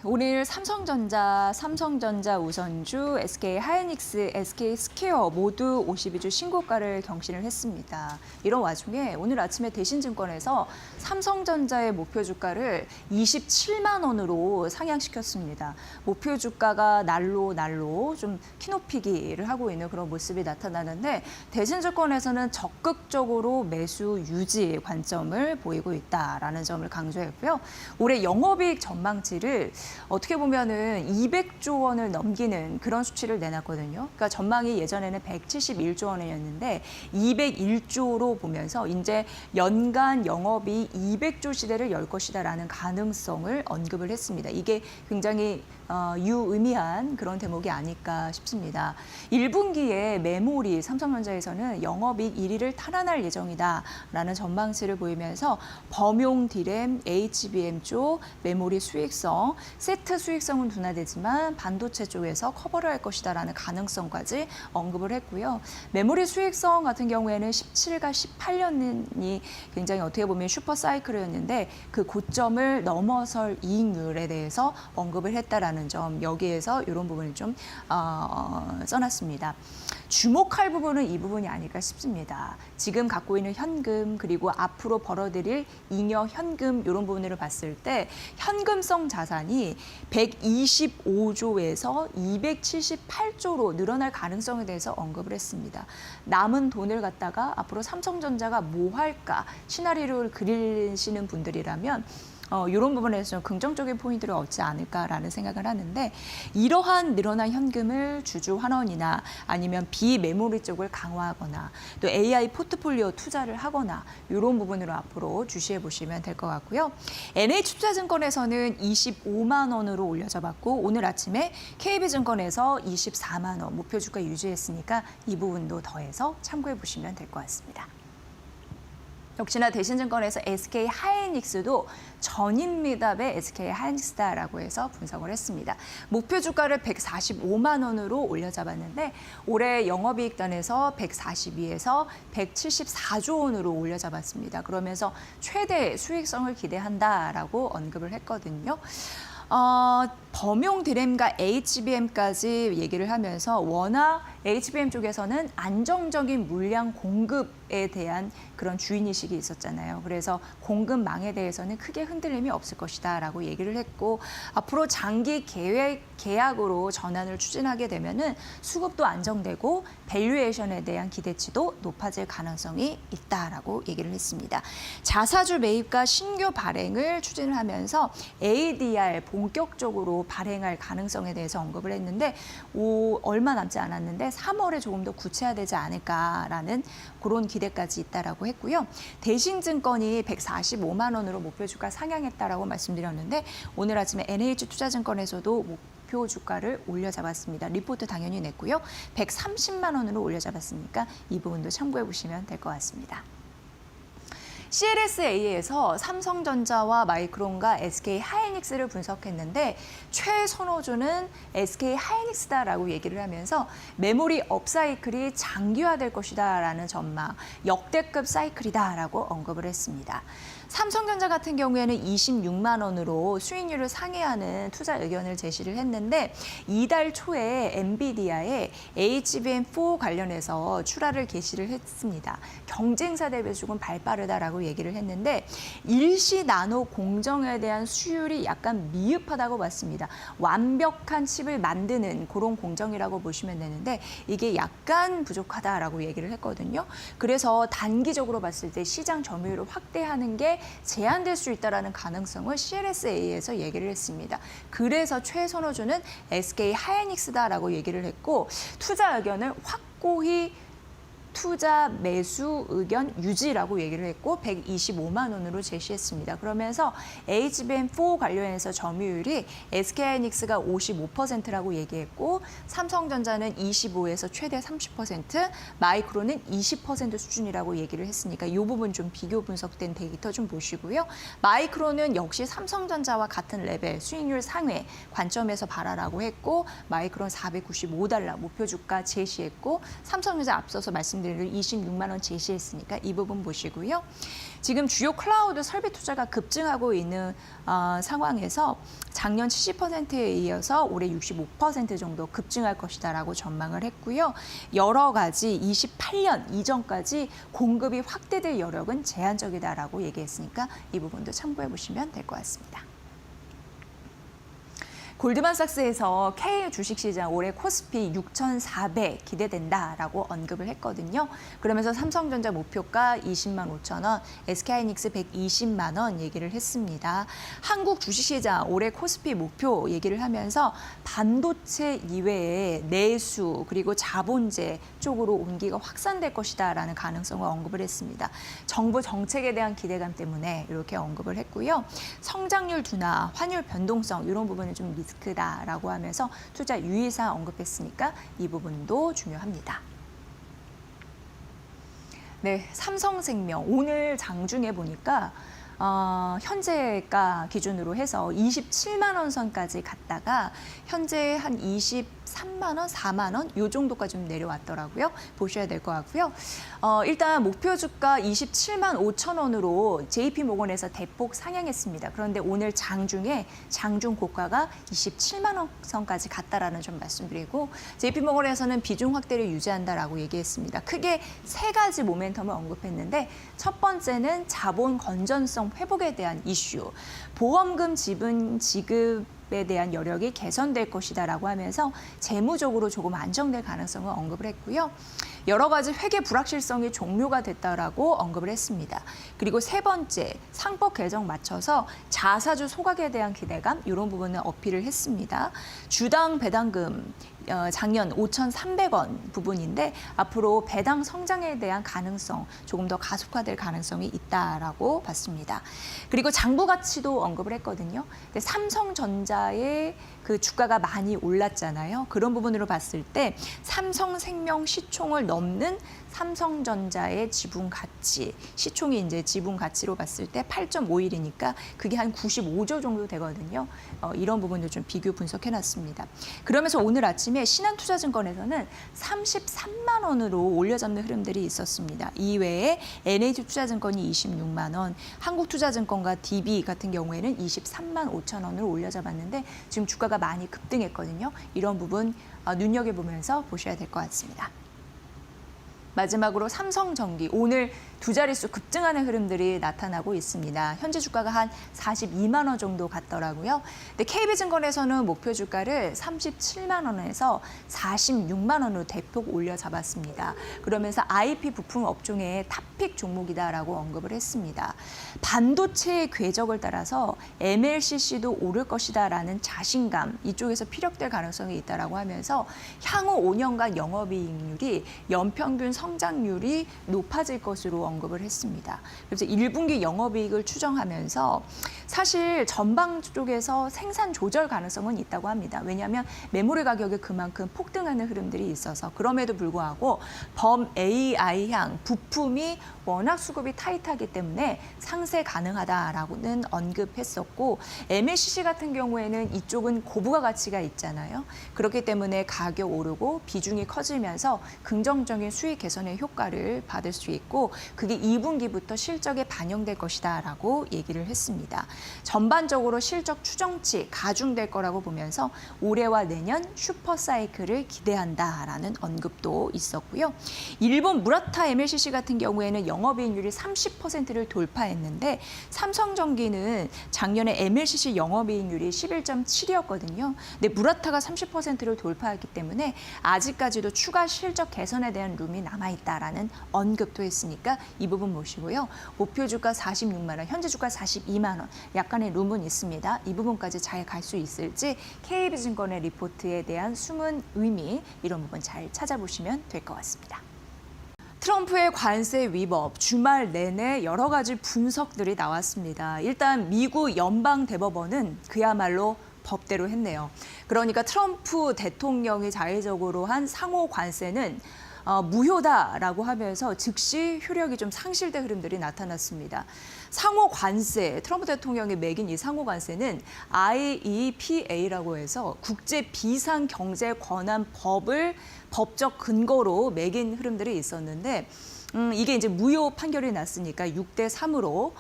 오늘 삼성전자 우선주, SK하이닉스, SK스퀘어 모두 52주 신고가를 경신을 했습니다. 이런 와중에 오늘 아침에 대신증권에서 삼성전자의 목표 주가를 27만 원으로 상향시켰습니다. 목표 주가가 날로 좀 키높이기를 하고 있는 그런 모습이 나타나는데 대신증권에서는 적극적으로 매수 유지 관점을 보이고 있다라는 점을 강조했고요. 올해 영업이익 전망치를 어떻게 보면은 200조 원을 넘기는 그런 수치를 내놨거든요. 그러니까 전망이 예전에는 171조 원이었는데 201조로 보면서 이제 연간 영업이 200조 시대를 열 것이다라는 가능성을 언급을 했습니다. 이게 굉장히 유의미한 그런 대목이 아닐까 싶습니다. 1분기에 메모리 삼성전자에서는 영업이익 1위를 탈환할 예정이다라는 전망치를 보이면서 범용 D램, HBM 쪽 메모리 수익성, 세트 수익성은 둔화되지만 반도체 쪽에서 커버를 할 것이다라는 가능성까지 언급을 했고요. 메모리 수익성 같은 경우에는 17과 18년이 굉장히 어떻게 보면 슈퍼 사이클이었는데 그 고점을 넘어설 이익률에 대해서 언급을 했다라는 점, 여기에서 이런 부분을 좀 써놨습니다. 주목할 부분은 이 부분이 아닐까 싶습니다. 지금 갖고 있는 현금 그리고 앞으로 벌어들일 잉여 현금 이런 부분을 봤을 때 현금성 자산이 125조에서 278조로 늘어날 가능성에 대해서 언급을 했습니다. 남은 돈을 갖다가 앞으로 삼성전자가 뭐 할까 시나리오를 그리시는 분들이라면 이런 부분에서 좀 긍정적인 포인트를 얻지 않을까라는 생각을 하는데 이러한 늘어난 현금을 주주 환원이나 아니면 비메모리 쪽을 강화하거나 또 AI 포트폴리오 투자를 하거나 이런 부분으로 앞으로 주시해 보시면 될 것 같고요. NH투자증권에서는 25만 원으로 올려잡았고 오늘 아침에 KB증권에서 24만 원 목표 주가 유지했으니까 이 부분도 더해서 참고해 보시면 될 것 같습니다. 역시나 대신증권에서 SK하이닉스도 전인미답의 SK하이닉스다라고 해서 분석을 했습니다. 목표 주가를 145만 원으로 올려잡았는데 올해 영업이익단에서 142에서 174조 원으로 올려잡았습니다. 그러면서 최대 수익성을 기대한다라고 언급을 했거든요. 범용 D램과 HBM까지 얘기를 하면서 워낙 HBM 쪽에서는 안정적인 물량 공급에 대한 그런 주인의식이 있었잖아요. 그래서 공급망에 대해서는 크게 흔들림이 없을 것이다라고 얘기를 했고 앞으로 장기 계약으로 전환을 추진하게 되면은 수급도 안정되고 밸류에이션에 대한 기대치도 높아질 가능성이 있다라고 얘기를 했습니다. 자사주 매입과 신규 발행을 추진을 하면서 ADR 본격적으로 발행할 가능성에 대해서 언급을 했는데 얼마 남지 않았는데 3월에 조금 더 구체화되지 않을까라는 그런 기대까지 있다라고 했고요. 대신증권이 145만 원으로 목표 주가 상향했다라고 말씀드렸는데 오늘 아침에 NH투자증권에서도 목표 주가를 올려잡았습니다. 리포트 당연히 냈고요. 130만 원으로 올려잡았으니까 이 부분도 참고해 보시면 될 것 같습니다. CLSA에서 삼성전자와 마이크론과 SK하이닉스를 분석했는데 최선호주는 SK하이닉스다라고 얘기를 하면서 메모리 업사이클이 장기화될 것이다라는 전망, 역대급 사이클이다라고 언급을 했습니다. 삼성전자 같은 경우에는 26만 원으로 수익률을 상회하는 투자 의견을 제시를 했는데 이달 초에 엔비디아의 HBM4 관련해서 출하를 개시를 했습니다. 경쟁사 대비 조금 발빠르다라고 얘기를 했는데 일시 나노 공정에 대한 수율이 약간 미흡하다고 봤습니다. 완벽한 칩을 만드는 그런 공정이라고 보시면 되는데 이게 약간 부족하다라고 얘기를 했거든요. 그래서 단기적으로 봤을 때 시장 점유율을 확대하는 게 제한될 수 있다는 가능성을 CLSA에서 얘기를 했습니다. 그래서 최선호주는 SK하이닉스다라고 얘기를 했고 투자 의견을 확고히 투자 매수 의견 유지라고 얘기를 했고 125만 원으로 제시했습니다. 그러면서 HBM4 관련해서 점유율이 SK하이닉스가 55%라고 얘기했고 삼성전자는 25에서 최대 30%, 마이크론은 20% 수준이라고 얘기를 했으니까 이 부분 좀 비교 분석된 데이터 좀 보시고요. 마이크론은 역시 삼성전자와 같은 레벨 수익률 상회 관점에서 봐라라고 했고 마이크론 $495 목표 주가 제시했고 삼성전자 앞서서 말씀 말씀드린 26만 원 제시했으니까 이 부분 보시고요. 지금 주요 클라우드 설비 투자가 급증하고 있는 상황에서 작년 70%에 이어서 올해 65% 정도 급증할 것이다라고 전망을 했고요. 여러 가지 28년 이전까지 공급이 확대될 여력은 제한적이다라고 얘기했으니까 이 부분도 참고해 보시면 될 것 같습니다. 골드만삭스에서 K 주식시장 올해 코스피 6,400 기대된다라고 언급을 했거든요. 그러면서 삼성전자 목표가 20만 5천 원, SK하이닉스 120만 원 얘기를 했습니다. 한국 주식시장 올해 코스피 목표 얘기를 하면서 반도체 이외에 내수 그리고 자본재 쪽으로 온기가 확산될 것이다라는 가능성을 언급을 했습니다. 정부 정책에 대한 기대감 때문에 이렇게 언급을 했고요. 성장률 둔화, 환율 변동성 이런 부분은 좀 리스크다라고 하면서 투자 유의사항 언급했으니까 이 부분도 중요합니다. 네, 삼성생명 오늘 장중에 보니까 현재가 기준으로 해서 27만 원 선까지 갔다가 현재 한 23만 원, 4만 원 요 정도까지 좀 내려왔더라고요. 보셔야 될 것 같고요. 일단 목표 주가 27만 5천 원으로 JP모건에서 대폭 상향했습니다. 그런데 오늘 장중에 장중 고가가 27만 원 선까지 갔다라는 점 말씀드리고 JP모건에서는 비중 확대를 유지한다라고 얘기했습니다. 크게 세 가지 모멘텀을 언급했는데 첫 번째는 자본 건전성 회복에 대한 이슈, 보험금 지급에 대한 여력이 개선될 것이다라고 하면서 재무적으로 조금 안정될 가능성을 언급을 했고요. 여러 가지 회계 불확실성이 종료가 됐다라고 언급을 했습니다. 그리고 세 번째, 상법 개정 맞춰서 자사주 소각에 대한 기대감 이런 부분을 어필을 했습니다. 주당 배당금 작년 5,300원 부분인데 앞으로 배당 성장에 대한 가능성 조금 더 가속화될 가능성이 있다라고 봤습니다. 그리고 장부 가치도 언급을 했거든요. 근데 삼성전자의 그 주가가 많이 올랐잖아요. 그런 부분으로 봤을 때 삼성생명 시총을 넘는 삼성전자의 지분 가치, 시총이 이제 지분 가치로 봤을 때 8.51이니까 그게 한 95조 정도 되거든요. 이런 부분도 좀 비교 분석해놨습니다. 그러면서 오늘 아침에 신한투자증권에서는 33만 원으로 올려잡는 흐름들이 있었습니다. 이외에 NH투자증권이 26만 원, 한국투자증권과 DB 같은 경우에는 23만 5천 원으로 올려잡았는데 지금 주가가 많이 급등했거든요. 이런 부분 눈여겨보면서 보셔야 될 것 같습니다. 마지막으로 삼성전기 오늘 두 자릿수 급증하는 흐름들이 나타나고 있습니다. 현재 주가가 한 42만 원 정도 갔더라고요. 근데 KB증권에서는 목표 주가를 37만 원에서 46만 원으로 대폭 올려 잡았습니다. 그러면서 IP 부품 업종의 탑픽 종목이다라고 언급을 했습니다. 반도체의 궤적을 따라서 MLCC도 오를 것이다라는 자신감 이쪽에서 피력될 가능성이 있다라고 하면서 향후 5년간 영업이익률이 연평균 성장률이 높아질 것으로 언급을 했습니다. 그래서 1분기 영업이익을 추정하면서 사실 전방 쪽에서 생산 조절 가능성은 있다고 합니다. 왜냐하면 메모리 가격이 그만큼 폭등하는 흐름들이 있어서 그럼에도 불구하고 범 AI향 부품이 워낙 수급이 타이트하기 때문에 상세 가능하다라고는 언급했었고 MLCC 같은 경우에는 이쪽은 고부가 가치가 있잖아요. 그렇기 때문에 가격 오르고 비중이 커지면서 긍정적인 수익 개선의 효과를 받을 수 있고 그게 2분기부터 실적에 반영될 것이다라고 얘기를 했습니다. 전반적으로 실적 추정치 가중될 거라고 보면서 올해와 내년 슈퍼사이클을 기대한다라는 언급도 있었고요. 일본 무라타 MLCC 같은 경우에는 영업이익률이 30%를 돌파했는데 삼성전기는 작년에 MLCC 영업이익률이 11.7이었거든요. 근데 무라타가 30%를 돌파했기 때문에 아직까지도 추가 실적 개선에 대한 룸이 남아있다라는 언급도 했으니까 이 부분 보시고요. 목표 주가 46만 원, 현재 주가 42만 원, 약간의 룸은 있습니다. 이 부분까지 잘 갈 수 있을지 KB증권의 리포트에 대한 숨은 의미 이런 부분 잘 찾아보시면 될 것 같습니다. 트럼프의 관세 위법, 주말 내내 여러 가지 분석들이 나왔습니다. 일단 미국 연방대법원은 그야말로 법대로 했네요. 그러니까 트럼프 대통령이 자의적으로 한 상호 관세는 무효다라고 하면서 즉시 효력이 좀 상실된 흐름들이 나타났습니다. 상호 관세, 트럼프 대통령이 매긴 이 상호 관세는 IEPA라고 해서 국제 비상 경제 권한 법을 법적 근거로 매긴 흐름들이 있었는데 이게 이제 무효 판결이 났으니까 6대 3으로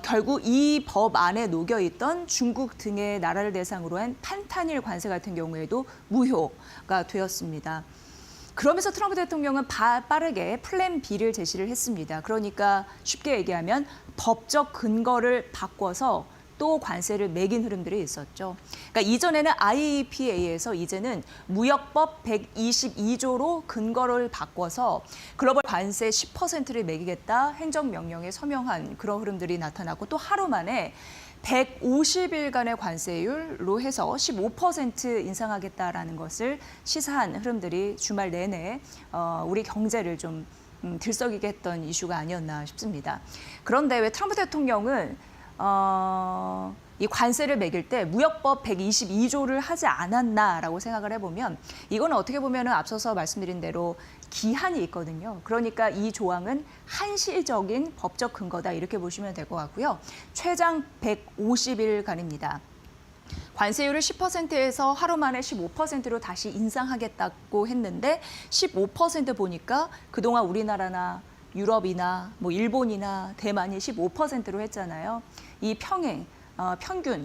결국 이 법 안에 녹여 있던 중국 등의 나라를 대상으로 한 판탄일 관세 같은 경우에도 무효가 되었습니다. 그러면서 트럼프 대통령은 빠르게 플랜 B를 제시를 했습니다. 그러니까 쉽게 얘기하면 법적 근거를 바꿔서 또 관세를 매긴 흐름들이 있었죠. 그러니까 이전에는 IEPA에서 이제는 무역법 122조로 근거를 바꿔서 글로벌 관세 10%를 매기겠다 행정명령에 서명한 그런 흐름들이 나타났고 또 하루 만에 150일간의 관세율로 해서 15% 인상하겠다라는 것을 시사한 흐름들이 주말 내내 우리 경제를 좀 들썩이게 했던 이슈가 아니었나 싶습니다. 그런데 왜 트럼프 대통령은 이 관세를 매길 때 무역법 122조를 하지 않았나라고 생각을 해보면 이거는 어떻게 보면 앞서서 말씀드린 대로 기한이 있거든요. 그러니까 이 조항은 한시적인 법적 근거다 이렇게 보시면 될 것 같고요. 최장 150일간입니다. 관세율을 10%에서 하루 만에 15%로 다시 인상하겠다고 했는데 15% 보니까 그동안 우리나라나 유럽이나 뭐 일본이나 대만이 15%로 했잖아요. 이 평균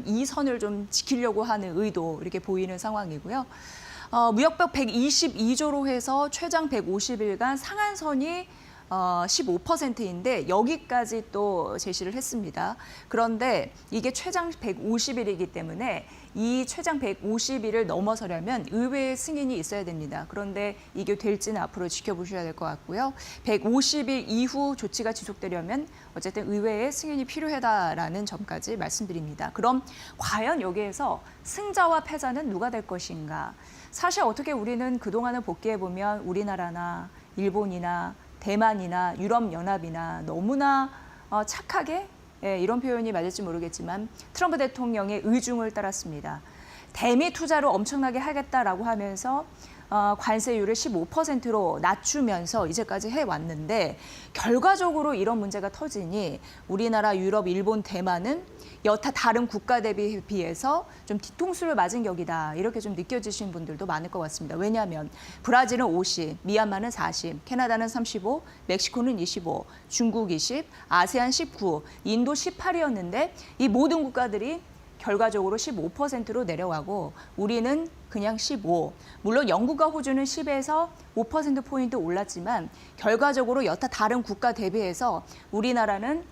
이 선을 좀 지키려고 하는 의도 이렇게 보이는 상황이고요. 무역법 122조로 해서 최장 150일간 상한선이 15%인데 여기까지 또 제시를 했습니다. 그런데 이게 최장 150일이기 때문에 이 최장 150일을 넘어서려면 의회의 승인이 있어야 됩니다. 그런데 이게 될지는 앞으로 지켜보셔야 될 것 같고요. 150일 이후 조치가 지속되려면 어쨌든 의회의 승인이 필요하다라는 점까지 말씀드립니다. 그럼 과연 여기에서 승자와 패자는 누가 될 것인가? 사실 어떻게 우리는 그동안을 복귀해보면 우리나라나 일본이나 대만이나 유럽연합이나 너무나 착하게 이런 표현이 맞을지 모르겠지만 트럼프 대통령의 의중을 따랐습니다. 대미 투자를 엄청나게 하겠다라고 하면서 관세율을 15%로 낮추면서 이제까지 해왔는데 결과적으로 이런 문제가 터지니 우리나라, 유럽, 일본, 대만은 여타 다른 국가 대비에 비해서 좀 뒤통수를 맞은 격이다 이렇게 좀 느껴지신 분들도 많을 것 같습니다. 왜냐하면 브라질은 50, 미얀마는 40, 캐나다는 35, 멕시코는 25, 중국 20, 아세안 19, 인도 18이었는데 이 모든 국가들이 결과적으로 15%로 내려가고 우리는 그냥 15. 물론 영국과 호주는 10에서 5%포인트 올랐지만 결과적으로 여타 다른 국가 대비해서 우리나라는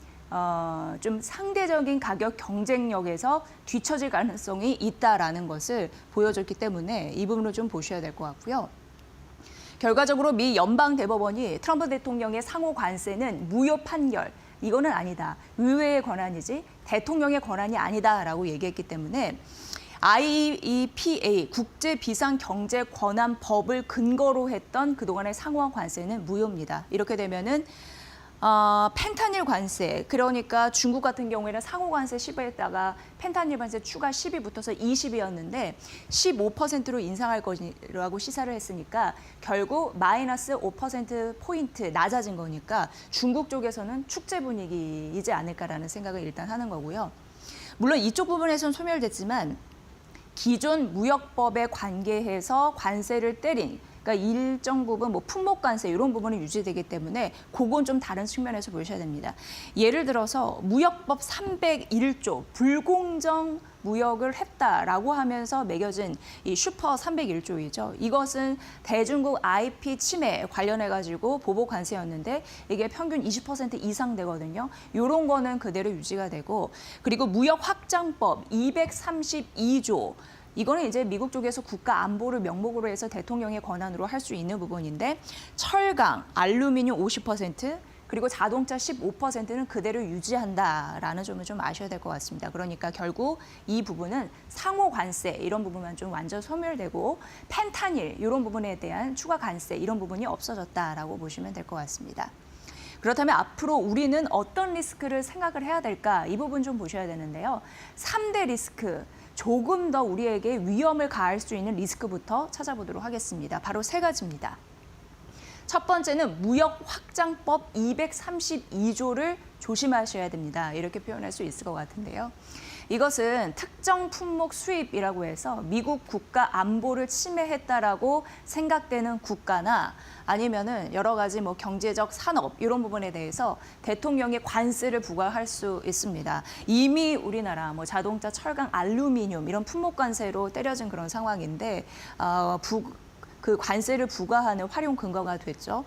좀 상대적인 가격 경쟁력에서 뒤처질 가능성이 있다라는 것을 보여줬기 때문에 이 부분을 좀 보셔야 될 것 같고요. 결과적으로 미 연방대법원이 트럼프 대통령의 상호 관세는 무효 판결, 이거는 아니다. 의회의 권한이지 대통령의 권한이 아니다라고 얘기했기 때문에 IEPA 국제비상경제권한법을 근거로 했던 그동안의 상호한 관세는 무효입니다. 이렇게 되면은 펜타닐 관세, 그러니까 중국 같은 경우에는 상호 관세 10에다가 펜타닐 관세 추가 10이 붙어서 20이었는데 15%로 인상할 거라고 시사를 했으니까 결국 마이너스 5%포인트 낮아진 거니까 중국 쪽에서는 축제 분위기이지 않을까라는 생각을 일단 하는 거고요. 물론 이쪽 부분에서는 소멸됐지만 기존 무역법에 관계해서 관세를 때린 그러니까 일정 부분 뭐 품목 관세 이런 부분이 유지되기 때문에 그건 좀 다른 측면에서 보셔야 됩니다. 예를 들어서 무역법 301조 불공정 무역을 했다라고 하면서 매겨진 이 슈퍼 301조이죠. 이것은 대중국 IP 침해 관련해 가지고 보복 관세였는데 이게 평균 20% 이상 되거든요. 이런 거는 그대로 유지가 되고 그리고 무역 확장법 232조 이거는 이제 미국 쪽에서 국가 안보를 명목으로 해서 대통령의 권한으로 할 수 있는 부분인데 철강, 알루미늄 50% 그리고 자동차 15%는 그대로 유지한다라는 점을 좀 아셔야 될 것 같습니다. 그러니까 결국 이 부분은 상호 관세 이런 부분만 좀 완전 소멸되고 펜타닐 이런 부분에 대한 추가 관세 이런 부분이 없어졌다라고 보시면 될 것 같습니다. 그렇다면 앞으로 우리는 어떤 리스크를 생각을 해야 될까? 이 부분 좀 보셔야 되는데요. 3대 리스크. 조금 더 우리에게 위험을 가할 수 있는 리스크부터 찾아보도록 하겠습니다. 바로 세 가지입니다. 첫 번째는 무역 확장법 232조를 조심하셔야 됩니다. 이렇게 표현할 수 있을 것 같은데요. 이것은 특정 품목 수입이라고 해서 미국 국가 안보를 침해했다라고 생각되는 국가나 아니면은 여러 가지 뭐 경제적 산업 이런 부분에 대해서 대통령이 관세를 부과할 수 있습니다. 이미 우리나라 뭐 자동차, 철강, 알루미늄 이런 품목 관세로 때려진 그런 상황인데 그 관세를 부과하는 활용 근거가 됐죠.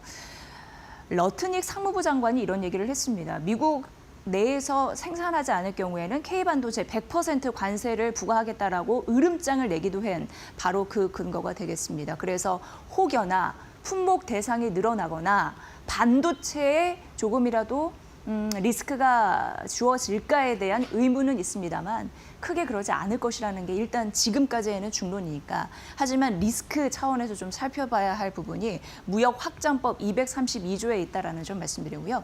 러트닉 상무부 장관이 이런 얘기를 했습니다. 미국 내에서 생산하지 않을 경우에는 K반도체 100% 관세를 부과하겠다라고 으름장을 내기도 한 바로 그 근거가 되겠습니다. 그래서 혹여나 품목 대상이 늘어나거나 반도체에 조금이라도 리스크가 주어질까에 대한 의문은 있습니다만 크게 그러지 않을 것이라는 게 일단 지금까지는 중론이니까. 하지만 리스크 차원에서 좀 살펴봐야 할 부분이 무역 확장법 232조에 있다라는 점 말씀드리고요.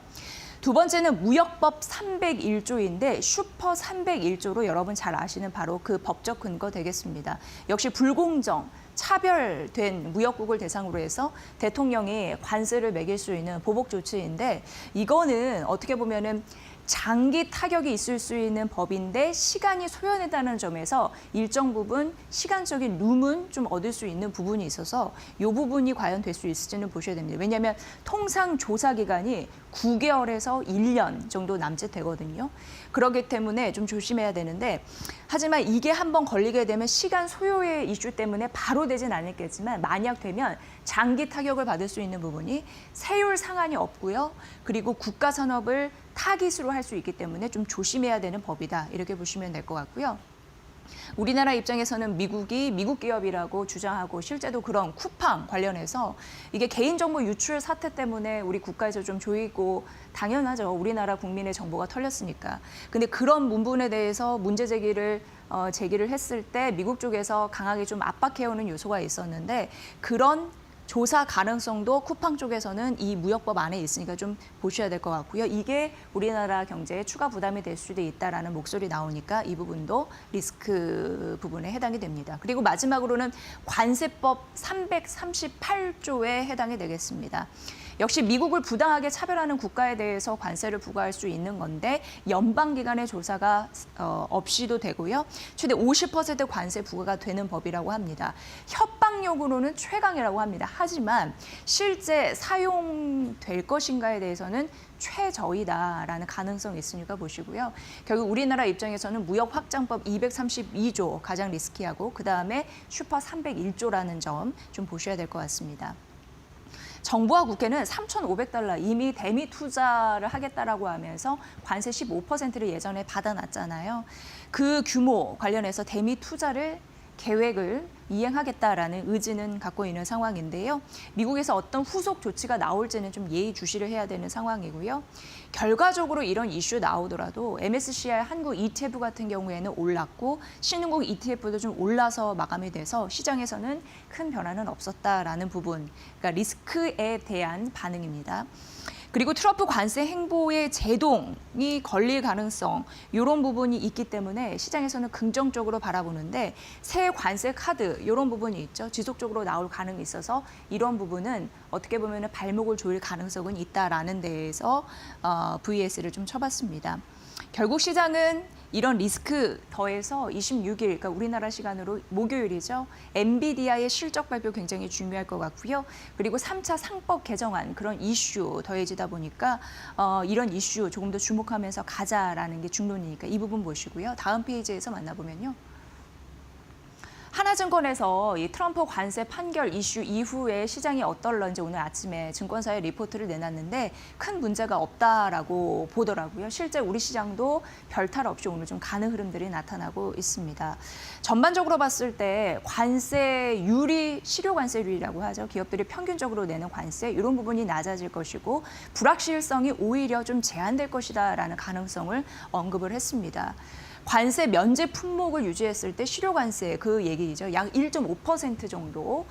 두 번째는 무역법 301조인데 슈퍼 301조로 여러분 잘 아시는 바로 그 법적 근거 되겠습니다. 역시 불공정, 차별된 무역국을 대상으로 해서 대통령이 관세를 매길 수 있는 보복 조치인데 이거는 어떻게 보면은 장기 타격이 있을 수 있는 법인데 시간이 소요된다는 점에서 일정 부분 시간적인 룸은 좀 얻을 수 있는 부분이 있어서 이 부분이 과연 될 수 있을지는 보셔야 됩니다. 왜냐하면 통상 조사 기간이 9개월에서 1년 정도 남짓되거든요. 그렇기 때문에 좀 조심해야 되는데 하지만 이게 한번 걸리게 되면 시간 소요의 이슈 때문에 바로 되진 않겠지만 만약 되면 장기 타격을 받을 수 있는 부분이 세율 상한이 없고요. 그리고 국가 산업을 타깃으로 할 수 있기 때문에 좀 조심해야 되는 법이다. 이렇게 보시면 될 것 같고요. 우리나라 입장에서는 미국이 미국 기업이라고 주장하고 실제도 그런 쿠팡 관련해서 이게 개인정보 유출 사태 때문에 우리 국가에서 좀 조이고 당연하죠. 우리나라 국민의 정보가 털렸으니까. 근데 그런 부분에 대해서 문제 제기를 했을 때 미국 쪽에서 강하게 좀 압박해오는 요소가 있었는데 그런 조사 가능성도 쿠팡 쪽에서는 이 무역법 안에 있으니까 좀 보셔야 될 것 같고요. 이게 우리나라 경제에 추가 부담이 될 수도 있다라는 목소리 나오니까 이 부분도 리스크 부분에 해당이 됩니다. 그리고 마지막으로는 관세법 338조에 해당이 되겠습니다. 역시 미국을 부당하게 차별하는 국가에 대해서 관세를 부과할 수 있는 건데 연방기관의 조사가 없이도 되고요. 최대 50% 관세 부과가 되는 법이라고 합니다. 협박력으로는 최강이라고 합니다. 하지만 실제 사용될 것인가에 대해서는 최저이다라는 가능성이 있으니까 보시고요. 결국 우리나라 입장에서는 무역 확장법 232조 가장 리스키하고 그다음에 슈퍼 301조라는 점 좀 보셔야 될 것 같습니다. 정부와 국회는 3,500달러 이미 대미 투자를 하겠다라고 하면서 관세 15%를 예전에 받아놨잖아요. 그 규모 관련해서 대미 투자를 계획을 이행하겠다라는 의지는 갖고 있는 상황인데요. 미국에서 어떤 후속 조치가 나올지는 좀 예의주시를 해야 되는 상황이고요. 결과적으로 이런 이슈 나오더라도 MSCI 한국 ETF 같은 경우에는 올랐고 신흥국 ETF도 좀 올라서 마감이 돼서 시장에서는 큰 변화는 없었다라는 부분, 그러니까 리스크에 대한 반응입니다. 그리고 트럼프 관세 행보의 제동이 걸릴 가능성 이런 부분이 있기 때문에 시장에서는 긍정적으로 바라보는데 새 관세 카드 이런 부분이 있죠. 지속적으로 나올 가능성이 있어서 이런 부분은 어떻게 보면 발목을 조일 가능성은 있다라는 데에서 VS를 좀 쳐봤습니다. 결국 시장은 이런 리스크 더해서 26일, 그러니까 우리나라 시간으로 목요일이죠. 엔비디아의 실적 발표 굉장히 중요할 것 같고요. 그리고 3차 상법 개정안 그런 이슈 더해지다 보니까 이런 이슈 조금 더 주목하면서 가자라는 게 중론이니까 이 부분 보시고요. 다음 페이지에서 만나보면요. 하나증권에서 이 트럼프 관세 판결 이슈 이후에 시장이 어떨런지 오늘 아침에 증권사에 리포트를 내놨는데 큰 문제가 없다라고 보더라고요. 실제 우리 시장도 별탈 없이 오늘 좀 가는 흐름들이 나타나고 있습니다. 전반적으로 봤을 때 관세율이 실효관세율이라고 하죠. 기업들이 평균적으로 내는 관세 이런 부분이 낮아질 것이고 불확실성이 오히려 좀 제한될 것이다라는 가능성을 언급을 했습니다. 관세 면제 품목을 유지했을 때 실효관세 그 얘기죠. 약 1.5% 정도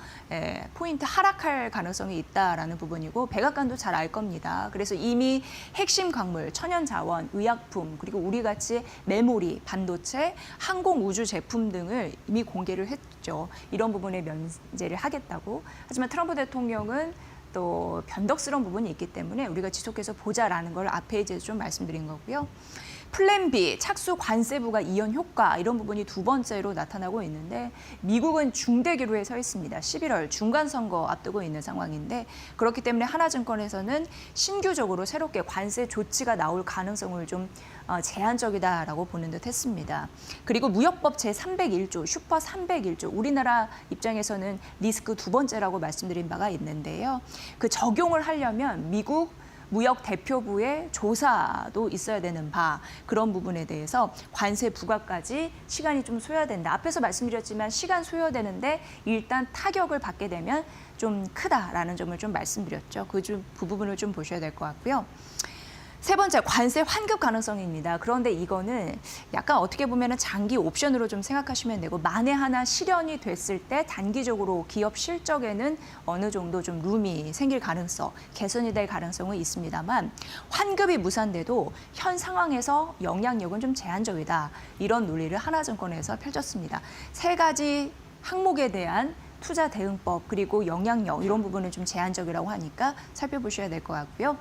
포인트 하락할 가능성이 있다라는 부분이고 백악관도 잘 알 겁니다. 그래서 이미 핵심 광물, 천연자원, 의약품 그리고 우리 같이 메모리, 반도체, 항공우주 제품 등을 이미 공개를 했죠. 이런 부분에 면제를 하겠다고. 하지만 트럼프 대통령은 또 변덕스러운 부분이 있기 때문에 우리가 지속해서 보자라는 걸 앞에 이제 좀 말씀드린 거고요. 플랜 B, 착수 관세부가 이연 효과 이런 부분이 두 번째로 나타나고 있는데 미국은 중대기로에 서 있습니다. 11월 중간선거 앞두고 있는 상황인데 그렇기 때문에 하나증권에서는 신규적으로 새롭게 관세 조치가 나올 가능성을 좀 제한적이다라고 보는 듯 했습니다. 그리고 무역법 제301조, 슈퍼 301조, 우리나라 입장에서는 리스크 두 번째라고 말씀드린 바가 있는데요. 그 적용을 하려면 미국 무역 대표부의 조사도 있어야 되는 바 그런 부분에 대해서 관세 부과까지 시간이 좀 소요된다. 앞에서 말씀드렸지만 시간 소요되는데 일단 타격을 받게 되면 좀 크다라는 점을 좀 말씀드렸죠. 그 부분을 좀 보셔야 될 것 같고요. 세 번째, 관세 환급 가능성입니다. 그런데 이거는 약간 어떻게 보면 장기 옵션으로 좀 생각하시면 되고 만에 하나 실현이 됐을 때 단기적으로 기업 실적에는 어느 정도 좀 룸이 생길 가능성, 개선이 될 가능성은 있습니다만 환급이 무산돼도 현 상황에서 영향력은 좀 제한적이다. 이런 논리를 하나증권에서 펼쳤습니다. 세 가지 항목에 대한 투자 대응법 그리고 영향력 이런 부분은 좀 제한적이라고 하니까 살펴보셔야 될 것 같고요.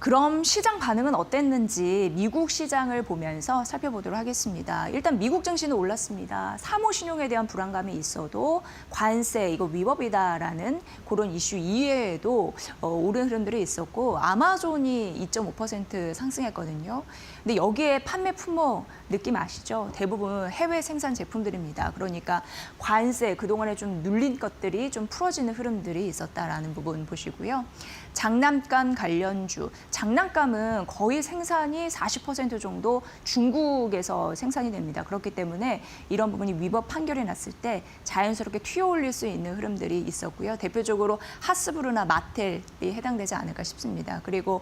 그럼 시장 반응은 어땠는지 미국 시장을 보면서 살펴보도록 하겠습니다. 일단 미국 증시는 올랐습니다. 사모신용에 대한 불안감이 있어도 관세 이거 위법이다라는 그런 이슈 이외에도 오른 흐름들이 있었고 아마존이 2.5% 상승했거든요. 근데 여기에 판매 품목 느낌 아시죠? 대부분 해외 생산 제품들입니다. 그러니까 관세 그동안에 좀 눌린 것들이 좀 풀어지는 흐름들이 있었다라는 부분 보시고요. 장난감 관련주, 장난감은 거의 생산이 40% 정도 중국에서 생산이 됩니다. 그렇기 때문에 이런 부분이 위법 판결이 났을 때 자연스럽게 튀어올릴 수 있는 흐름들이 있었고요. 대표적으로 하스브루나 마텔이 해당되지 않을까 싶습니다. 그리고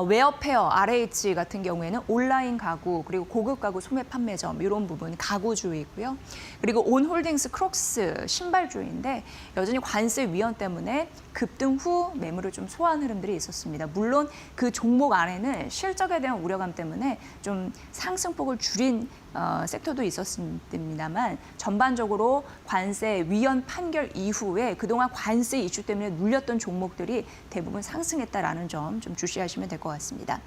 웨어페어, RH 같은 경우에는 온라인 가구, 그리고 고급 가구 소매 판매점 이런 부분 가구주이고요. 그리고 온홀딩스 크록스 신발주인데 여전히 관세 위헌 때문에 급등 후 매물을 좀 소화한 흐름들이 있었습니다. 물론 그 종목 안에는 실적에 대한 우려감 때문에 좀 상승폭을 줄인 섹터도 있었습니다만 전반적으로 관세 위헌 판결 이후에 그동안 관세 이슈 때문에 눌렸던 종목들이 대부분 상승했다라는 점 좀 주시하시면 될 것 같습니다.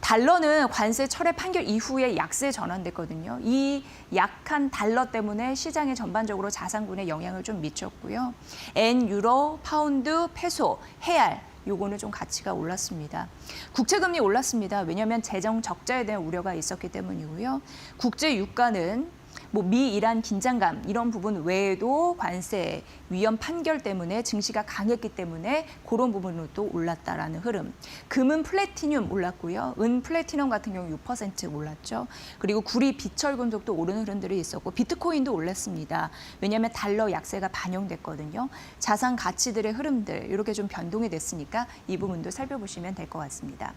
달러는 관세 철회 판결 이후에 약세 전환됐거든요. 이 약한 달러 때문에 시장에 전반적으로 자산군에 영향을 좀 미쳤고요. 엔, 유로, 파운드, 페소, 헤알 요거는 좀 가치가 올랐습니다. 국채금리 올랐습니다. 왜냐하면 재정 적자에 대한 우려가 있었기 때문이고요. 국제 유가는 미 이란 긴장감 이런 부분 외에도 관세 위헌 판결 때문에 증시가 강했기 때문에 그런 부분으로 또 올랐다라는 흐름. 금은 플래티늄 올랐고요. 은 플래티넘 같은 경우 6% 올랐죠. 그리고 구리 비철 금속도 오르는 흐름들이 있었고 비트코인도 올랐습니다. 왜냐하면 달러 약세가 반영됐거든요. 자산 가치들의 흐름들 이렇게 좀 변동이 됐으니까 이 부분도 살펴보시면 될 것 같습니다.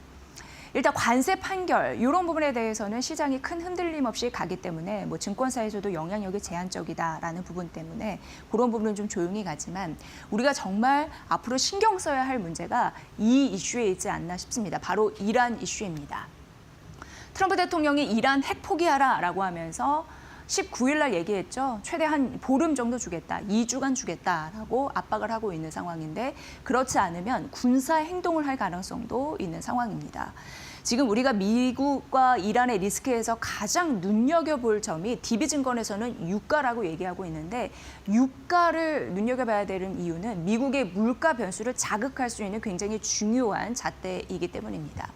일단 관세 판결 이런 부분에 대해서는 시장이 큰 흔들림 없이 가기 때문에 증권사에서도 영향력이 제한적이다라는 부분 때문에 그런 부분은 좀 조용히 가지만 우리가 정말 앞으로 신경 써야 할 문제가 이 이슈에 있지 않나 싶습니다. 바로 이란 이슈입니다. 트럼프 대통령이 이란 핵 포기하라라고 하면서 19일 날 얘기했죠. 최대 한 보름 정도 주겠다. 2주간 주겠다라고 압박을 하고 있는 상황인데 그렇지 않으면 군사 행동을 할 가능성도 있는 상황입니다. 지금 우리가 미국과 이란의 리스크에서 가장 눈여겨볼 점이 DB증권에서는 유가라고 얘기하고 있는데 유가를 눈여겨봐야 되는 이유는 미국의 물가 변수를 자극할 수 있는 굉장히 중요한 잣대이기 때문입니다.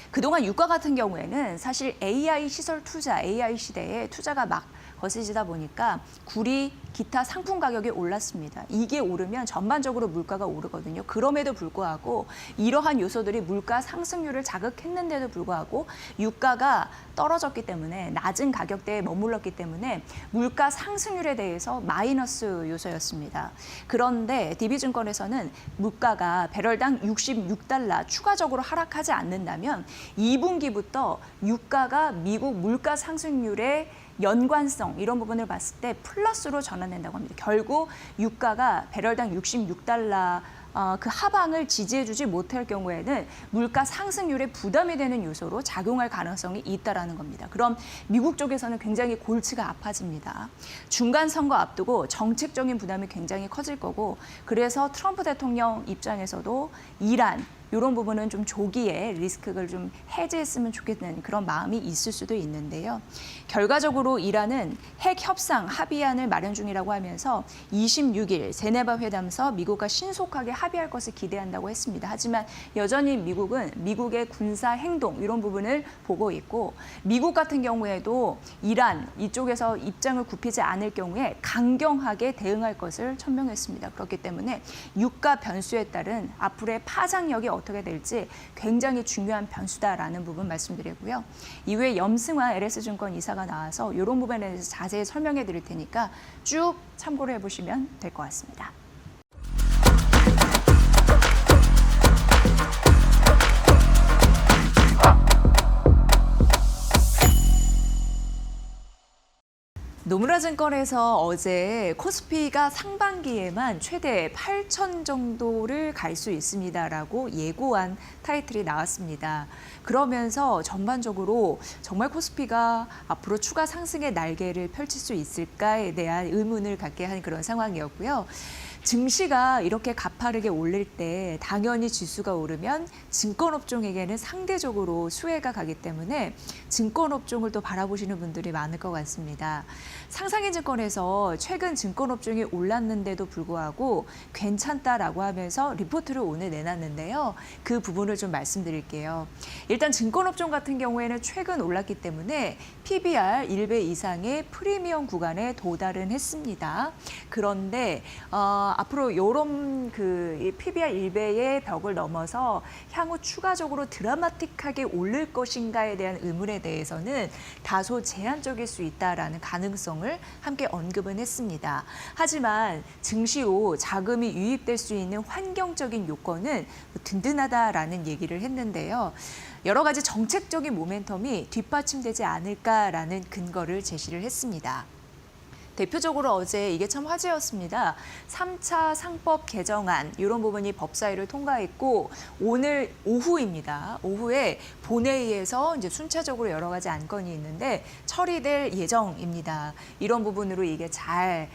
그동안 유가 같은 경우에는 사실 AI 시설 투자, AI 시대에 투자가 막 거세지다 보니까 구리, 기타 상품 가격이 올랐습니다. 이게 오르면 전반적으로 물가가 오르거든요. 그럼에도 불구하고 이러한 요소들이 물가 상승률을 자극했는데도 불구하고 유가가 떨어졌기 때문에 낮은 가격대에 머물렀기 때문에 물가 상승률에 대해서 마이너스 요소였습니다. 그런데 DB증권에서는 물가가 배럴당 66달러 추가적으로 하락하지 않는다면 2분기부터 유가가 미국 물가 상승률의 연관성 이런 부분을 봤을 때 플러스로 전환된다고 합니다. 결국 유가가 배럴당 66달러 그 하방을 지지해주지 못할 경우에는 물가 상승률에 부담이 되는 요소로 작용할 가능성이 있다라는 겁니다. 그럼 미국 쪽에서는 굉장히 골치가 아파집니다. 중간 선거 앞두고 정책적인 부담이 굉장히 커질 거고, 그래서 트럼프 대통령 입장에서도 이란 이런 부분은 좀 조기에 리스크를 좀 해제했으면 좋겠는 그런 마음이 있을 수도 있는데요. 결과적으로 이란은 핵 협상 합의안을 마련 중이라고 하면서 26일 제네바 회담에서 미국과 신속하게 합의할 것을 기대한다고 했습니다. 하지만 여전히 미국은 미국의 군사 행동 이런 부분을 보고 있고, 미국 같은 경우에도 이란 이쪽에서 입장을 굽히지 않을 경우에 강경하게 대응할 것을 천명했습니다. 그렇기 때문에 유가 변수에 따른 앞으로의 파장력이 어떻게 될지 굉장히 중요한 변수다라는 부분 말씀드리고요. 이후에 염승환 LS증권 이사가 나와서 이런 부분에 대해서 자세히 설명해 드릴 테니까 쭉 참고를 해보시면 될 것 같습니다. 노무라증권에서 어제 코스피가 상반기에만 최대 8천 정도를 갈 수 있습니다라고 예고한 타이틀이 나왔습니다. 그러면서 전반적으로 정말 코스피가 앞으로 추가 상승의 날개를 펼칠 수 있을까에 대한 의문을 갖게 한 그런 상황이었고요. 증시가 이렇게 가파르게 올릴 때 당연히 지수가 오르면 증권업종에게는 상대적으로 수혜가 가기 때문에 증권업종을 또 바라보시는 분들이 많을 것 같습니다. 상상인증권에서 최근 증권업종이 올랐는데도 불구하고 괜찮다라고 하면서 리포트를 오늘 내놨는데요. 그 부분을 좀 말씀드릴게요. 일단 증권업종 같은 경우에는 최근 올랐기 때문에 PBR 1배 이상의 프리미엄 구간에 도달은 했습니다. 그런데 앞으로 이런 PBR 1배의 벽을 넘어서 향후 추가적으로 드라마틱하게 오를 것인가에 대한 의문에 대해서는 다소 제한적일 수 있다라는 가능성을 함께 언급은 했습니다. 하지만 증시로 자금이 유입될 수 있는 환경적인 요건은 든든하다라는 얘기를 했는데요. 여러 가지 정책적인 모멘텀이 뒷받침되지 않을까라는 근거를 제시를 했습니다. 대표적으로 어제 이게 참 화제였습니다. 3차 상법 개정안 이런 부분이 법사위를 통과했고, 오늘 오후입니다. 오후에 본회의에서 이제 순차적으로 여러 가지 안건이 있는데 처리될 예정입니다. 이런 부분으로 이게 잘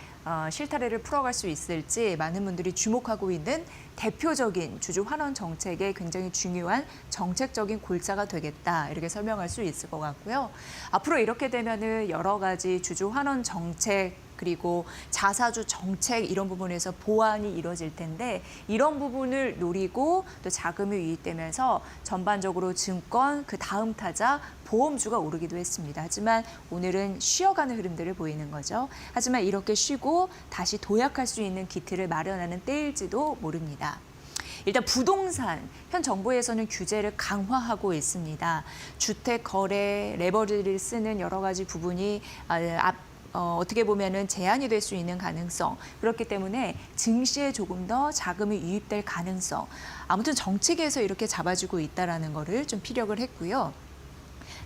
실타래를 풀어갈 수 있을지 많은 분들이 주목하고 있는 대표적인 주주 환원 정책에 굉장히 중요한 정책적인 골자가 되겠다, 이렇게 설명할 수 있을 것 같고요. 앞으로 이렇게 되면은 여러 가지 주주 환원 정책 그리고 자사주 정책 이런 부분에서 보완이 이루어질 텐데, 이런 부분을 노리고 또 자금이 유입되면서 전반적으로 증권 그 다음 타자 보험주가 오르기도 했습니다. 하지만 오늘은 쉬어가는 흐름들을 보이는 거죠. 하지만 이렇게 쉬고 다시 도약할 수 있는 기틀을 마련하는 때일지도 모릅니다. 일단 부동산, 현 정부에서는 규제를 강화하고 있습니다. 주택 거래, 레버리지를 쓰는 여러 가지 부분이 어떻게 보면은 제한이 될 수 있는 가능성, 그렇기 때문에 증시에 조금 더 자금이 유입될 가능성, 아무튼 정책에서 이렇게 잡아주고 있다라는 거를 좀 피력을 했고요.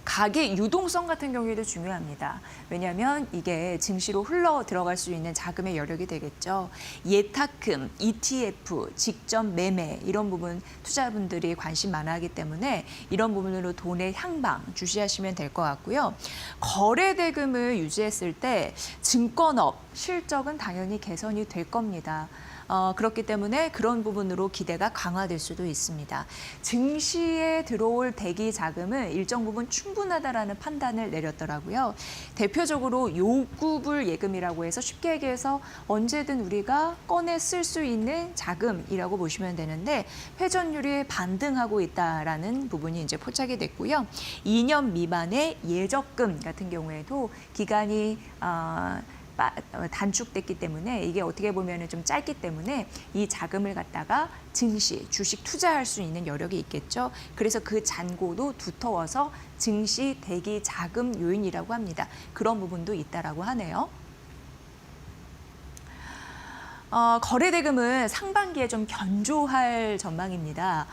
가계 유동성 같은 경우에도 중요합니다. 왜냐하면 이게 증시로 흘러 들어갈 수 있는 자금의 여력이 되겠죠. 예탁금, ETF, 직접 매매 이런 부분 투자분들이 관심 많아 하기 때문에 이런 부분으로 돈의 향방 주시하시면 될 것 같고요. 거래 대금을 유지했을 때 증권업 실적은 당연히 개선이 될 겁니다. 그렇기 때문에 그런 부분으로 기대가 강화될 수도 있습니다. 증시에 들어올 대기 자금은 일정 부분 충분하다라는 판단을 내렸더라고요. 대표적으로 요구불 예금이라고 해서 쉽게 얘기해서 언제든 우리가 꺼내 쓸 수 있는 자금이라고 보시면 되는데, 회전율이 반등하고 있다라는 부분이 이제 포착이 됐고요. 2년 미만의 예적금 같은 경우에도 기간이 단축됐기 때문에 이게 어떻게 보면 좀 짧기 때문에 이 자금을 갖다가 증시, 주식 투자할 수 있는 여력이 있겠죠. 그래서 그 잔고도 두터워서 증시 대기 자금 요인이라고 합니다. 그런 부분도 있다라고 하네요. 거래 대금은 상반기에 좀 견조할 전망입니다.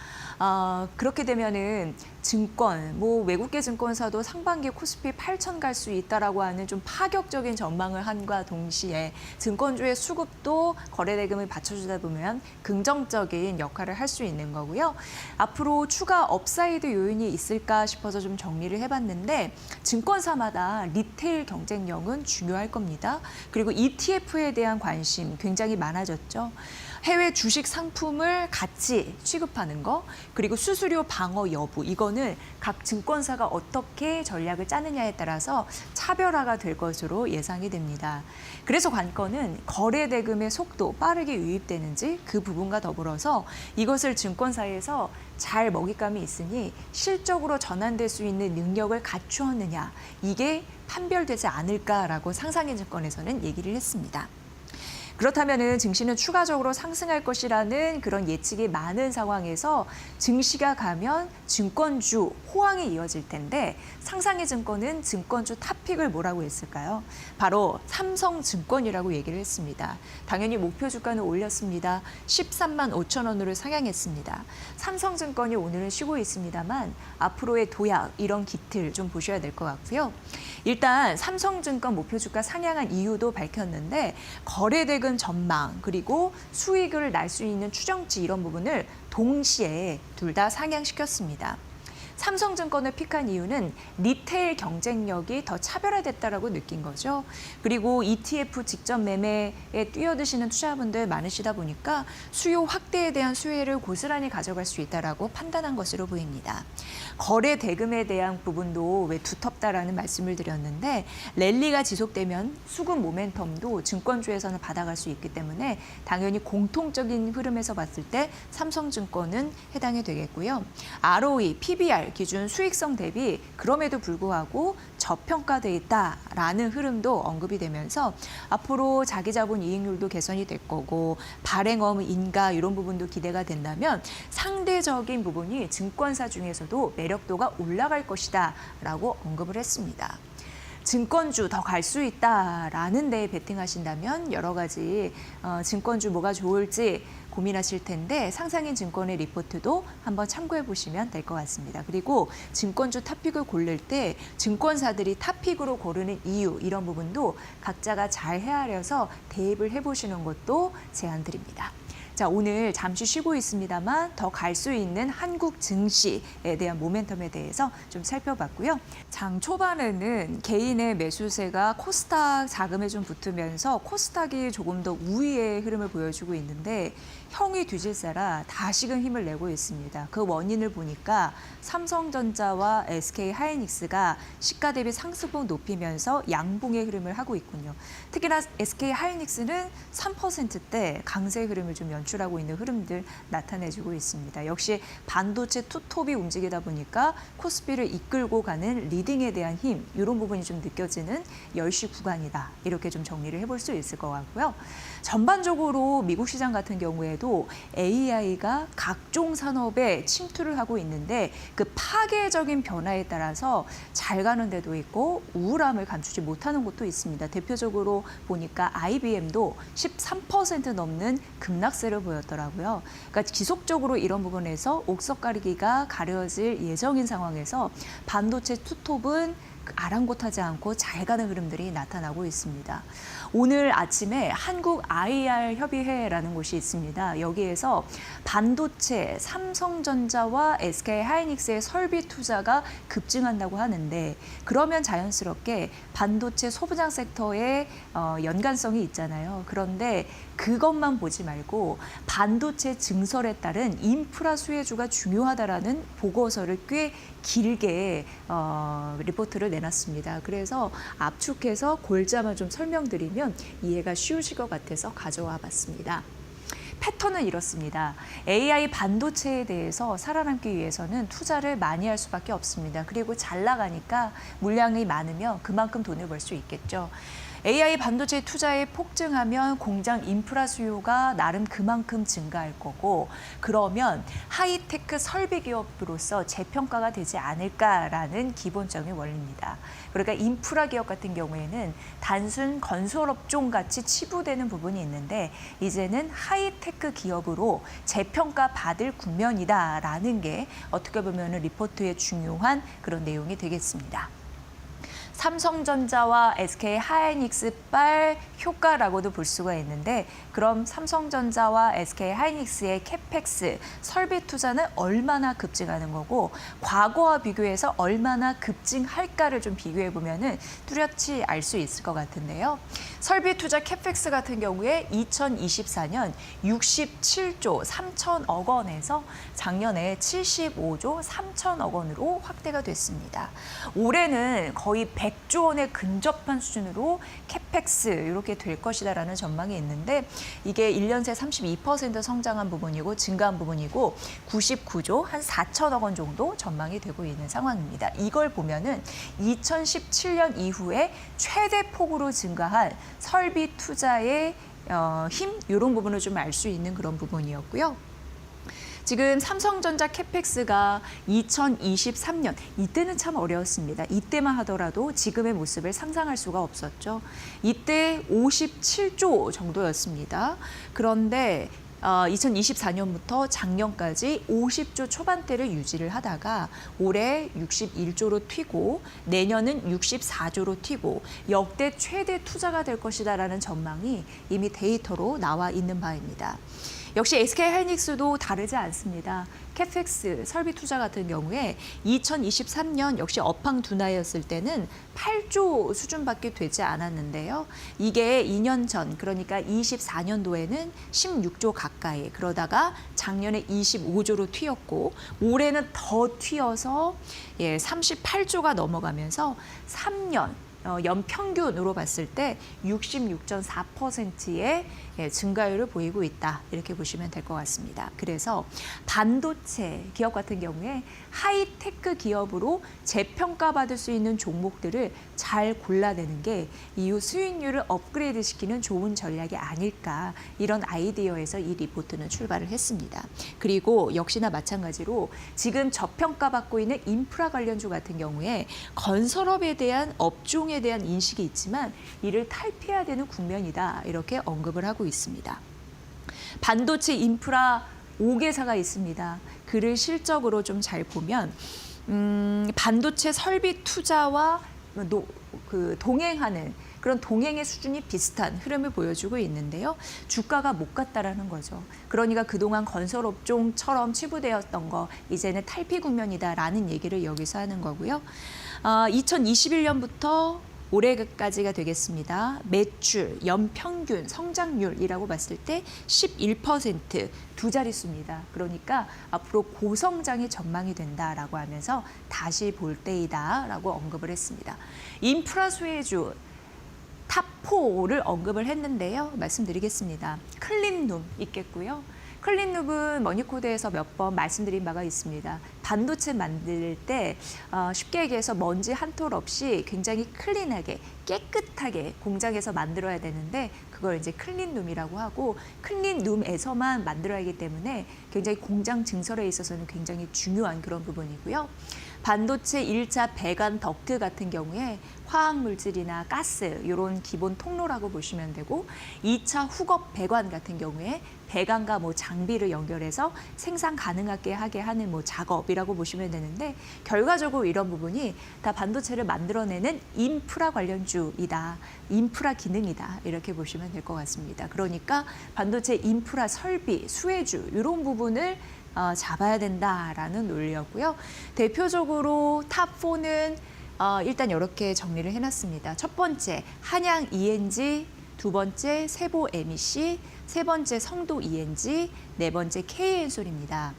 그렇게 되면은 증권, 뭐 외국계 증권사도 상반기에 코스피 8천 갈 수 있다라고 하는 좀 파격적인 전망을 한과 동시에 증권주의 수급도 거래 대금을 받쳐주다 보면 긍정적인 역할을 할 수 있는 거고요. 앞으로 추가 업사이드 요인이 있을까 싶어서 좀 정리를 해봤는데 증권사마다 리테일 경쟁력은 중요할 겁니다. 그리고 ETF에 대한 관심 굉장히 많아졌죠. 해외 주식 상품을 같이 취급하는 거, 그리고 수수료 방어 여부, 이거는 각 증권사가 어떻게 전략을 짜느냐에 따라서 차별화가 될 것으로 예상이 됩니다. 그래서 관건은 거래 대금의 속도 빠르게 유입되는지 그 부분과 더불어서 이것을 증권사에서 잘 먹잇감이 있으니 실적으로 전환될 수 있는 능력을 갖추었느냐, 이게 판별되지 않을까라고 상상인증권에서는 얘기를 했습니다. 그렇다면 증시는 추가적으로 상승할 것이라는 그런 예측이 많은 상황에서 증시가 가면 증권주 호황이 이어질 텐데 상상의 증권은 증권주 탑픽을 뭐라고 했을까요? 바로 삼성증권이라고 얘기를 했습니다. 당연히 목표 주가는 올렸습니다. 13만 5천 원으로 상향했습니다. 삼성증권이 오늘은 쉬고 있습니다만 앞으로의 도약, 이런 기틀 좀 보셔야 될 것 같고요. 일단 삼성증권 목표 주가 상향한 이유도 밝혔는데 거래대금 전망, 그리고 수익을 날 수 있는 추정치, 이런 부분을 동시에 둘 다 상향시켰습니다. 삼성증권을 픽한 이유는 리테일 경쟁력이 더 차별화됐다라고 느낀 거죠. 그리고 ETF 직접 매매에 뛰어드시는 투자분들 많으시다 보니까 수요 확대에 대한 수혜를 고스란히 가져갈 수 있다라고 판단한 것으로 보입니다. 거래 대금에 대한 부분도 왜 두텁다라는 말씀을 드렸는데 랠리가 지속되면 수급 모멘텀도 증권주에서는 받아갈 수 있기 때문에 당연히 공통적인 흐름에서 봤을 때 삼성증권은 해당이 되겠고요. ROE, PBR 기준 수익성 대비 그럼에도 불구하고 저평가돼 있다라는 흐름도 언급이 되면서 앞으로 자기자본 이익률도 개선이 될 거고 발행업 인가 이런 부분도 기대가 된다면 상대적인 부분이 증권사 중에서도 매력도가 올라갈 것이다라고 언급을 했습니다. 증권주 더 갈 수 있다라는 데에 베팅하신다면 여러 가지 증권주 뭐가 좋을지 고민하실 텐데 상상인 증권의 리포트도 한번 참고해 보시면 될 것 같습니다. 그리고 증권주 탑픽을 고를 때 증권사들이 탑픽으로 고르는 이유, 이런 부분도 각자가 잘 헤아려서 대입을 해보시는 것도 제안드립니다. 자, 오늘 잠시 쉬고 있습니다만 더 갈 수 있는 한국 증시에 대한 모멘텀에 대해서 좀 살펴봤고요. 장 초반에는 개인의 매수세가 코스닥 자금에 좀 붙으면서 코스닥이 조금 더 우위의 흐름을 보여주고 있는데 형이 뒤질세라 다시금 힘을 내고 있습니다. 그 원인을 보니까 삼성전자와 SK하이닉스가 시가 대비 상승폭 높이면서 양봉의 흐름을 하고 있군요. 특히나 SK하이닉스는 3%대 강세 흐름을 좀 연출하고 있는 흐름들 나타내주고 있습니다. 역시 반도체 투톱이 움직이다 보니까 코스피를 이끌고 가는 리딩에 대한 힘, 이런 부분이 좀 느껴지는 10시 구간이다. 이렇게 좀 정리를 해볼 수 있을 것 같고요. 전반적으로 미국 시장 같은 경우에도 AI가 각종 산업에 침투를 하고 있는데 그 파괴적인 변화에 따라서 잘 가는 데도 있고 우울함을 감추지 못하는 곳도 있습니다. 대표적으로 보니까 IBM도 13% 넘는 급락세를 보였더라고요. 그러니까 지속적으로 이런 부분에서 옥석 가리기가 가려질 예정인 상황에서 반도체 투톱은 아랑곳하지 않고 잘 가는 흐름들이 나타나고 있습니다. 오늘 아침에 한국 IR 협의회라는 곳이 있습니다. 여기에서 반도체, 삼성전자와 SK하이닉스의 설비 투자가 급증한다고 하는데 그러면 자연스럽게 반도체 소부장 섹터에 연관성이 있잖아요. 그런데 그것만 보지 말고 반도체 증설에 따른 인프라 수혜주가 중요하다라는 보고서를 꽤 길게 리포트를 내놨습니다. 그래서 압축해서 골자만 좀 설명드리면 이해가 쉬우실 것 같아서 가져와 봤습니다. 패턴은 이렇습니다. AI 반도체에 대해서 살아남기 위해서는 투자를 많이 할 수밖에 없습니다. 그리고 잘 나가니까 물량이 많으면 그만큼 돈을 벌 수 있겠죠. AI 반도체 투자에 폭증하면 공장 인프라 수요가 나름 그만큼 증가할 거고 그러면 하이테크 설비 기업으로서 재평가가 되지 않을까라는 기본적인 원리입니다. 그러니까 인프라 기업 같은 경우에는 단순 건설업종 같이 치부되는 부분이 있는데 이제는 하이테크 기업으로 재평가 받을 국면이다라는 게 어떻게 보면 리포트의 중요한 그런 내용이 되겠습니다. 삼성전자와 SK 하이닉스발 효과라고도 볼 수가 있는데 그럼 삼성전자와 SK 하이닉스의 캐펙스 설비 투자는 얼마나 급증하는 거고 과거와 비교해서 얼마나 급증할까를 좀 비교해 보면은 뚜렷이 알 수 있을 것 같은데요. 설비 투자 캐펙스 같은 경우에 2024년 67조 3천억 원에서 작년에 75조 3천억 원으로 확대가 됐습니다. 올해는 거의 100조 원에 근접한 수준으로 캐펙스 이렇게 될 것이다라는 전망이 있는데 이게 1년 새 32% 성장한 부분이고 증가한 부분이고 99조 한 4천억 원 정도 전망이 되고 있는 상황입니다. 이걸 보면은 2017년 이후에 최대 폭으로 증가한 설비 투자의 힘 이런 부분을 좀 알 수 있는 그런 부분이었고요. 지금 삼성전자 캐펙스가 2023년 이때는 참 어려웠습니다. 이때만 하더라도 지금의 모습을 상상할 수가 없었죠. 이때 57조 정도였습니다. 그런데 2024년부터 작년까지 50조 초반대를 유지를 하다가 올해 61조로 튀고 내년은 64조로 튀고 역대 최대 투자가 될 것이다라는 전망이 이미 데이터로 나와 있는 바입니다. 역시 SK 하이닉스도 다르지 않습니다. 캐펙스 설비 투자 같은 경우에 2023년 역시 업황 둔화였을 때는 8조 수준밖에 되지 않았는데요. 이게 2년 전 그러니까 24년도에는 16조 가까이 그러다가 작년에 25조로 튀었고 올해는 더 튀어서 38조가 넘어가면서 3년 연평균으로 봤을 때 66.4%의 증가율을 보이고 있다. 이렇게 보시면 될 것 같습니다. 그래서 반도체 기업 같은 경우에 하이테크 기업으로 재평가받을 수 있는 종목들을 잘 골라내는 게 이후 수익률을 업그레이드 시키는 좋은 전략이 아닐까 이런 아이디어에서 이 리포트는 출발을 했습니다. 그리고 역시나 마찬가지로 지금 저평가받고 있는 인프라 관련주 같은 경우에 건설업에 대한 업종에 대한 인식이 있지만 이를 탈피해야 되는 국면이다. 이렇게 언급을 하고 있습니다. 반도체 인프라 5개사가 있습니다. 그를 실적으로 좀 잘 보면 반도체 설비 투자와 동행하는 그런 동행의 수준이 비슷한 흐름을 보여주고 있는데요. 주가가 못 갔다라는 거죠. 그러니까 그동안 건설업종처럼 치부되었던 거 이제는 탈피 국면이다라는 얘기를 여기서 하는 거고요. 2021년부터 올해까지가 되겠습니다. 매출, 연평균 성장률이라고 봤을 때 11% 두 자릿수입니다. 그러니까 앞으로 고성장이 전망이 된다라고 하면서 다시 볼 때이다라고 언급을 했습니다. 인프라 수혜주 탑4를 언급을 했는데요. 말씀드리겠습니다. 클린룸 있겠고요. 클린룸은 머니코드에서 몇 번 말씀드린 바가 있습니다. 반도체 만들 때 쉽게 얘기해서 먼지 한 톨 없이 굉장히 클린하게 깨끗하게 공장에서 만들어야 되는데 그걸 이제 클린룸이라고 하고 클린룸에서만 만들어야 하기 때문에 굉장히 공장 증설에 있어서는 굉장히 중요한 그런 부분이고요. 반도체 1차 배관 덕트 같은 경우에 화학물질이나 가스 이런 기본 통로라고 보시면 되고 2차 후겁 배관 같은 경우에 배관과 장비를 연결해서 생산 가능하게 하게 하는 작업이라고 보시면 되는데 결과적으로 이런 부분이 다 반도체를 만들어내는 인프라 관련주이다. 인프라 기능이다. 이렇게 보시면 될 것 같습니다. 그러니까 반도체 인프라 설비, 수혜주 이런 부분을 잡아야 된다라는 논리였고요. 대표적으로 탑4는 일단 이렇게 정리를 해놨습니다. 첫 번째, 한양 ENG, 두 번째, 세보 MEC, 세 번째, 성도 ENG, 네 번째, KN솔입니다.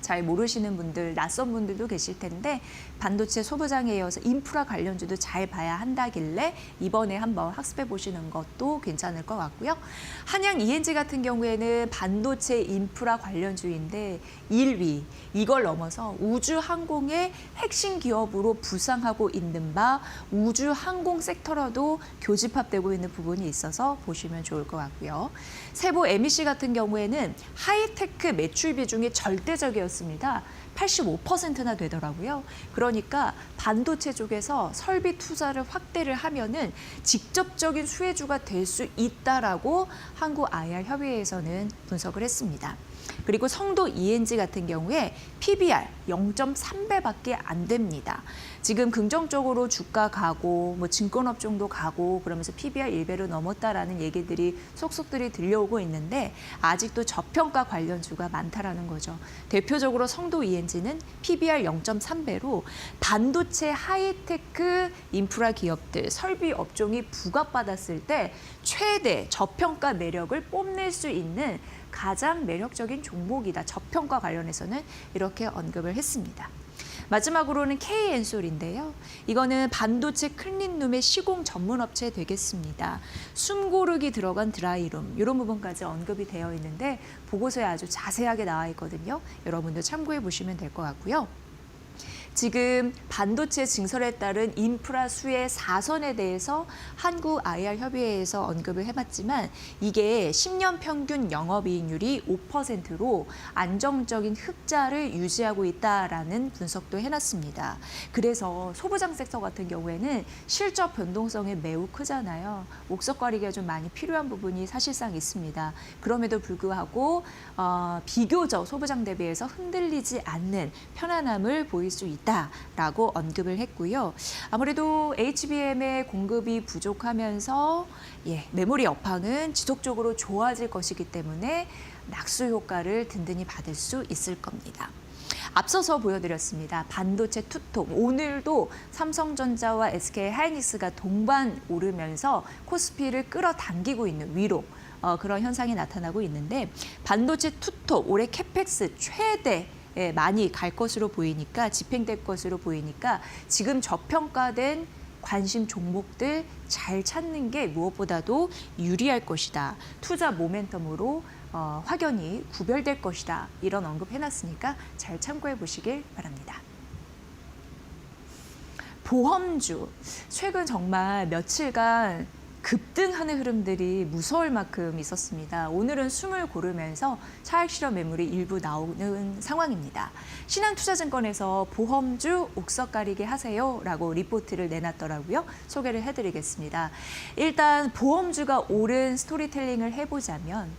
잘 모르시는 분들, 낯선 분들도 계실 텐데 반도체 소부장에 이어서 인프라 관련주도 잘 봐야 한다길래 이번에 한번 학습해 보시는 것도 괜찮을 것 같고요. 한양 ENG 같은 경우에는 반도체 인프라 관련주인데 1위, 이걸 넘어서 우주항공의 핵심 기업으로 부상하고 있는 바 우주항공 섹터로도 교집합되고 있는 부분이 있어서 보시면 좋을 것 같고요. 세보 MEC 같은 경우에는 하이테크 매출 비중이 절대적이었습니다. 85%나 되더라고요. 그러니까 반도체 쪽에서 설비 투자를 확대를 하면은 직접적인 수혜주가 될 수 있다라고 한국 IR 협의회에서는 분석을 했습니다. 그리고 성도 ENG 같은 경우에 PBR 0.3배밖에 안 됩니다. 지금 긍정적으로 주가 가고 뭐 증권업종도 가고 그러면서 PBR 1배로 넘었다라는 얘기들이 속속들이 들려오고 있는데 아직도 저평가 관련주가 많다라는 거죠. 대표적으로 성도 ENG는 PBR 0.3배로 반도체 하이테크 인프라 기업들, 설비 업종이 부각받았을 때 최대 저평가 매력을 뽐낼 수 있는 가장 매력적인 종목이다. 저평가 관련해서는 이렇게 언급을 했습니다. 마지막으로는 K엔솔인데요. 이거는 반도체 클린룸의 시공 전문 업체 되겠습니다. 숨고르기 들어간 드라이룸 이런 부분까지 언급이 되어 있는데 보고서에 아주 자세하게 나와 있거든요. 여러분들 참고해 보시면 될 것 같고요. 지금 반도체 증설에 따른 인프라 수혜 4선에 대해서 한국 IR 협의회에서 언급을 해봤지만 이게 10년 평균 영업이익률이 5%로 안정적인 흑자를 유지하고 있다라는 분석도 해놨습니다. 그래서 소부장 섹터 같은 경우에는 실적 변동성이 매우 크잖아요. 옥석 가리기가 좀 많이 필요한 부분이 사실상 있습니다. 그럼에도 불구하고 비교적 소부장 대비해서 흔들리지 않는 편안함을 보일 수 있다라고 언급을 했고요. 아무래도 HBM의 공급이 부족하면서 메모리 업황은 지속적으로 좋아질 것이기 때문에 낙수 효과를 든든히 받을 수 있을 겁니다. 앞서서 보여드렸습니다. 반도체 투톱. 오늘도 삼성전자와 SK하이닉스가 동반 오르면서 코스피를 끌어당기고 있는 위로 그런 현상이 나타나고 있는데 반도체 투톱 올해 캐펙스 최대 많이 갈 것으로 보이니까 집행될 것으로 보이니까 지금 저평가된 관심 종목들 잘 찾는 게 무엇보다도 유리할 것이다. 투자 모멘텀으로 확연히 구별될 것이다. 이런 언급해놨으니까 잘 참고해 보시길 바랍니다. 보험주, 최근 정말 며칠간 급등하는 흐름들이 무서울 만큼 있었습니다. 오늘은 숨을 고르면서 차익 실현 매물이 일부 나오는 상황입니다. 신한투자증권에서 보험주 옥석 가리기 하세요라고 리포트를 내놨더라고요. 소개를 해드리겠습니다. 일단 보험주가 오른 스토리텔링을 해보자면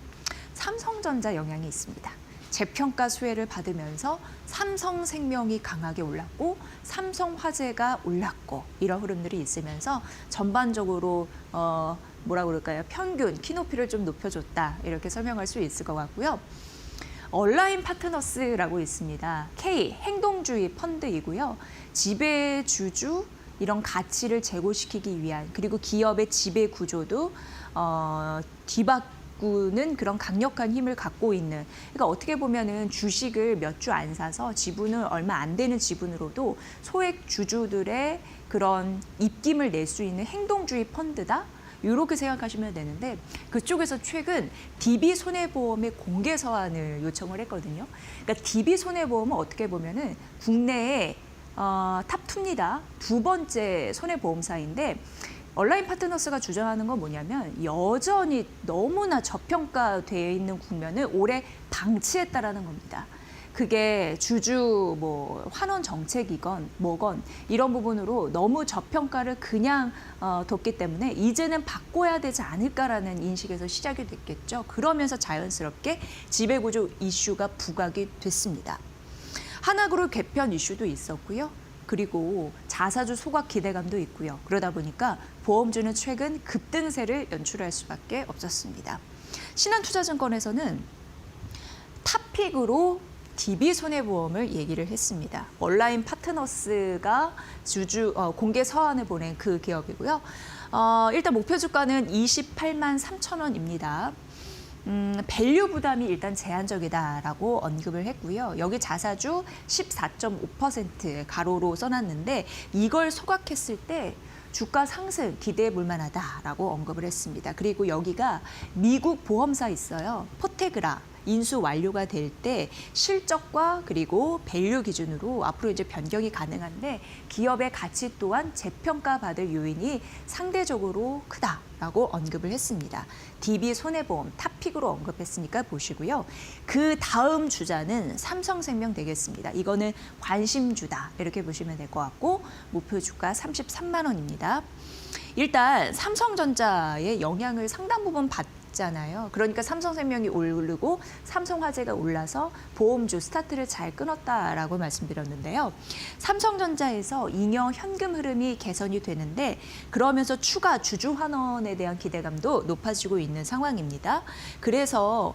삼성전자 영향이 있습니다. 재평가 수혜를 받으면서 삼성생명이 강하게 올랐고 삼성화재가 올랐고 이런 흐름들이 있으면서 전반적으로 뭐라 그럴까요? 평균 키높이를 좀 높여줬다 이렇게 설명할 수 있을 것 같고요. 얼라인 파트너스라고 있습니다. K 행동주의 펀드이고요. 지배주주 이런 가치를 제고시키기 위한 그리고 기업의 지배 구조도 뒤바꾸는 그런 강력한 힘을 갖고 있는 그러니까 어떻게 보면은 주식을 몇 주 안 사서 지분을 얼마 안 되는 지분으로도 소액 주주들의 그런 입김을 낼 수 있는 행동주의 펀드다. 이렇게 생각하시면 되는데 그쪽에서 최근 DB손해보험의 공개 서한을 요청을 했거든요. 그러니까 DB손해보험은 어떻게 보면은 국내에 탑2입니다. 두 번째 손해보험사인데 얼라인 파트너스가 주장하는 건 뭐냐면 여전히 너무나 저평가되어 있는 국면을 올해 방치했다라는 겁니다. 그게 주주 환원 정책이건 뭐건 이런 부분으로 너무 저평가를 그냥 뒀기 때문에 이제는 바꿔야 되지 않을까라는 인식에서 시작이 됐겠죠. 그러면서 자연스럽게 지배구조 이슈가 부각이 됐습니다. 하나그룹 개편 이슈도 있었고요. 그리고 자사주 소각 기대감도 있고요. 그러다 보니까 보험주는 최근 급등세를 연출할 수밖에 없었습니다. 신한투자증권에서는 탑픽으로 DB손해보험을 얘기를 했습니다. 얼라인 파트너스가 공개 서한을 보낸 그 기업이고요. 일단 목표 주가는 28만 3천 원입니다. 밸류 부담이 일단 제한적이다라고 언급을 했고요. 여기 자사주 14.5% 가로로 써놨는데 이걸 소각했을 때 주가 상승 기대해 볼 만하다라고 언급을 했습니다. 그리고 여기가 미국 보험사 있어요. 포테그라. 인수 완료가 될 때 실적과 그리고 밸류 기준으로 앞으로 이제 변경이 가능한데 기업의 가치 또한 재평가받을 요인이 상대적으로 크다라고 언급을 했습니다. DB 손해보험 탑픽으로 언급했으니까 보시고요. 그 다음 주자는 삼성생명 되겠습니다. 이거는 관심주다 이렇게 보시면 될 것 같고 목표 주가 33만 원입니다. 일단 삼성전자의 영향을 상당 부분 받잖아요. 그러니까 삼성생명이 오르고 삼성화재가 올라서 보험주 스타트를 잘 끊었다라고 말씀드렸는데요. 삼성전자에서 잉여 현금 흐름이 개선이 되는데 그러면서 추가 주주 환원에 대한 기대감도 높아지고 있는 상황입니다. 그래서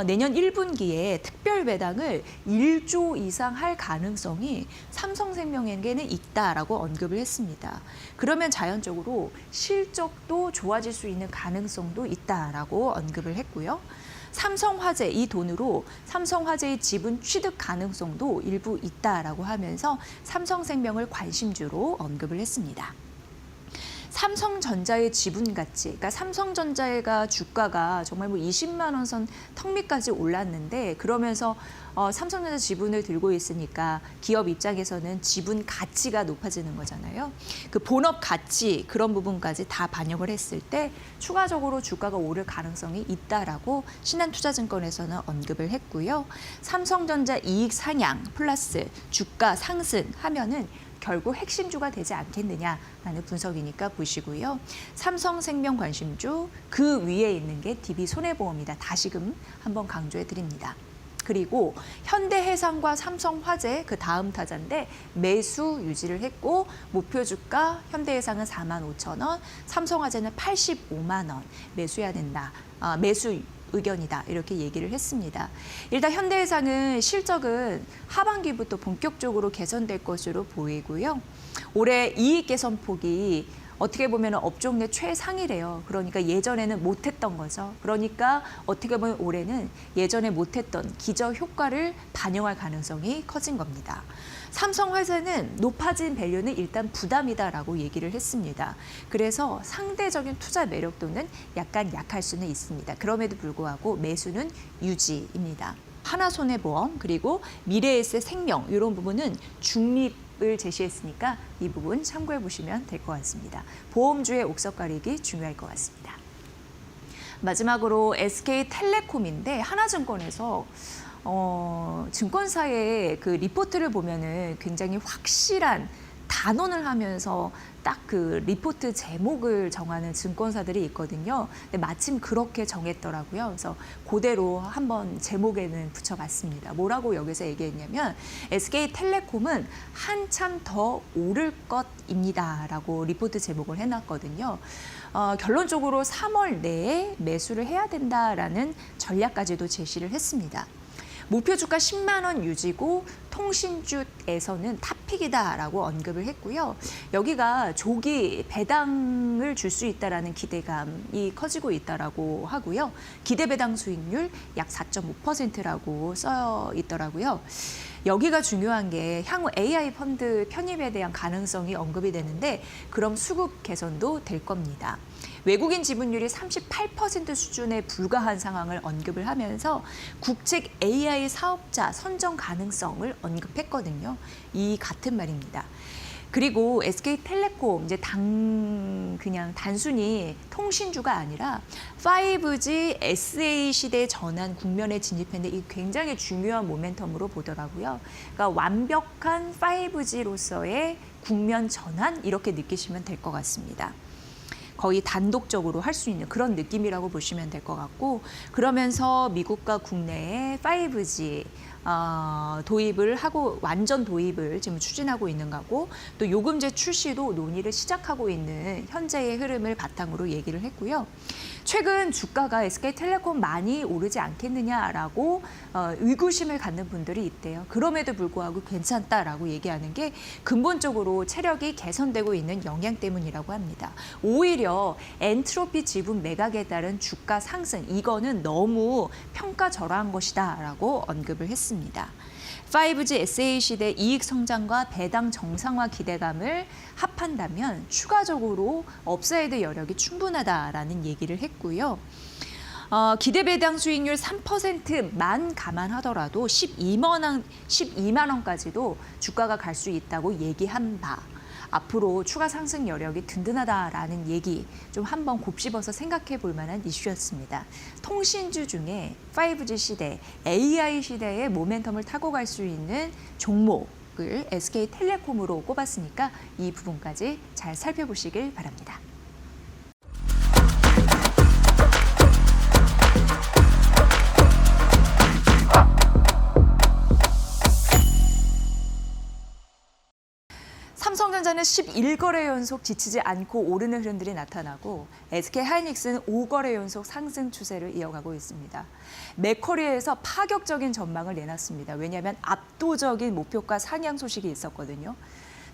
내년 1분기에 특별 배당을 1조 이상 할 가능성이 삼성생명에게는 있다라고 언급을 했습니다. 그러면 자연적으로 실적도 좋아질 수 있는 가능성도 있다라고 언급을 했고요. 삼성화재 이 돈으로 삼성화재의 지분 취득 가능성도 일부 있다라고 하면서 삼성생명을 관심주로 언급을 했습니다. 삼성전자의 지분 가치, 그러니까 삼성전자가 주가가 정말 20만 원 선 턱 밑까지 올랐는데 그러면서 삼성전자 지분을 들고 있으니까 기업 입장에서는 지분 가치가 높아지는 거잖아요. 그 본업 가치 그런 부분까지 다 반영을 했을 때 추가적으로 주가가 오를 가능성이 있다라고 신한투자증권에서는 언급을 했고요. 삼성전자 이익 상향 플러스 주가 상승하면은 결국 핵심주가 되지 않겠느냐라는 분석이니까 보시고요. 삼성생명 관심주 그 위에 있는 게 DB 손해보험이다. 다시금 한번 강조해 드립니다. 그리고 현대해상과 삼성화재 그 다음 타자인데 매수 유지를 했고 목표 주가 현대해상은 45,000원, 삼성화재는 85만 원 매수해야 된다. 매수 의견이다 이렇게 얘기를 했습니다. 일단 현대해상은 실적은 하반기부터 본격적으로 개선될 것으로 보이고요. 올해 이익 개선 폭이 어떻게 보면 업종 내 최상이래요. 그러니까 예전에는 못했던 거죠. 그러니까 어떻게 보면 올해는 예전에 못했던 기저 효과를 반영할 가능성이 커진 겁니다. 삼성화재는 높아진 밸류는 일단 부담이다라고 얘기를 했습니다. 그래서 상대적인 투자 매력도는 약간 약할 수는 있습니다. 그럼에도 불구하고 매수는 유지입니다. 하나손해보험 그리고 미래에셋생명 이런 부분은 중립을 제시했으니까 이 부분 참고해 보시면 될 것 같습니다. 보험주의 옥석 가리기 중요할 것 같습니다. 마지막으로 SK텔레콤인데 하나증권에서 증권사의 그 리포트를 보면은 굉장히 확실한 단언을 하면서 딱 그 리포트 제목을 정하는 증권사들이 있거든요. 근데 마침 그렇게 정했더라고요. 그래서 그대로 한번 제목에는 붙여봤습니다. 뭐라고 여기서 얘기했냐면 SK텔레콤은 한참 더 오를 것입니다라고 리포트 제목을 해놨거든요. 결론적으로 3월 내에 매수를 해야 된다라는 전략까지도 제시를 했습니다. 목표 주가 10만 원 유지고 통신주에서는 탑픽이다라고 언급을 했고요. 여기가 조기 배당을 줄 수 있다라는 기대감이 커지고 있다라고 하고요. 기대 배당 수익률 약 4.5%라고 써 있더라고요. 여기가 중요한 게 향후 AI 펀드 편입에 대한 가능성이 언급이 되는데 그럼 수급 개선도 될 겁니다. 외국인 지분율이 38% 수준에 불과한 상황을 언급을 하면서 국책 AI 사업자 선정 가능성을 언급했거든요. 이 같은 말입니다. 그리고 SK텔레콤 이제 그냥 단순히 통신주가 아니라 5G SA 시대 전환 국면에 진입했는데 이 굉장히 중요한 모멘텀으로 보더라고요. 그러니까 완벽한 5G로서의 국면 전환 이렇게 느끼시면 될 것 같습니다. 거의 단독적으로 할 수 있는 그런 느낌이라고 보시면 될 것 같고 그러면서 미국과 국내에 5G 도입을 하고 완전 도입을 지금 추진하고 있는 거고 또 요금제 출시도 논의를 시작하고 있는 현재의 흐름을 바탕으로 얘기를 했고요. 최근 주가가 SK텔레콤 많이 오르지 않겠느냐라고 의구심을 갖는 분들이 있대요. 그럼에도 불구하고 괜찮다라고 얘기하는 게 근본적으로 체력이 개선되고 있는 영향 때문이라고 합니다. 오히려 엔트로피 지분 매각에 따른 주가 상승, 이거는 너무 평가절하한 것이다라고 언급을 했습니다. 5G SA 시대 이익 성장과 배당 정상화 기대감을 합한다면 추가적으로 업사이드 여력이 충분하다라는 얘기를 했고요. 기대 배당 수익률 3%만 감안하더라도 12만 원까지도 주가가 갈 수 있다고 얘기한 바. 앞으로 추가 상승 여력이 든든하다라는 얘기 좀 한번 곱씹어서 생각해 볼 만한 이슈였습니다. 통신주 중에 5G 시대, AI 시대의 모멘텀을 타고 갈 수 있는 종목을 SK텔레콤으로 꼽았으니까 이 부분까지 잘 살펴보시길 바랍니다. 삼성전자는 11거래 연속 지치지 않고 오르는 흐름들이 나타나고 SK하이닉스는 5거래 연속 상승 추세를 이어가고 있습니다. 맥커리에서 파격적인 전망을 내놨습니다. 왜냐하면 압도적인 목표가 상향 소식이 있었거든요.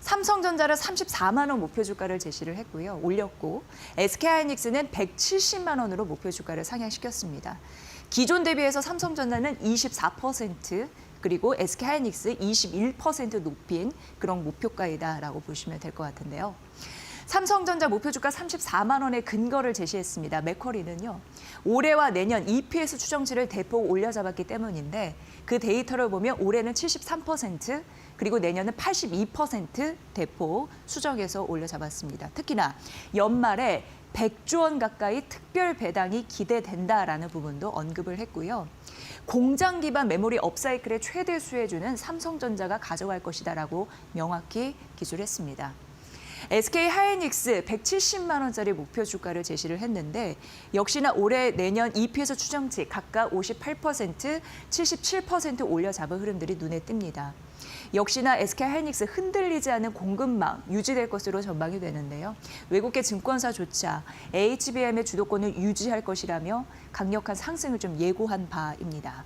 삼성전자는 34만 원 목표 주가를 제시를 했고요. 올렸고 SK하이닉스는 170만 원으로 목표 주가를 상향시켰습니다. 기존 대비해서 삼성전자는 24%, 그리고 SK하이닉스 21% 높인 그런 목표가이다라고 보시면 될 것 같은데요. 삼성전자 목표 주가 34만 원의 근거를 제시했습니다. 맥커리는요. 올해와 내년 EPS 추정치를 대폭 올려잡았기 때문인데 그 데이터를 보면 올해는 73%, 그리고 내년은 82% 대폭 수정해서 올려잡았습니다. 특히나 연말에 100조 원 가까이 특별 배당이 기대된다라는 부분도 언급을 했고요. 공장 기반 메모리 업사이클의 최대 수혜주는 삼성전자가 가져갈 것이다라고 명확히 기술했습니다. SK하이닉스 170만 원짜리 목표 주가를 제시를 했는데 역시나 올해 내년 EPS 추정치 각각 58%, 77% 올려잡은 흐름들이 눈에 띕니다. 역시나 SK하이닉스 흔들리지 않은 공급망 유지될 것으로 전망이 되는데요. 외국계 증권사조차 HBM의 주도권을 유지할 것이라며 강력한 상승을 좀 예고한 바입니다.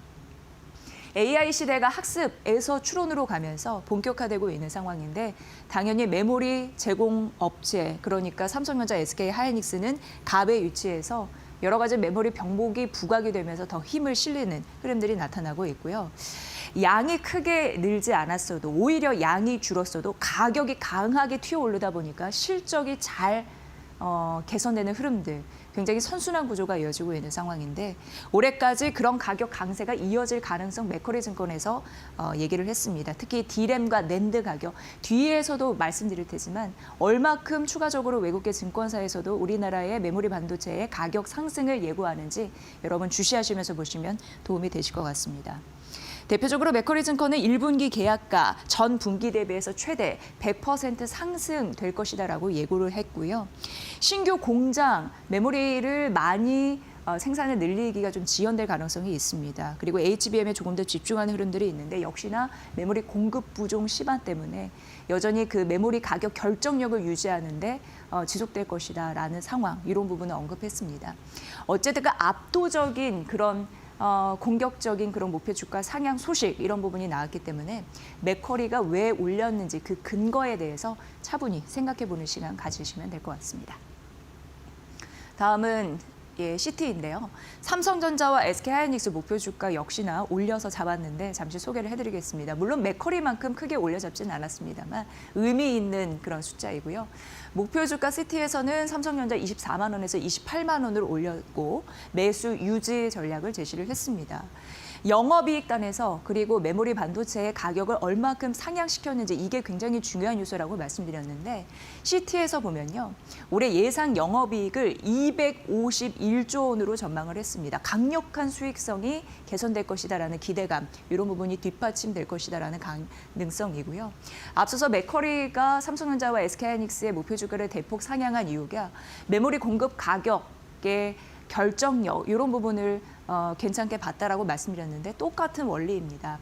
AI 시대가 학습에서 추론으로 가면서 본격화되고 있는 상황인데 당연히 메모리 제공업체, 그러니까 삼성전자, SK하이닉스는 갑의 위치에서 여러 가지 메모리 병목이 부각이 되면서 더 힘을 실리는 흐름들이 나타나고 있고요. 양이 크게 늘지 않았어도 오히려 양이 줄었어도 가격이 강하게 튀어오르다 보니까 실적이 잘 개선되는 흐름들, 굉장히 선순환 구조가 이어지고 있는 상황인데 올해까지 그런 가격 강세가 이어질 가능성 맥커리 증권에서 얘기를 했습니다. 특히 D램과 낸드 가격, 뒤에서도 말씀드릴 테지만 얼마큼 추가적으로 외국계 증권사에서도 우리나라의 메모리 반도체의 가격 상승을 예고하는지 여러분 주시하시면서 보시면 도움이 되실 것 같습니다. 대표적으로 맥커리 증권은 1분기 계약가 전 분기 대비해서 최대 100% 상승될 것이다라고 예고를 했고요. 신규 공장 메모리를 많이 생산을 늘리기가 좀 지연될 가능성이 있습니다. 그리고 HBM에 조금 더 집중하는 흐름들이 있는데 역시나 메모리 공급 부족 시반 때문에 여전히 그 메모리 가격 결정력을 유지하는데 지속될 것이다라는 상황, 이런 부분을 언급했습니다. 어쨌든 그 압도적인 그런 공격적인 그런 목표 주가 상향 소식, 이런 부분이 나왔기 때문에 맥커리가 왜 올렸는지 그 근거에 대해서 차분히 생각해보는 시간 가지시면 될 것 같습니다. 다음은 CT인데요. 삼성전자와 SK하이닉스 목표 주가 역시나 올려서 잡았는데 잠시 소개를 해드리겠습니다. 물론 맥커리만큼 크게 올려잡지는 않았습니다만 의미 있는 그런 숫자이고요. 목표 주가 CT에서는 삼성전자 24만 원에서 28만 원을 올렸고 매수 유지 전략을 제시를 했습니다. 영업이익단에서 그리고 메모리 반도체의 가격을 얼마큼 상향시켰는지 이게 굉장히 중요한 요소라고 말씀드렸는데 CT에서 보면요. 올해 예상 영업이익을 251조 원으로 전망을 했습니다. 강력한 수익성이 개선될 것이다라는 기대감, 이런 부분이 뒷받침될 것이다라는 가능성이고요. 앞서서 맥커리가 삼성전자와 SK하이닉스의 목표 주가를 대폭 상향한 이유가 메모리 공급 가격의 결정력, 이런 부분을 괜찮게 봤다라고 말씀드렸는데 똑같은 원리입니다.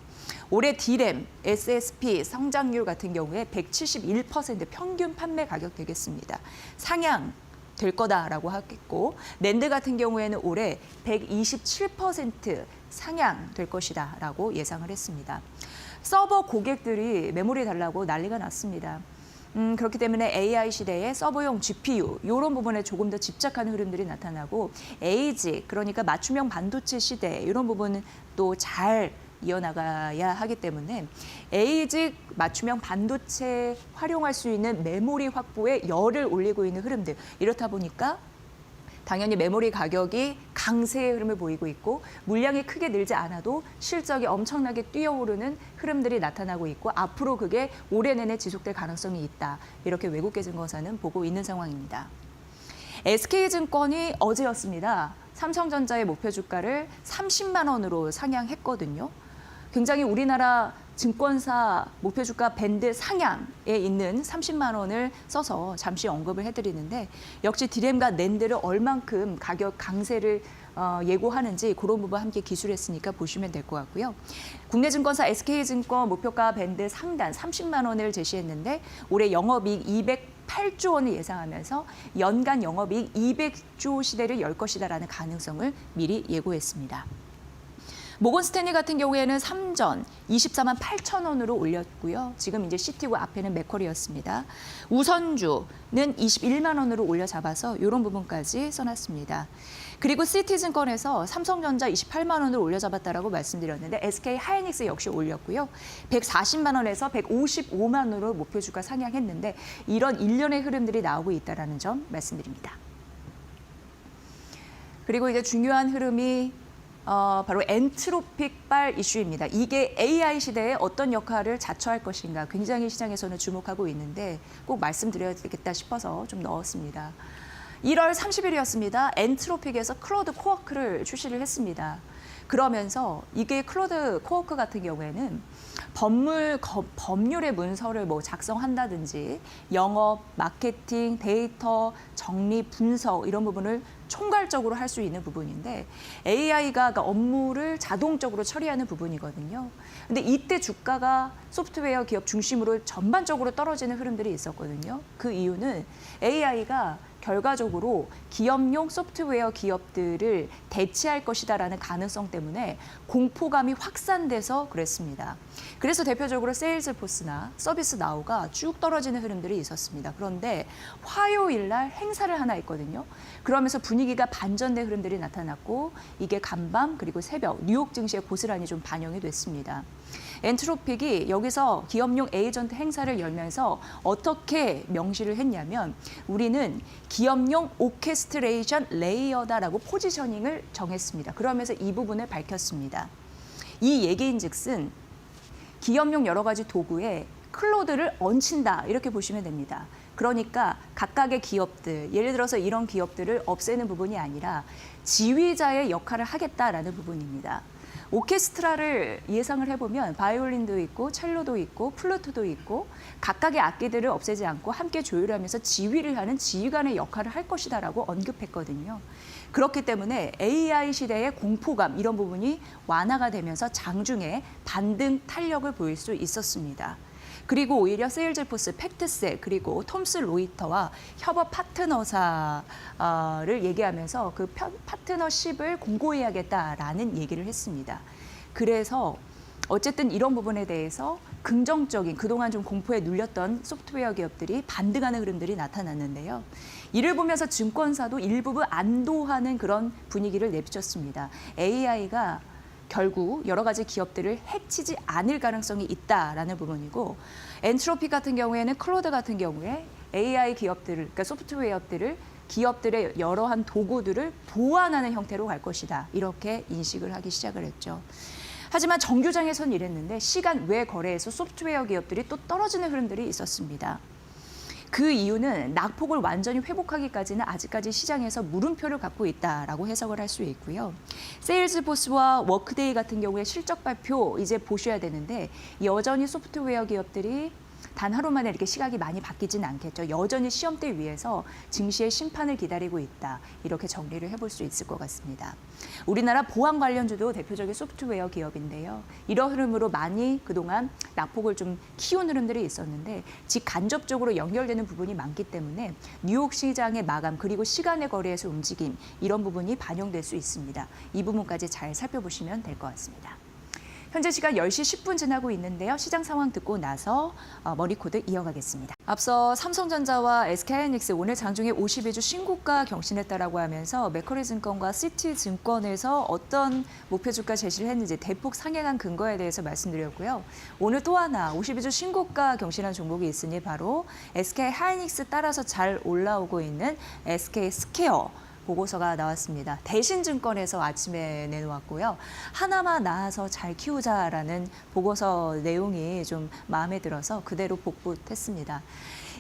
올해 D램, SSP 성장률 같은 경우에 171% 평균 판매 가격 되겠습니다. 상향 될 거다라고 하겠고 낸드 같은 경우에는 올해 127% 상향될 것이다라고 예상을 했습니다. 서버 고객들이 메모리 달라고 난리가 났습니다. 그렇기 때문에 AI 시대에 서버용 GPU 이런 부분에 조금 더 집착하는 흐름들이 나타나고 ASIC 그러니까 맞춤형 반도체 시대 이런 부분은 또 잘 이어나가야 하기 때문에 ASIC 맞춤형 반도체 활용할 수 있는 메모리 확보에 열을 올리고 있는 흐름들 이렇다 보니까 당연히 메모리 가격이 강세의 흐름을 보이고 있고 물량이 크게 늘지 않아도 실적이 엄청나게 뛰어오르는 흐름들이 나타나고 있고 앞으로 그게 올해 내내 지속될 가능성이 있다. 이렇게 외국계 증권사는 보고 있는 상황입니다. SK증권이 어제였습니다. 삼성전자의 목표 주가를 30만 원으로 상향했거든요. 굉장히 우리나라 증권사 목표 주가 밴드 상향에 있는 30만 원을 써서 잠시 언급을 해드리는데 역시 디램과 낸드를 얼만큼 가격 강세를 예고하는지 그런 부분 함께 기술했으니까 보시면 될 것 같고요. 국내 증권사 SK증권 목표가 밴드 상단 30만 원을 제시했는데 올해 영업이익 208조 원을 예상하면서 연간 영업이익 200조 시대를 열 것이다라는 가능성을 미리 예고했습니다. 모건 스탠리 같은 경우에는 3전 24만 8천 원으로 올렸고요. 지금 이제 CT고 앞에는 맥쿼리였습니다. 우선주는 21만 원으로 올려 잡아서 이런 부분까지 써놨습니다. 그리고 시티증권에서 삼성전자 28만 원을 올려 잡았다라고 말씀드렸는데 SK 하이닉스 역시 올렸고요. 140만 원에서 155만 원으로 목표 주가 상향했는데 이런 일련의 흐름들이 나오고 있다는 점 말씀드립니다. 그리고 이제 중요한 흐름이 바로 엔트로픽발 이슈입니다. 이게 AI 시대에 어떤 역할을 자처할 것인가 굉장히 시장에서는 주목하고 있는데 꼭 말씀드려야겠다 싶어서 좀 넣었습니다. 1월 30일이었습니다. 엔트로픽에서 클로드 코워크를 출시를 했습니다. 그러면서 이게 클로드 코워크 같은 경우에는 법률의 문서를 작성한다든지 영업, 마케팅, 데이터, 정리, 분석 이런 부분을 총괄적으로 할 수 있는 부분인데 AI가 업무를 자동적으로 처리하는 부분이거든요. 근데 이때 주가가 소프트웨어 기업 중심으로 전반적으로 떨어지는 흐름들이 있었거든요. 그 이유는 AI가 결과적으로 기업용 소프트웨어 기업들을 대체할 것이다라는 가능성 때문에 공포감이 확산돼서 그랬습니다. 그래서 대표적으로 세일즈포스나 서비스나우가 쭉 떨어지는 흐름들이 있었습니다. 그런데 화요일 날 행사를 하나 있거든요. 그러면서 분위기가 반전된 흐름들이 나타났고 이게 간밤 그리고 새벽 뉴욕 증시에 고스란히 좀 반영이 됐습니다. 엔트로픽이 여기서 기업용 에이전트 행사를 열면서 어떻게 명시를 했냐면 우리는 기업용 오케스트레이션 레이어다라고 포지셔닝을 정했습니다. 그러면서 이 부분을 밝혔습니다. 이 얘기인즉슨 기업용 여러 가지 도구에 클로드를 얹힌다 이렇게 보시면 됩니다. 그러니까 각각의 기업들, 예를 들어서 이런 기업들을 없애는 부분이 아니라 지휘자의 역할을 하겠다라는 부분입니다. 오케스트라를 예상을 해보면 바이올린도 있고 첼로도 있고 플루트도 있고 각각의 악기들을 없애지 않고 함께 조율하면서 지휘를 하는 지휘관의 역할을 할 것이다라고 언급했거든요. 그렇기 때문에 AI 시대의 공포감 이런 부분이 완화가 되면서 장중에 반등 탄력을 보일 수 있었습니다. 그리고 오히려 세일즈포스, 팩트셋 그리고 톰스 로이터와 협업 파트너사를 얘기하면서 그 파트너십을 공고해야겠다라는 얘기를 했습니다. 그래서 어쨌든 이런 부분에 대해서 긍정적인 그동안 좀 공포에 눌렸던 소프트웨어 기업들이 반등하는 흐름들이 나타났는데요. 이를 보면서 증권사도 일부분 안도하는 그런 분위기를 내비쳤습니다. AI가 결국 여러 가지 기업들을 해치지 않을 가능성이 있다라는 부분이고 엔트로픽 같은 경우에는 클로드 같은 경우에 AI 기업들을 그러니까 소프트웨어들을 기업들의 여러한 도구들을 보완하는 형태로 갈 것이다. 이렇게 인식을 하기 시작을 했죠. 하지만 정규장에선 이랬는데 시간 외 거래에서 소프트웨어 기업들이 또 떨어지는 흐름들이 있었습니다. 그 이유는 낙폭을 완전히 회복하기까지는 아직까지 시장에서 물음표를 갖고 있다라고 해석을 할 수 있고요. 세일즈포스와 워크데이 같은 경우에 실적 발표 이제 보셔야 되는데 여전히 소프트웨어 기업들이 단 하루 만에 이렇게 시각이 많이 바뀌지는 않겠죠. 여전히 시험대 위에서 증시의 심판을 기다리고 있다. 이렇게 정리를 해볼 수 있을 것 같습니다. 우리나라 보안 관련주도 대표적인 소프트웨어 기업인데요. 이런 흐름으로 많이 그동안 낙폭을 좀 키운 흐름들이 있었는데 직간접적으로 연결되는 부분이 많기 때문에 뉴욕 시장의 마감 그리고 시간의 거래에서 움직임 이런 부분이 반영될 수 있습니다. 이 부분까지 잘 살펴보시면 될 것 같습니다. 현재 시간 10시 10분 지나고 있는데요. 시장 상황 듣고 나서 머니코드 이어가겠습니다. 앞서 삼성전자와 SK하이닉스 오늘 장중에 52주 신고가 경신했다라고 하면서 맥쿼리증권과 시티증권에서 어떤 목표 주가 제시를 했는지 대폭 상향한 근거에 대해서 말씀드렸고요. 오늘 또 하나 52주 신고가 경신한 종목이 있으니 바로 SK하이닉스 따라서 잘 올라오고 있는 SK스퀘어. 보고서가 나왔습니다. 대신증권에서 아침에 내놓았고요. 하나만 낳아서 잘 키우자라는 보고서 내용이 좀 마음에 들어서 그대로 복붙했습니다.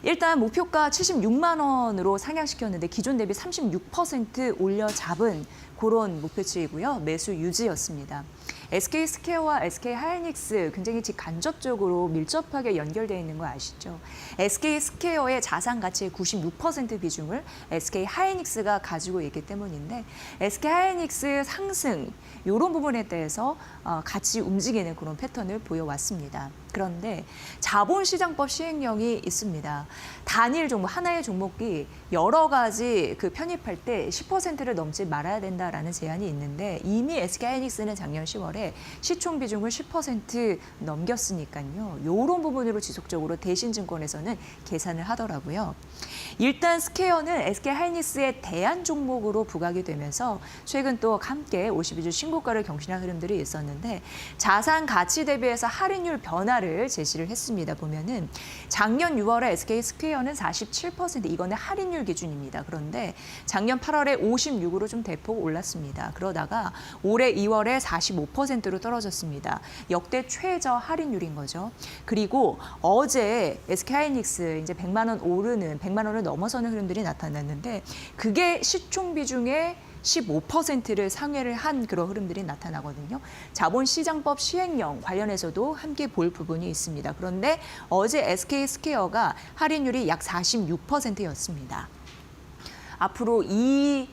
일단 목표가 76만 원으로 상향시켰는데 기존 대비 36% 올려 잡은 그런 목표치이고요. 매수 유지였습니다. SK스퀘어와 SK하이닉스 굉장히 직간접적으로 밀접하게 연결되어 있는 거 아시죠? SK스퀘어의 자산 가치의 96% 비중을 SK하이닉스가 가지고 있기 때문인데 SK하이닉스 상승 이런 부분에 대해서 같이 움직이는 그런 패턴을 보여왔습니다. 그런데 자본시장법 시행령이 있습니다. 단일 종목, 하나의 종목이 여러 가지 편입할 때 10%를 넘지 말아야 된다라는 제한이 있는데 이미 SK하이닉스는 작년 10월에 시총 비중을 10% 넘겼으니까요. 이런 부분으로 지속적으로 대신증권에서는 계산을 하더라고요. 일단 스퀘어는 SK하이닉스의 대안 종목으로 부각이 되면서 최근 또 함께 52주 신고가를 경신한 흐름들이 있었는데 자산 가치 대비해서 할인율 변화를 제시를 했습니다. 보면은 작년 6월에 SK스퀘어는 47% 이거는 할인율 기준입니다. 그런데 작년 8월에 56으로 좀 대폭 올랐습니다. 그러다가 올해 2월에 45%로 떨어졌습니다. 역대 최저 할인율인 거죠. 그리고 어제 SK하이닉스 이제 100만 원 오르는 100만 원을 넘어서는 흐름들이 나타났는데 그게 시총 비중의 15%를 상회를 한 그런 흐름들이 나타나거든요. 자본시장법 시행령 관련해서도 함께 볼 부분이 있습니다. 그런데 어제 SK스퀘어가 할인율이 약 46%였습니다. 앞으로 이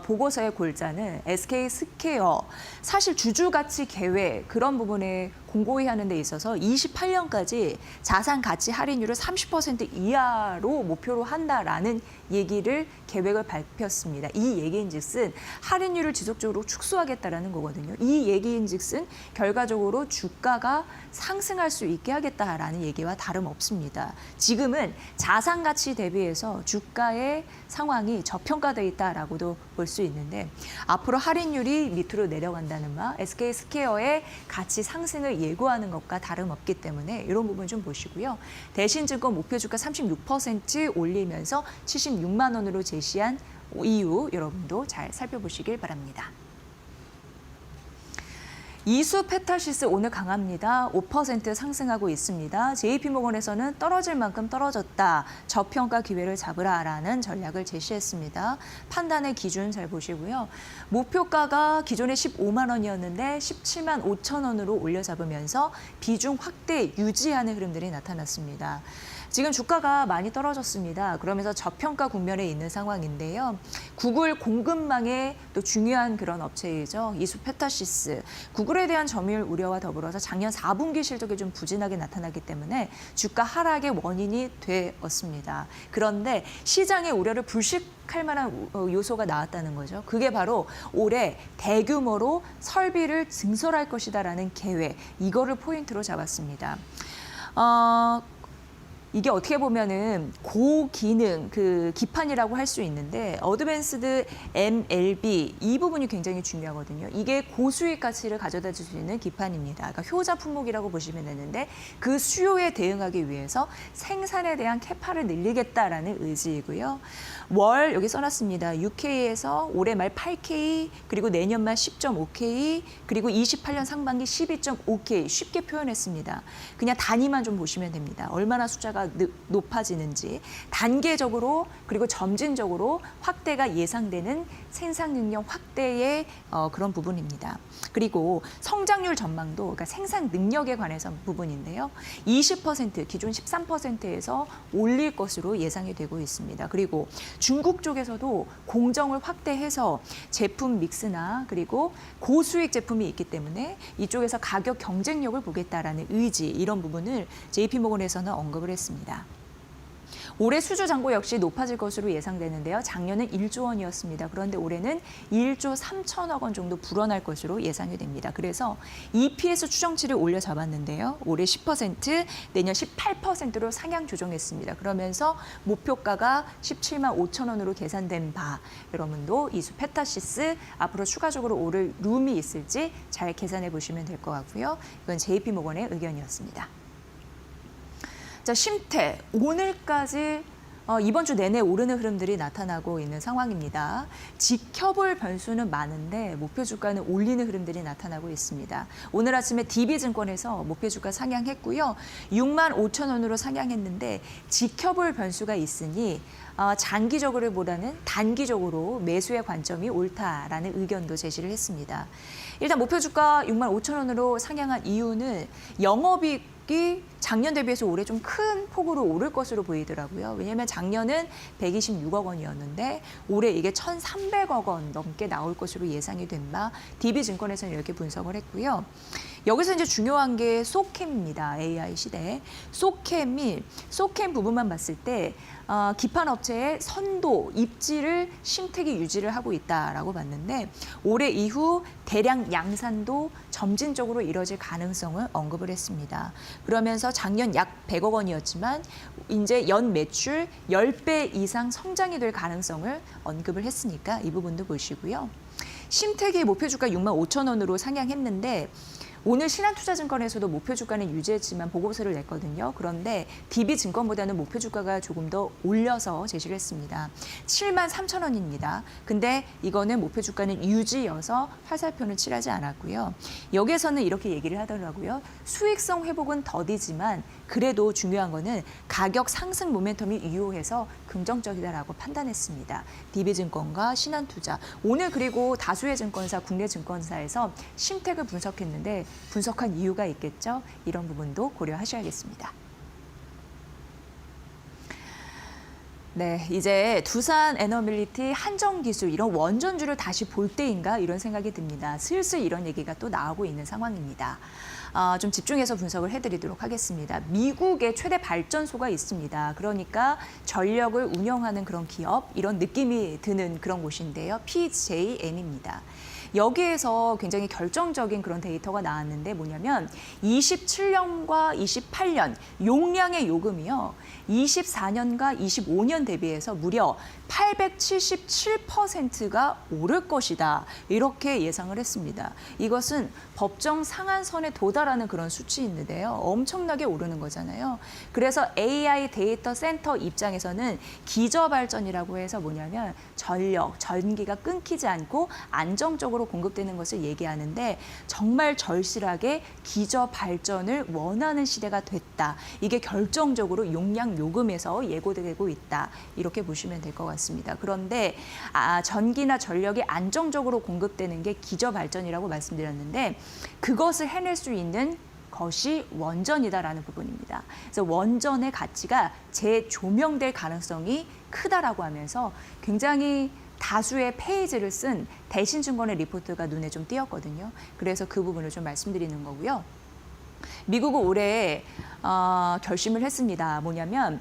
보고서의 골자는 SK스퀘어 사실 주주가치 계획 그런 부분에 공고히 하는 데 있어서 28년까지 자산 가치 할인율을 30% 이하로 목표로 한다라는 얘기를 계획을 발표했습니다. 이 얘기인즉슨 할인율을 지속적으로 축소하겠다라는 거거든요. 이 얘기인즉슨 결과적으로 주가가 상승할 수 있게 하겠다라는 얘기와 다름없습니다. 지금은 자산 가치 대비해서 주가의 상황이 저평가되어 있다라고도 볼 수 있는데 앞으로 할인율이 밑으로 내려간다는 말, SK스퀘어의 가치 상승을 예고하는 것과 다름없기 때문에 이런 부분 좀 보시고요. 대신증권 목표 주가 36% 올리면서 76만 원으로 제시한 이유 여러분도 잘 살펴보시길 바랍니다. 이수페타시스 오늘 강합니다. 5% 상승하고 있습니다. JP모건에서는 떨어질 만큼 떨어졌다. 저평가 기회를 잡으라라는 전략을 제시했습니다. 판단의 기준 잘 보시고요. 목표가가 기존에 15만 원이었는데 17만 5천 원으로 올려 잡으면서 비중 확대 유지하는 흐름들이 나타났습니다. 지금 주가가 많이 떨어졌습니다. 그러면서 저평가 국면에 있는 상황인데요. 구글 공급망의 또 중요한 그런 업체이죠. 이수페타시스. 구글에 대한 점유율 우려와 더불어서 작년 4분기 실적이 좀 부진하게 나타나기 때문에 주가 하락의 원인이 되었습니다. 그런데 시장의 우려를 불식할 만한 요소가 나왔다는 거죠. 그게 바로 올해 대규모로 설비를 증설할 것이다라는 계획. 이거를 포인트로 잡았습니다. 이게 어떻게 보면은 고기능 기판이라고 할 수 있는데 어드밴스드 MLB 이 부분이 굉장히 중요하거든요. 이게 고수익 가치를 가져다 줄 수 있는 기판입니다. 그러니까 효자 품목이라고 보시면 되는데 그 수요에 대응하기 위해서 생산에 대한 캐파를 늘리겠다라는 의지이고요. 월 여기 써놨습니다. 6K에서 올해 말 8K 그리고 내년 말 10.5K 그리고 28년 상반기 12.5K 쉽게 표현했습니다. 그냥 단위만 좀 보시면 됩니다. 얼마나 숫자가 수요가 높아지는지, 단계적으로 그리고 점진적으로 확대가 예상되는 생산 능력 확대의 그런 부분입니다. 그리고 성장률 전망도, 그러니까 생산 능력에 관해서 부분인데요. 20%, 기존 13%에서 올릴 것으로 예상이 되고 있습니다. 그리고 중국 쪽에서도 공정을 확대해서 제품 믹스나 그리고 고수익 제품이 있기 때문에 이쪽에서 가격 경쟁력을 보겠다라는 의지, 이런 부분을 JP모건에서는 언급을 했습니다. 올해 수주 잔고 역시 높아질 것으로 예상되는데요. 작년은 1조 원이었습니다. 그런데 올해는 1조 3천억 원 정도 불어날 것으로 예상이 됩니다. 그래서 EPS 추정치를 올려 잡았는데요. 올해 10%, 내년 18%로 상향 조정했습니다. 그러면서 목표가가 17만 5천 원으로 계산된 바, 여러분도 이수 페타시스 앞으로 추가적으로 오를 룸이 있을지 잘 계산해 보시면 될 것 같고요. 이건 JP모건의 의견이었습니다. 자, 쉼태, 오늘까지 이번 주 내내 오르는 흐름들이 나타나고 있는 상황입니다. 지켜볼 변수는 많은데 목표 주가는 올리는 흐름들이 나타나고 있습니다. 오늘 아침에 DB증권에서 목표 주가 상향했고요. 6만 5천 원으로 상향했는데 지켜볼 변수가 있으니 장기적으로보다는 단기적으로 매수의 관점이 옳다라는 의견도 제시를 했습니다. 일단 목표 주가 6만 5천 원으로 상향한 이유는 영업이익이 작년 대비해서 올해 좀 큰 폭으로 오를 것으로 보이더라고요. 왜냐하면 작년은 126억 원이었는데 올해 이게 1,300억 원 넘게 나올 것으로 예상이 된 바 DB증권에서는 이렇게 분석을 했고요. 여기서 이제 중요한 게 소캠입니다. AI 시대. 소캠 부분만 봤을 때 기판 업체의 선도, 입지를 쉼택이 유지를 하고 있다라고 봤는데 올해 이후 대량 양산도 점진적으로 이뤄질 가능성을 언급을 했습니다. 그러면서 작년 약 100억 원이었지만 이제 연 매출 10배 이상 성장이 될 가능성을 언급을 했으니까 이 부분도 보시고요. 쉼택이 목표 주가 6만 5천 원으로 상향했는데 오늘 신한투자증권에서도 목표 주가는 유지했지만 보고서를 냈거든요. 그런데 DB증권보다는 목표 주가가 조금 더 올려서 제시를 했습니다. 7만 3천 원입니다. 근데 이거는 목표 주가는 유지여서 화살표는 칠하지 않았고요. 여기에서는 이렇게 얘기를 하더라고요. 수익성 회복은 더디지만 그래도 중요한 거는 가격 상승 모멘텀이 유효해서 긍정적이다라고 판단했습니다. DB증권과 신한투자. 오늘 그리고 다수의 증권사, 국내 증권사에서 쉼택을 분석했는데 분석한 이유가 있겠죠. 이런 부분도 고려하셔야겠습니다. 네, 이제 두산 에너빌리티, 한정기술 이런 원전주를 다시 볼 때인가 이런 생각이 듭니다. 슬슬 이런 얘기가 또 나오고 있는 상황입니다. 좀 집중해서 분석을 해드리도록 하겠습니다. 미국의 최대 발전소가 있습니다. 그러니까 전력을 운영하는 그런 기업, 이런 느낌이 드는 그런 곳인데요. PJM입니다. 여기에서 굉장히 결정적인 그런 데이터가 나왔는데 뭐냐면 27년과 28년 용량의 요금이요. 24년과 25년 대비해서 무려 877%가 오를 것이다. 이렇게 예상을 했습니다. 이것은 법정 상한선에 도달하는 그런 수치인데요. 엄청나게 오르는 거잖아요. 그래서 AI 데이터 센터 입장에서는 기저발전이라고 해서 뭐냐면 전력, 전기가 끊기지 않고 안정적으로 공급되는 것을 얘기하는데 정말 절실하게 기저발전을 원하는 시대가 됐다. 이게 결정적으로 용량 요금에서 예고되고 있다. 이렇게 보시면 될 것 같습니다. 그런데 전기나 전력이 안정적으로 공급되는 게 기저발전이라고 말씀드렸는데 그것을 해낼 수 있는 것이 원전이다라는 부분입니다. 그래서 원전의 가치가 재조명될 가능성이 크다라고 하면서 굉장히 다수의 페이지를 쓴 대신증권의 리포트가 눈에 좀 띄었거든요. 그래서 그 부분을 좀 말씀드리는 거고요. 미국은 올해 결심을 했습니다. 뭐냐면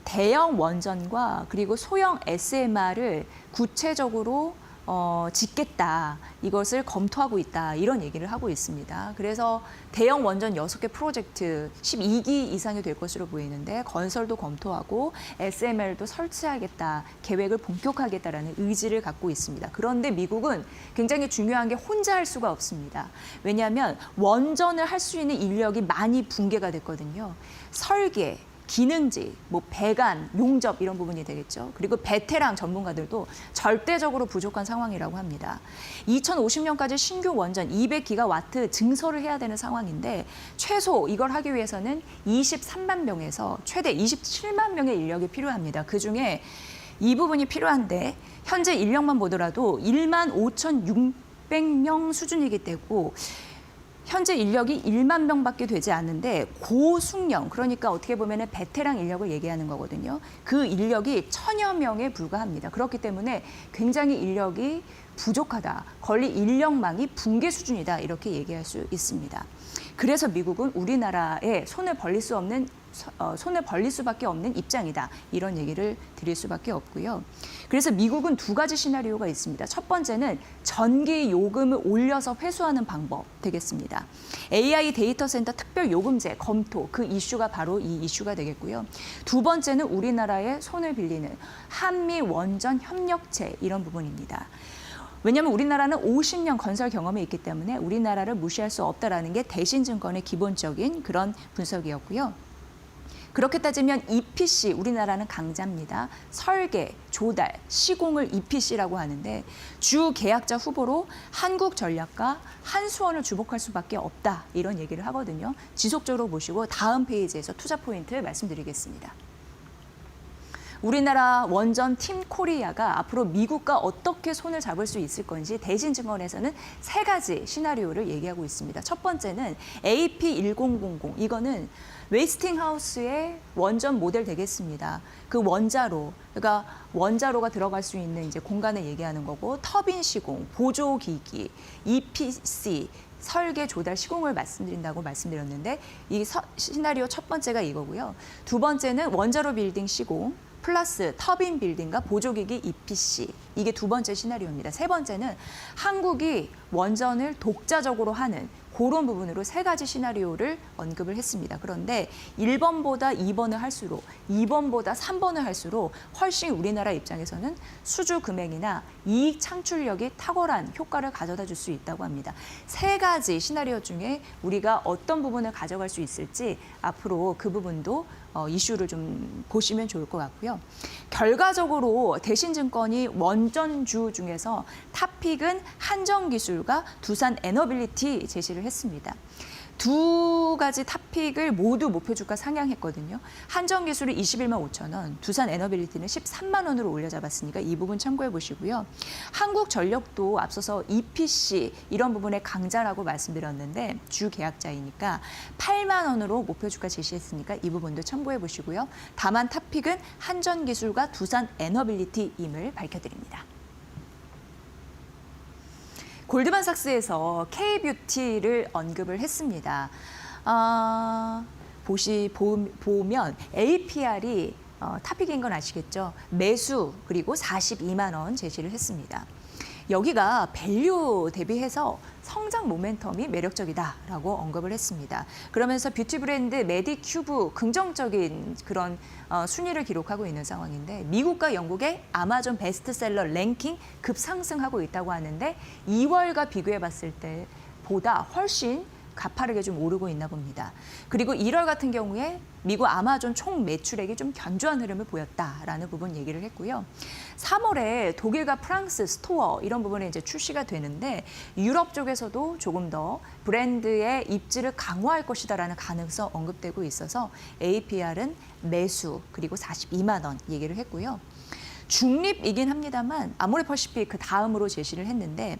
대형 원전과 그리고 소형 SMR을 구체적으로 짓겠다. 이것을 검토하고 있다. 이런 얘기를 하고 있습니다. 그래서 대형 원전 6개 프로젝트 12기 이상이 될 것으로 보이는데 건설도 검토하고 SMR도 설치하겠다. 계획을 본격화하겠다라는 의지를 갖고 있습니다. 그런데 미국은 굉장히 중요한 게 혼자 할 수가 없습니다. 왜냐하면 원전을 할 수 있는 인력이 많이 붕괴가 됐거든요. 설계, 기능직, 뭐 배관, 용접 이런 부분이 되겠죠. 그리고 베테랑 전문가들도 절대적으로 부족한 상황이라고 합니다. 2050년까지 신규 원전 200기가와트 증설을 해야 되는 상황인데 최소 이걸 하기 위해서는 23만 명에서 최대 27만 명의 인력이 필요합니다. 그중에 이 부분이 필요한데 현재 인력만 보더라도 1만 5,600명 수준이기 때문에 현재 인력이 1만 명밖에 되지 않는데 고숙련, 그러니까 어떻게 보면 베테랑 인력을 얘기하는 거거든요. 그 인력이 1,000여 명에 불과합니다. 그렇기 때문에 굉장히 인력이 부족하다. 권리 인력망이 붕괴 수준이다. 이렇게 얘기할 수 있습니다. 그래서 미국은 우리나라에 손을 벌릴 수밖에 없는 입장이다. 이런 얘기를 드릴 수밖에 없고요. 그래서 미국은 두 가지 시나리오가 있습니다. 첫 번째는 전기 요금을 올려서 회수하는 방법 되겠습니다. AI 데이터 센터 특별 요금제 검토, 그 이슈가 바로 이 이슈가 되겠고요. 두 번째는 우리나라의 손을 빌리는 한미 원전 협력체 이런 부분입니다. 왜냐하면 우리나라는 50년 건설 경험이 있기 때문에 우리나라를 무시할 수 없다라는 게 대신증권의 기본적인 그런 분석이었고요. 그렇게 따지면 EPC, 우리나라는 강자입니다. 설계, 조달, 시공을 EPC라고 하는데 주 계약자 후보로 한국전략과 한수원을 주목할 수밖에 없다. 이런 얘기를 하거든요. 지속적으로 보시고 다음 페이지에서 투자 포인트 말씀드리겠습니다. 우리나라 원전 팀 코리아가 앞으로 미국과 어떻게 손을 잡을 수 있을 건지 대신증권에서는 세 가지 시나리오를 얘기하고 있습니다. 첫 번째는 AP1000, 이거는 웨이스팅하우스의 원전 모델 되겠습니다. 그 원자로, 그러니까 원자로가 들어갈 수 있는 이제 공간을 얘기하는 거고 터빈 시공, 보조기기, EPC, 설계, 조달, 시공을 말씀드린다고 말씀드렸는데 이 시나리오 첫 번째가 이거고요. 두 번째는 원자로 빌딩 시공, 플러스 터빈 빌딩과 보조기기 EPC. 이게 두 번째 시나리오입니다. 세 번째는 한국이 원전을 독자적으로 하는 그런 부분으로 세 가지 시나리오를 언급을 했습니다. 그런데 1번보다 2번을 할수록 2번보다 3번을 할수록 훨씬 우리나라 입장에서는 수주 금액이나 이익 창출력이 탁월한 효과를 가져다 줄 수 있다고 합니다. 세 가지 시나리오 중에 우리가 어떤 부분을 가져갈 수 있을지 앞으로 그 부분도 이슈를 좀 보시면 좋을 것 같고요. 결과적으로 대신증권이 원전주 중에서 탑픽은 한전기술과 두산 에너빌리티 제시를 했습니다. 두 가지 탑픽을 모두 목표주가 상향했거든요. 한전기술이 21만 5천 원, 두산 에너빌리티는 13만 원으로 올려잡았으니까 이 부분 참고해 보시고요. 한국전력도 앞서서 EPC 이런 부분의 강자라고 말씀드렸는데 주 계약자이니까 8만 원으로 목표주가 제시했으니까 이 부분도 참고해 보시고요. 다만 탑픽은 한전기술과 두산 에너빌리티임을 밝혀드립니다. 골드만삭스에서 K뷰티를 언급을 했습니다. 보면 APR이 탑픽인 건 아시겠죠? 매수 그리고 42만 원 제시를 했습니다. 여기가 밸류 대비해서 성장 모멘텀이 매력적이다라고 언급을 했습니다. 그러면서 뷰티 브랜드 메디큐브 긍정적인 그런 순위를 기록하고 있는 상황인데 미국과 영국의 아마존 베스트셀러 랭킹 급상승하고 있다고 하는데 2월과 비교해 봤을 때보다 훨씬 가파르게 좀 오르고 있나 봅니다. 그리고 1월 같은 경우에 미국 아마존 총 매출액이 좀 견조한 흐름을 보였다라는 부분 얘기를 했고요. 3월에 독일과 프랑스 스토어 이런 부분에 이제 출시가 되는데 유럽 쪽에서도 조금 더 브랜드의 입지를 강화할 것이다라는 가능성 언급되고 있어서 APR은 매수 그리고 42만 원 얘기를 했고요. 중립이긴 합니다만 아모레퍼시픽 그 다음으로 제시를 했는데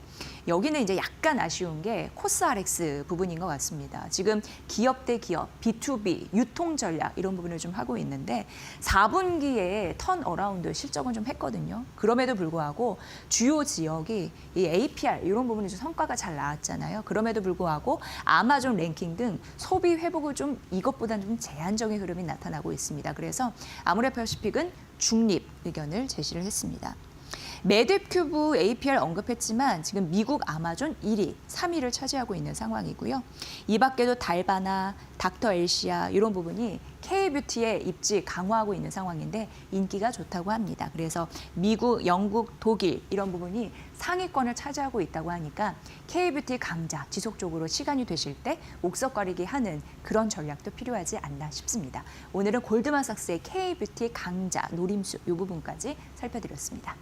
여기는 이제 약간 아쉬운 게 코스RX 부분인 것 같습니다. 지금 기업 대 기업, B2B, 유통 전략 이런 부분을 좀 하고 있는데 4분기에 턴어라운드 실적은 좀 했거든요. 그럼에도 불구하고 주요 지역이 이 APR 이런 부분이 좀 성과가 잘 나왔잖아요. 그럼에도 불구하고 아마존 랭킹 등 소비 회복을 좀 이것보다는 좀 제한적인 흐름이 나타나고 있습니다. 그래서 아모레퍼시픽은 중립 의견을 제시를 했습니다. 매듭큐브 APR 언급했지만 지금 미국 아마존 1위, 3위를 차지하고 있는 상황이고요. 이 밖에도 달바나, 닥터 엘시아 이런 부분이 K뷰티의 입지 강화하고 있는 상황인데 인기가 좋다고 합니다. 그래서 미국, 영국, 독일 이런 부분이 상위권을 차지하고 있다고 하니까 K뷰티 강자 지속적으로 시간이 되실 때 옥석거리기 하는 그런 전략도 필요하지 않나 싶습니다. 오늘은 골드만삭스의 K뷰티 강자 노림수 이 부분까지 살펴드렸습니다.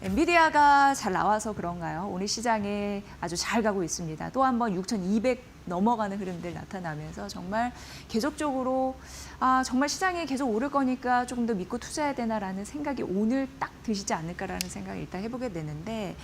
엔비디아가 잘 나와서 그런가요? 오늘 시장에 아주 잘 가고 있습니다. 또 한 번 6,200 넘어가는 흐름들 나타나면서 정말 계속적으로 정말 시장이 계속 오를 거니까 조금 더 믿고 투자해야 되나라는 생각이 오늘 딱 드시지 않을까라는 생각을 일단 해보게 되는데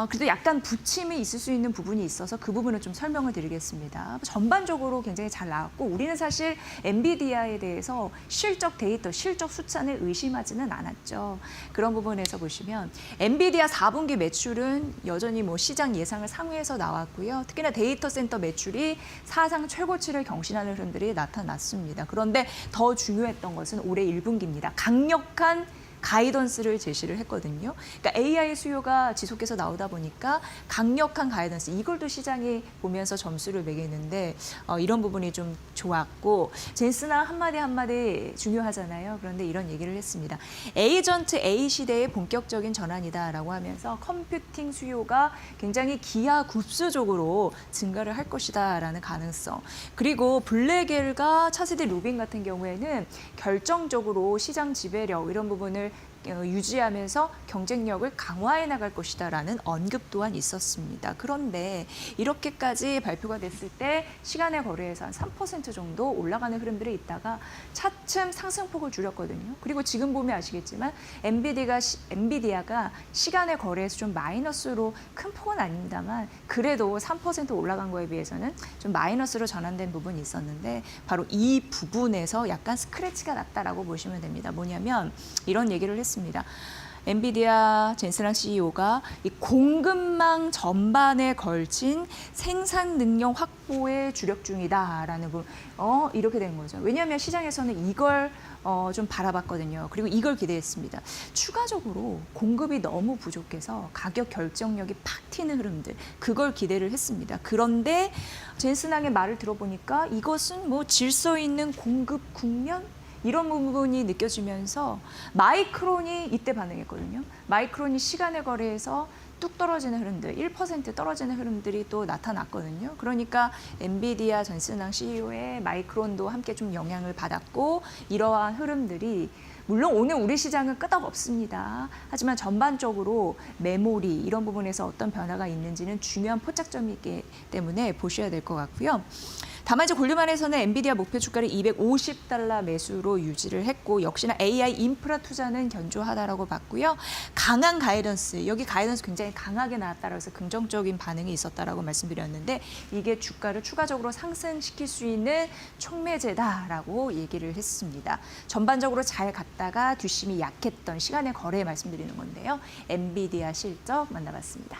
그래도 약간 부침이 있을 수 있는 부분이 있어서 그 부분을 좀 설명을 드리겠습니다. 전반적으로 굉장히 잘 나왔고 우리는 사실 엔비디아에 대해서 실적 데이터, 실적 숫자는 의심하지는 않았죠. 그런 부분에서 보시면 엔비디아 4분기 매출은 여전히 시장 예상을 상회해서 나왔고요. 특히나 데이터 센터 매출이 사상 최고치를 경신하는 흐름들이 나타났습니다. 그런데 더 중요했던 것은 올해 1분기입니다. 강력한 가이던스를 제시를 했거든요. 그러니까 AI 수요가 지속해서 나오다 보니까 강력한 가이던스, 이걸 또 시장이 보면서 점수를 매기는데 이런 부분이 좀 좋았고 젠스나 한마디 중요하잖아요. 그런데 이런 얘기를 했습니다. 에이전트 A 시대의 본격적인 전환이다라고 하면서 컴퓨팅 수요가 굉장히 기하급수적으로 증가를 할 것이다라는 가능성. 그리고 블랙엘과 차세대 루빈 같은 경우에는 결정적으로 시장 지배력 이런 부분을 유지하면서 경쟁력을 강화해 나갈 것이다라는 언급 또한 있었습니다. 그런데 이렇게까지 발표가 됐을 때 시간의 거래에서 한 3% 정도 올라가는 흐름들이 있다가 차츰 상승폭을 줄였거든요. 그리고 지금 보면 아시겠지만 엔비디아가 시간의 거래에서 좀 마이너스로 큰 폭은 아닙니다만 그래도 3% 올라간 거에 비해서는 좀 마이너스로 전환된 부분이 있었는데 바로 이 부분에서 약간 스크래치가 났다라고 보시면 됩니다. 뭐냐면 이런 얘기를 했습니다. 엔비디아 젠스랑 CEO가 이 공급망 전반에 걸친 생산 능력 확보에 주력 중이다라는 부분, 이렇게 된 거죠. 왜냐하면 시장에서는 이걸 좀 바라봤거든요. 그리고 이걸 기대했습니다. 추가적으로 공급이 너무 부족해서 가격 결정력이 팍 튀는 흐름들, 그걸 기대를 했습니다. 그런데 젠스랑의 말을 들어보니까 이것은 질서 있는 공급 국면? 이런 부분이 느껴지면서 마이크론이 이때 반응했거든요. 마이크론이 시간의 거래에서 뚝 떨어지는 흐름들, 1% 떨어지는 흐름들이 또 나타났거든요. 그러니까 엔비디아 전신항 CEO의 마이크론도 함께 좀 영향을 받았고 이러한 흐름들이 물론 오늘 우리 시장은 끄떡없습니다. 하지만 전반적으로 메모리 이런 부분에서 어떤 변화가 있는지는 중요한 포착점이기 때문에 보셔야 될 것 같고요. 다만 이제 골드만에서는 엔비디아 목표 주가를 $250 매수로 유지를 했고 역시나 AI 인프라 투자는 견조하다라고 봤고요. 강한 가이던스, 여기 가이던스 굉장히 강하게 나왔다라고 해서 긍정적인 반응이 있었다라고 말씀드렸는데 이게 주가를 추가적으로 상승시킬 수 있는 촉매제다라고 얘기를 했습니다. 전반적으로 잘 갔다가 뒷심이 약했던 시간의 거래 말씀드리는 건데요. 엔비디아 실적 만나봤습니다.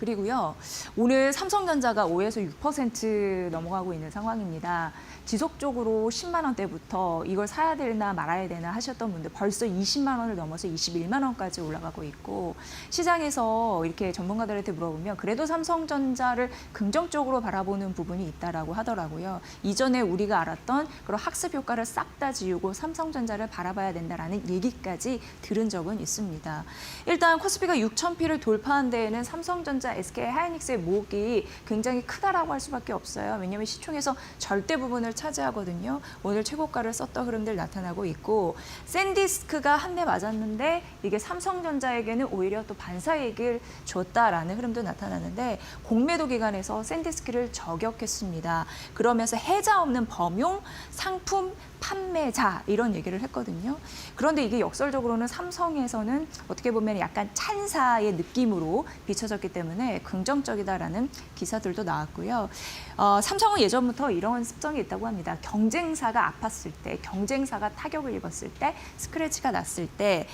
그리고요, 오늘 삼성전자가 5에서 6% 넘어가고 있는 상황입니다. 지속적으로 10만 원대부터 이걸 사야 되나 말아야 되나 하셨던 분들 벌써 20만 원을 넘어서 21만 원까지 올라가고 있고 시장에서 이렇게 전문가들한테 물어보면 그래도 삼성전자를 긍정적으로 바라보는 부분이 있다라고 하더라고요. 이전에 우리가 알았던 그런 학습 효과를 싹 다 지우고 삼성전자를 바라봐야 된다라는 얘기까지 들은 적은 있습니다. 일단 코스피가 6,000피를 돌파한 데에는 삼성전자, SK 하이닉스의 목이 굉장히 크다라고 할 수밖에 없어요. 왜냐하면 시총에서 절대 부분을 차지하거든요. 오늘 최고가를 썼던 흐름들 나타나고 있고 샌디스크가 한 대 맞았는데 이게 삼성전자에게는 오히려 또 반사이익을 줬다라는 흐름도 나타나는데 공매도 기간에서 샌디스크를 저격했습니다. 그러면서 해자 없는 범용 상품 판매자 이런 얘기를 했거든요. 그런데 이게 역설적으로는 삼성에서는 어떻게 보면 약간 찬사의 느낌으로 비춰졌기 때문에 때문에 긍정적이다라는 기사들도 나왔고요. 삼성은 예전부터 이런 습성이 있다고 합니다. 경쟁사가 아팠을 때, 경쟁사가 타격을 입었을 때, 스크래치가 났을 때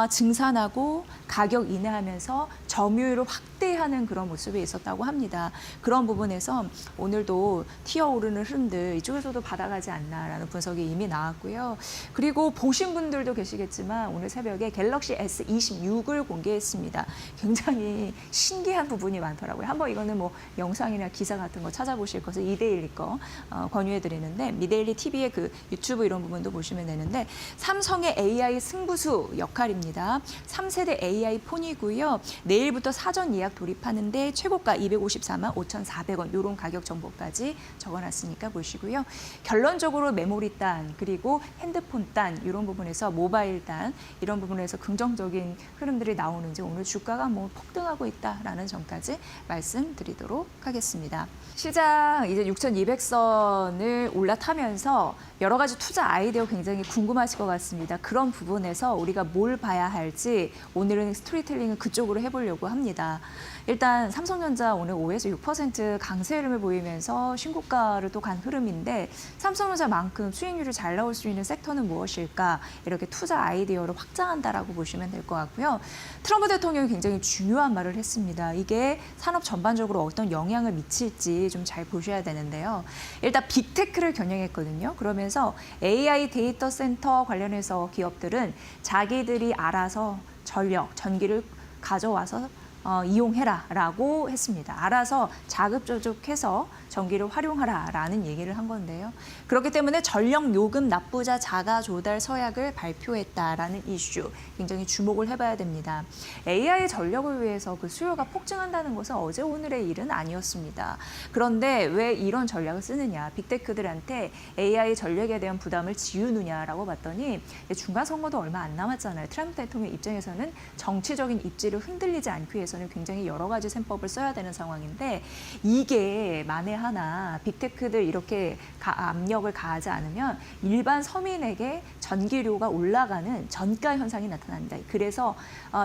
증산하고 가격 인하하면서 점유율을 확대하는 그런 모습이 있었다고 합니다. 그런 부분에서 오늘도 튀어오르는 흐름들 이쪽에서도 받아가지 않나라는 분석이 이미 나왔고요. 그리고 보신 분들도 계시겠지만 오늘 새벽에 갤럭시 S26을 공개했습니다. 굉장히 신기한 부분이 많더라고요. 한번 이거는 뭐 영상이나 기사 같은 거 찾아보실 것을 이데일리 거 권유해드리는데 미데일리 TV의 그 유튜브 이런 부분도 보시면 되는데 삼성의 AI 승부수 역할입니다. 3세대 AI 폰이고요. 내일부터 사전 예약 돌입하는데 최고가 254만 5,400원 이런 가격 정보까지 적어놨으니까 보시고요. 결론적으로 메모리 단 그리고 핸드폰 단 이런 부분에서 모바일 단 이런 부분에서 긍정적인 흐름들이 나오는지 오늘 주가가 뭐 폭등하고 있다라는 점까지 말씀드리도록 하겠습니다. 시장 이제 6,200선을 올라타면서 여러 가지 투자 아이디어 굉장히 궁금하실 것 같습니다. 그런 부분에서 우리가 뭘 봐야 할지 오늘은 스토리텔링을 그쪽으로 해보려고 합니다. 일단 삼성전자 오늘 5에서 6% 강세 흐름을 보이면서 신고가를 또 간 흐름인데 삼성전자만큼 수익률이 잘 나올 수 있는 섹터는 무엇일까? 이렇게 투자 아이디어를 확장한다라고 보시면 될 것 같고요. 트럼프 대통령이 굉장히 중요한 말을 했습니다. 이게 산업 전반적으로 어떤 영향을 미칠지 좀 잘 보셔야 되는데요. 일단 빅테크를 겨냥했거든요. 그러면서 AI 데이터 센터 관련해서 기업들은 자기들이 알아서 전기를 가져와서 이용해라라고 했습니다. 알아서 자급자족해서 전기를 활용하라라는 얘기를 한 건데요. 그렇기 때문에 전력 요금 납부자 자가 조달 서약을 발표했다라는 이슈 굉장히 주목을 해봐야 됩니다. AI 전력을 위해서 그 수요가 폭증한다는 것은 어제 오늘의 일은 아니었습니다. 그런데 왜 이런 전략을 쓰느냐? 빅테크들한테 AI 전력에 대한 부담을 지우느냐라고 봤더니 중간 선거도 얼마 안 남았잖아요. 트럼프 대통령 입장에서는 정치적인 입지를 흔들리지 않기 위해서는 굉장히 여러 가지 셈법을 써야 되는 상황인데 이게 만에 하나 빅테크들 이렇게 압력을 가하지 않으면 일반 서민에게 전기료가 올라가는 전가 현상이 나타납니다. 그래서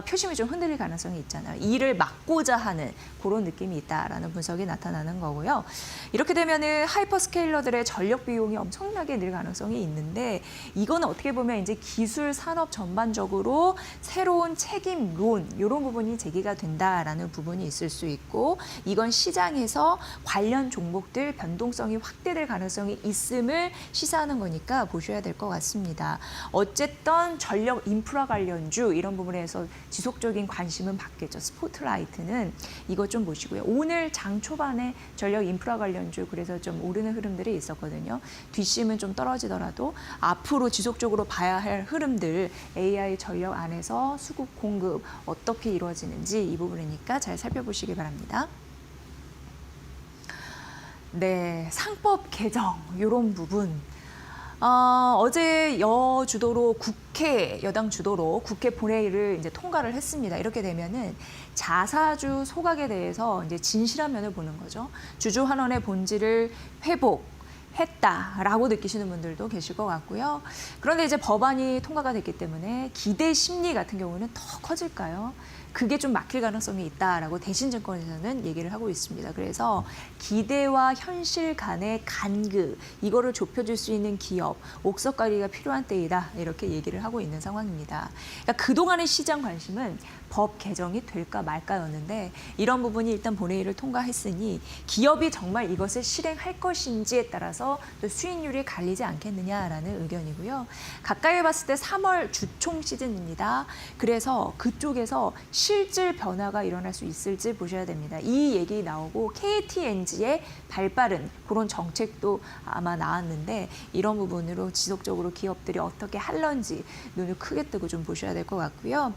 표심이 좀 흔들릴 가능성이 있잖아요. 이를 막고자 하는 그런 느낌이 있다라는 분석이 나타나는 거고요. 이렇게 되면은 하이퍼스케일러들의 전력 비용이 엄청나게 늘 가능성이 있는데 이거는 어떻게 보면 이제 기술 산업 전반적으로 새로운 책임론 이런 부분이 제기가 된다라는 부분이 있을 수 있고 이건 시장에서 관련 종목들 변동성이 확대될 가능성이 있음을 시사하는 거니까 보셔야 될 것 같습니다. 어쨌든 전력 인프라 관련주 이런 부분에서 지속적인 관심은 받겠죠. 스포트라이트는 이것 좀 보시고요. 오늘 장 초반에 전력 인프라 관련주 그래서 좀 오르는 흐름들이 있었거든요. 뒷심은 좀 떨어지더라도 앞으로 지속적으로 봐야 할 흐름들 AI 전력 안에서 수급 공급 어떻게 이루어지는지 이 부분이니까 잘 살펴보시기 바랍니다. 네, 상법 개정 이런 부분. 어제 여당 주도로 국회 본회의를 이제 통과를 했습니다. 이렇게 되면은 자사주 소각에 대해서 이제 진실한 면을 보는 거죠. 주주 환원의 본질을 회복했다라고 느끼시는 분들도 계실 것 같고요. 그런데 이제 법안이 통과가 됐기 때문에 기대 심리 같은 경우는 더 커질까요? 그게 좀 막힐 가능성이 있다라고 대신증권에서는 얘기를 하고 있습니다. 그래서 기대와 현실 간의 간극, 이거를 좁혀줄 수 있는 기업, 옥석 가리가 필요한 때이다 이렇게 얘기를 하고 있는 상황입니다. 그러니까 그동안의 시장 관심은 법 개정이 될까 말까였는데 이런 부분이 일단 본회의를 통과했으니 기업이 정말 이것을 실행할 것인지에 따라서 또 수익률이 갈리지 않겠느냐라는 의견이고요. 가까이 봤을 때 3월 주총 시즌입니다. 그래서 그쪽에서 실질 변화가 일어날 수 있을지 보셔야 됩니다. 이 얘기 나오고 KTNG의 발빠른 그런 정책도 아마 나왔는데 이런 부분으로 지속적으로 기업들이 어떻게 할런지 눈을 크게 뜨고 좀 보셔야 될 것 같고요.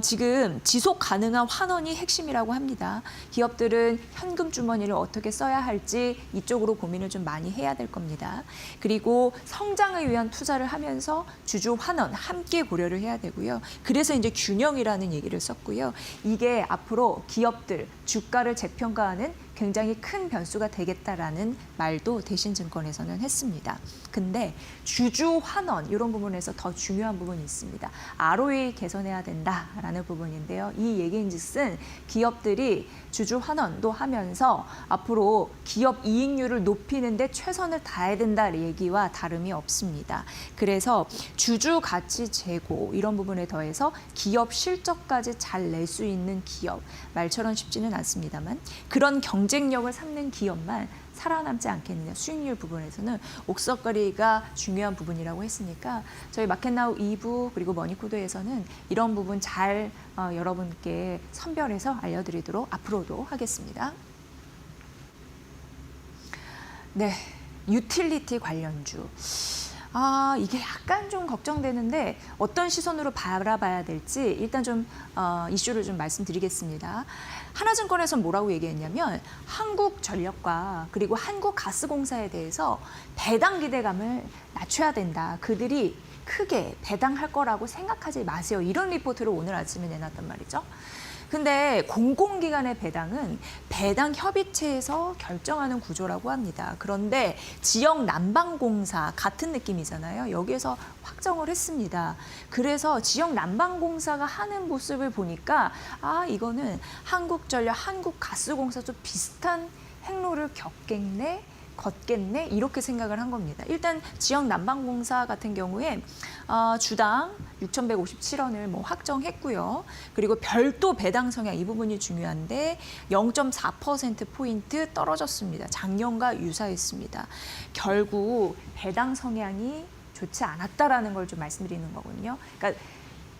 지금 지속 가능한 환원이 핵심이라고 합니다. 기업들은 현금 주머니를 어떻게 써야 할지 이쪽으로 고민을 좀 많이 해야 될 겁니다. 그리고 성장을 위한 투자를 하면서 주주 환원 함께 고려를 해야 되고요. 그래서 이제 균형이라는 얘기를 썼고요. 이게 앞으로 기업들 주가를 재평가하는 굉장히 큰 변수가 되겠다라는 말도 대신증권에서는 했습니다. 근데 주주 환원 이런 부분에서 더 중요한 부분이 있습니다. ROE 개선해야 된다라는 부분인데요. 이 얘기인즉슨 기업들이 주주 환원도 하면서 앞으로 기업 이익률을 높이는 데 최선을 다해야 된다는 얘기와 다름이 없습니다. 그래서 주주 가치 제고 이런 부분에 더해서 기업 실적까지 잘 낼 수 있는 기업, 말처럼 쉽지는 않습니다만 그런 경쟁력을 삼는 기업만 살아남지 않겠느냐. 수익률 부분에서는 옥석거리가 중요한 부분이라고 했으니까 저희 마켓나우 2부 그리고 머니코드에서는 이런 부분 잘 여러분께 선별해서 알려드리도록 앞으로도 하겠습니다. 네, 유틸리티 관련주. 이게 약간 좀 걱정되는데 어떤 시선으로 바라봐야 될지 일단 좀 이슈를 좀 말씀드리겠습니다. 하나증권에서는 뭐라고 얘기했냐면 한국전력과 그리고 한국가스공사에 대해서 배당 기대감을 낮춰야 된다. 그들이 크게 배당할 거라고 생각하지 마세요. 이런 리포트를 오늘 아침에 내놨단 말이죠. 근데 공공기관의 배당은 배당 협의체에서 결정하는 구조라고 합니다. 그런데 지역 난방공사 같은 느낌이잖아요. 여기에서 확정을 했습니다. 그래서 지역 난방공사가 하는 모습을 보니까 이거는 한국전력, 한국가스공사 좀 비슷한 행로를 걷겠네 이렇게 생각을 한 겁니다. 일단 지역 난방공사 같은 경우에 주당 6,157원을 확정했고요. 그리고 별도 배당 성향 이 부분이 중요한데 0.4%포인트 떨어졌습니다. 작년과 유사했습니다. 결국 배당 성향이 좋지 않았다라는 걸 좀 말씀드리는 거거든요. 그러니까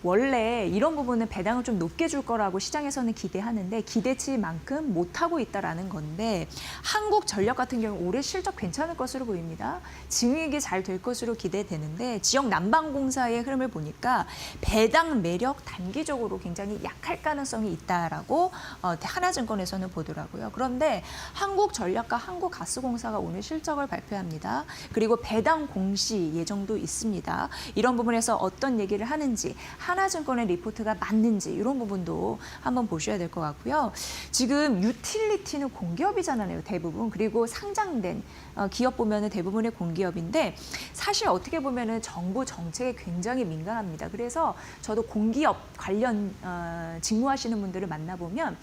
원래 이런 부분은 배당을 좀 높게 줄 거라고 시장에서는 기대하는데 기대치만큼 못하고 있다라는 건데 한국전력 같은 경우 올해 실적 괜찮을 것으로 보입니다. 증액이 잘 될 것으로 기대되는데 지역 난방공사의 흐름을 보니까 배당 매력 단기적으로 굉장히 약할 가능성이 있다라고 하나증권에서는 보더라고요. 그런데 한국전력과 한국가스공사가 오늘 실적을 발표합니다. 그리고 배당 공시 예정도 있습니다. 이런 부분에서 어떤 얘기를 하는지 하나증권의 리포트가 맞는지 이런 부분도 한번 보셔야 될 것 같고요. 지금 유틸리티는 공기업이잖아요, 대부분. 그리고 상장된 기업 보면은 대부분의 공기업인데 사실 어떻게 보면은 정부 정책에 굉장히 민감합니다. 그래서 저도 공기업 관련 직무하시는 분들을 만나보면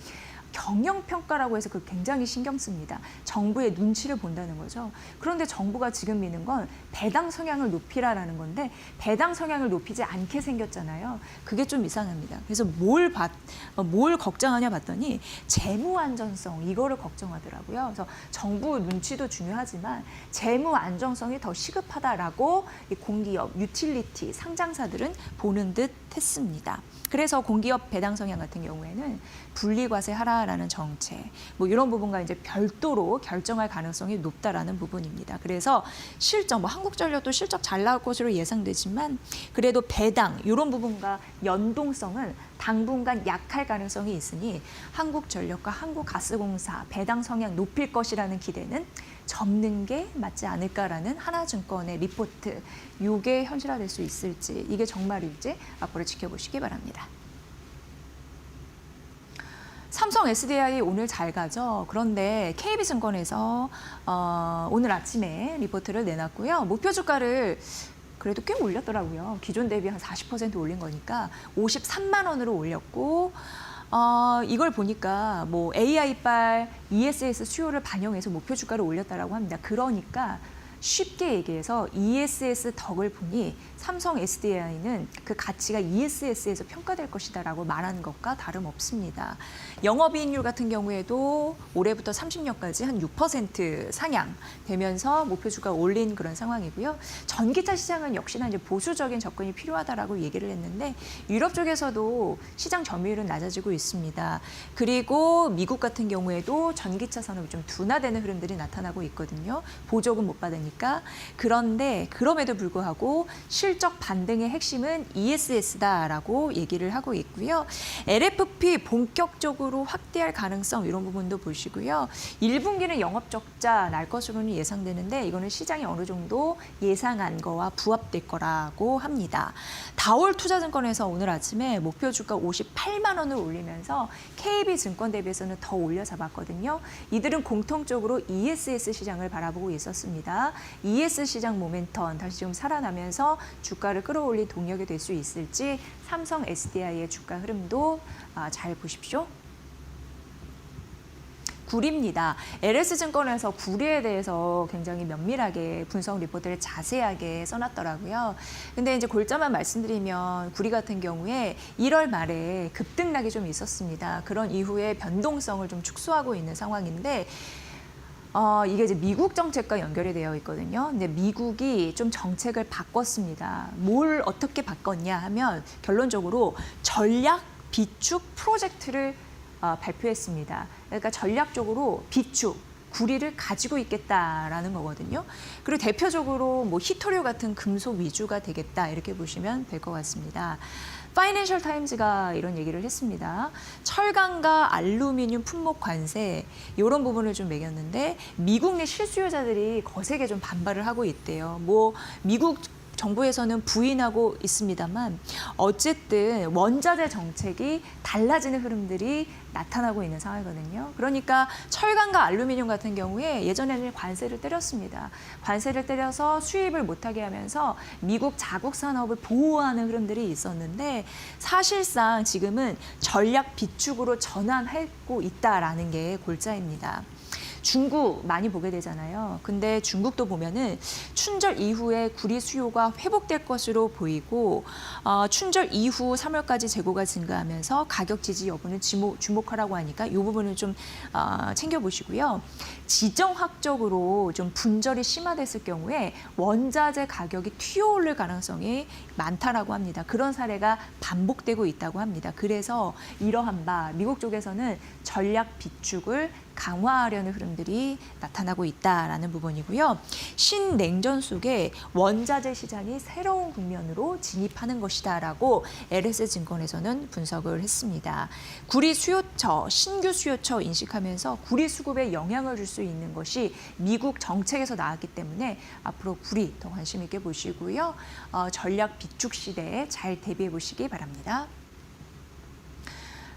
경영평가라고 해서 그 굉장히 신경 씁니다. 정부의 눈치를 본다는 거죠. 그런데 정부가 지금 미는 건 배당 성향을 높이라라는 건데 배당 성향을 높이지 않게 생겼잖아요. 그게 좀 이상합니다. 그래서 뭘 걱정하냐 봤더니 재무 안전성 이거를 걱정하더라고요. 그래서 정부 눈치도 중요하지만 재무 안정성이 더 시급하다라고 이 공기업, 유틸리티, 상장사들은 보는 듯 했습니다. 그래서 공기업 배당 성향 같은 경우에는 분리과세하라라는 정책, 이런 부분과 이제 별도로 결정할 가능성이 높다라는 부분입니다. 그래서 실적, 한국전력도 실적 잘 나올 것으로 예상되지만 그래도 배당 이런 부분과 연동성은 당분간 약할 가능성이 있으니 한국전력과 한국가스공사 배당 성향 높일 것이라는 기대는 접는 게 맞지 않을까라는 하나증권의 리포트. 이게 현실화될 수 있을지, 이게 정말일지 앞으로 지켜보시기 바랍니다. 삼성 SDI 오늘 잘 가죠. 그런데 KB증권에서 오늘 아침에 리포트를 내놨고요. 목표 주가를 그래도 꽤 올렸더라고요. 기존 대비 한 40% 올린 거니까 53만 원으로 올렸고 이걸 보니까 AI발, ESS 수요를 반영해서 목표 주가를 올렸다라고 합니다. 그러니까 쉽게 얘기해서 ESS 덕을 보니 삼성 SDI는 그 가치가 ESS에서 평가될 것이다라고 말하는 것과 다름없습니다. 영업이익률 같은 경우에도 올해부터 30년까지 한 6% 상향되면서 목표 주가 올린 그런 상황이고요. 전기차 시장은 역시나 이제 보수적인 접근이 필요하다라고 얘기를 했는데 유럽 쪽에서도 시장 점유율은 낮아지고 있습니다. 그리고 미국 같은 경우에도 전기차 산업이 좀 둔화되는 흐름들이 나타나고 있거든요. 보조금 못 받으니까. 않습니까? 그런데 그럼에도 불구하고 실적 반등의 핵심은 ESS다라고 얘기를 하고 있고요. LFP 본격적으로 확대할 가능성 이런 부분도 보시고요. 1분기는 영업 적자 날 것으로는 예상되는데 이거는 시장이 어느 정도 예상한 거와 부합될 거라고 합니다. 다올 투자증권에서 오늘 아침에 목표 주가 58만 원을 올리면서 KB증권 대비해서는 더 올려 잡았거든요. 이들은 공통적으로 ESS 시장을 바라보고 있었습니다. ES 시장 모멘텀 다시 좀 살아나면서 주가를 끌어올릴 동력이 될 수 있을지 삼성 SDI의 주가 흐름도 잘 보십시오. 구리입니다. LS증권에서 구리에 대해서 굉장히 면밀하게 분석 리포트를 자세하게 써놨더라고요. 근데 이제 골자만 말씀드리면 구리 같은 경우에 1월 말에 급등락이 좀 있었습니다. 그런 이후에 변동성을 좀 축소하고 있는 상황인데 이게 이제 미국 정책과 연결이 되어 있거든요. 근데 미국이 좀 정책을 바꿨습니다. 뭘 어떻게 바꿨냐 하면 결론적으로 전략 비축 프로젝트를 발표했습니다. 그러니까 전략적으로 비축, 구리를 가지고 있겠다라는 거거든요. 그리고 대표적으로 뭐 히토류 같은 금속 위주가 되겠다 이렇게 보시면 될 것 같습니다. 파이낸셜 타임즈가 이런 얘기를 했습니다. 철강과 알루미늄 품목 관세 이런 부분을 좀 매겼는데 미국 내 실수요자들이 거세게 좀 반발을 하고 있대요. 뭐 미국 정부에서는 부인하고 있습니다만 어쨌든 원자재 정책이 달라지는 흐름들이 나타나고 있는 상황이거든요. 그러니까 철강과 알루미늄 같은 경우에 예전에는 관세를 때렸습니다. 관세를 때려서 수입을 못하게 하면서 미국 자국 산업을 보호하는 흐름들이 있었는데 사실상 지금은 전략 비축으로 전환하고 있다라는 게 골자입니다. 중국 많이 보게 되잖아요. 근데 중국도 보면은 춘절 이후에 구리 수요가 회복될 것으로 보이고 춘절 이후 3월까지 재고가 증가하면서 가격 지지 여부는 주목하라고 하니까 이 부분을 좀 챙겨보시고요. 지정학적으로 좀 분절이 심화됐을 경우에 원자재 가격이 튀어오를 가능성이 많다라고 합니다. 그런 사례가 반복되고 있다고 합니다. 그래서 이러한 바 미국 쪽에서는 전략 비축을 강화하려는 흐름들이 나타나고 있다라는 부분이고요. 신냉전 속에 원자재 시장이 새로운 국면으로 진입하는 것이다라고 LS증권에서는 분석을 했습니다. 구리 수요처, 신규 수요처 인식하면서 구리 수급에 영향을 줄 수 있는 것이 미국 정책에서 나왔기 때문에 앞으로 구리 더 관심 있게 보시고요. 전략 비축 시대에 잘 대비해 보시기 바랍니다.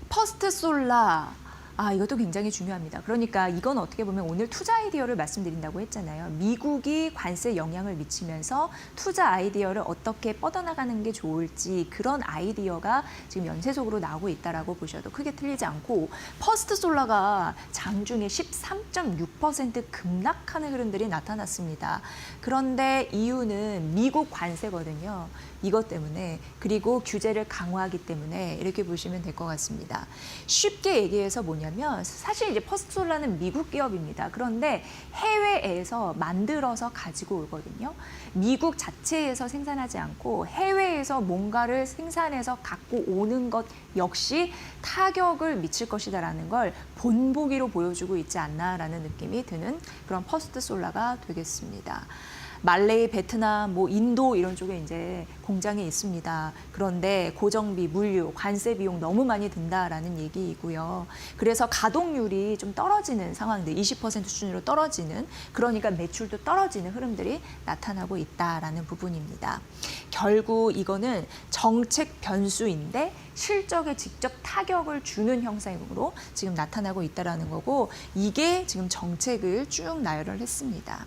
퍼스트솔라. 이것도 굉장히 중요합니다. 그러니까 이건 어떻게 보면 오늘 투자 아이디어를 말씀드린다고 했잖아요. 미국이 관세 영향을 미치면서 투자 아이디어를 어떻게 뻗어나가는 게 좋을지 그런 아이디어가 지금 연쇄적으로 나오고 있다라고 보셔도 크게 틀리지 않고 퍼스트솔라가 장중에 13.6% 급락하는 흐름들이 나타났습니다. 그런데 이유는 미국 관세거든요. 이것 때문에 그리고 규제를 강화하기 때문에 이렇게 보시면 될 것 같습니다. 쉽게 얘기해서 뭐냐면 사실 이제 퍼스트솔라는 미국 기업입니다. 그런데 해외에서 만들어서 가지고 오거든요. 미국 자체에서 생산하지 않고 해외에서 뭔가를 생산해서 갖고 오는 것 역시 타격을 미칠 것이다라는 걸 본보기로 보여주고 있지 않나라는 느낌이 드는 그런 퍼스트솔라가 되겠습니다. 말레이, 베트남, 뭐 인도 이런 쪽에 이제 공장이 있습니다. 그런데 고정비, 물류, 관세 비용 너무 많이 든다라는 얘기이고요. 그래서 가동률이 좀 떨어지는 상황들, 20% 수준으로 떨어지는, 그러니까 매출도 떨어지는 흐름들이 나타나고 있다라는 부분입니다. 결국 이거는 정책 변수인데 실적에 직접 타격을 주는 형상으로 지금 나타나고 있다라는 거고, 이게 지금 정책을 쭉 나열을 했습니다.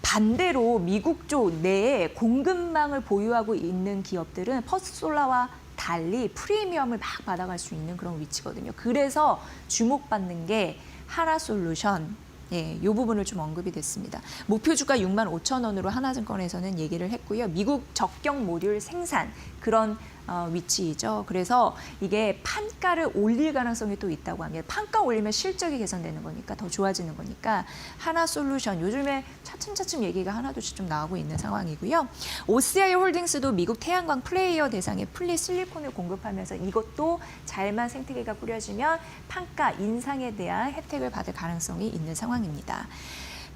반대로 미국 쪽 내에 공급망을 보유하고 있는 기업들은 퍼스트솔라와 달리 프리미엄을 막 받아갈 수 있는 그런 위치거든요. 그래서 주목받는 게 하나솔루션, 이 부분을 좀 언급이 됐습니다. 목표 주가 65,000원으로 하나증권에서는 얘기를 했고요. 미국 적격 모듈 생산 그런 위치이죠. 그래서 이게 판가를 올릴 가능성이 또 있다고 합니다. 판가 올리면 실적이 개선되는 거니까 더 좋아지는 거니까 하나솔루션 요즘에 차츰차츰 얘기가 하나둘씩 좀 나오고 있는 상황이고요. OCI 홀딩스도 미국 태양광 플레이어 대상에 플리실리콘을 공급하면서 이것도 잘만 생태계가 꾸려지면 판가 인상에 대한 혜택을 받을 가능성이 있는 상황입니다.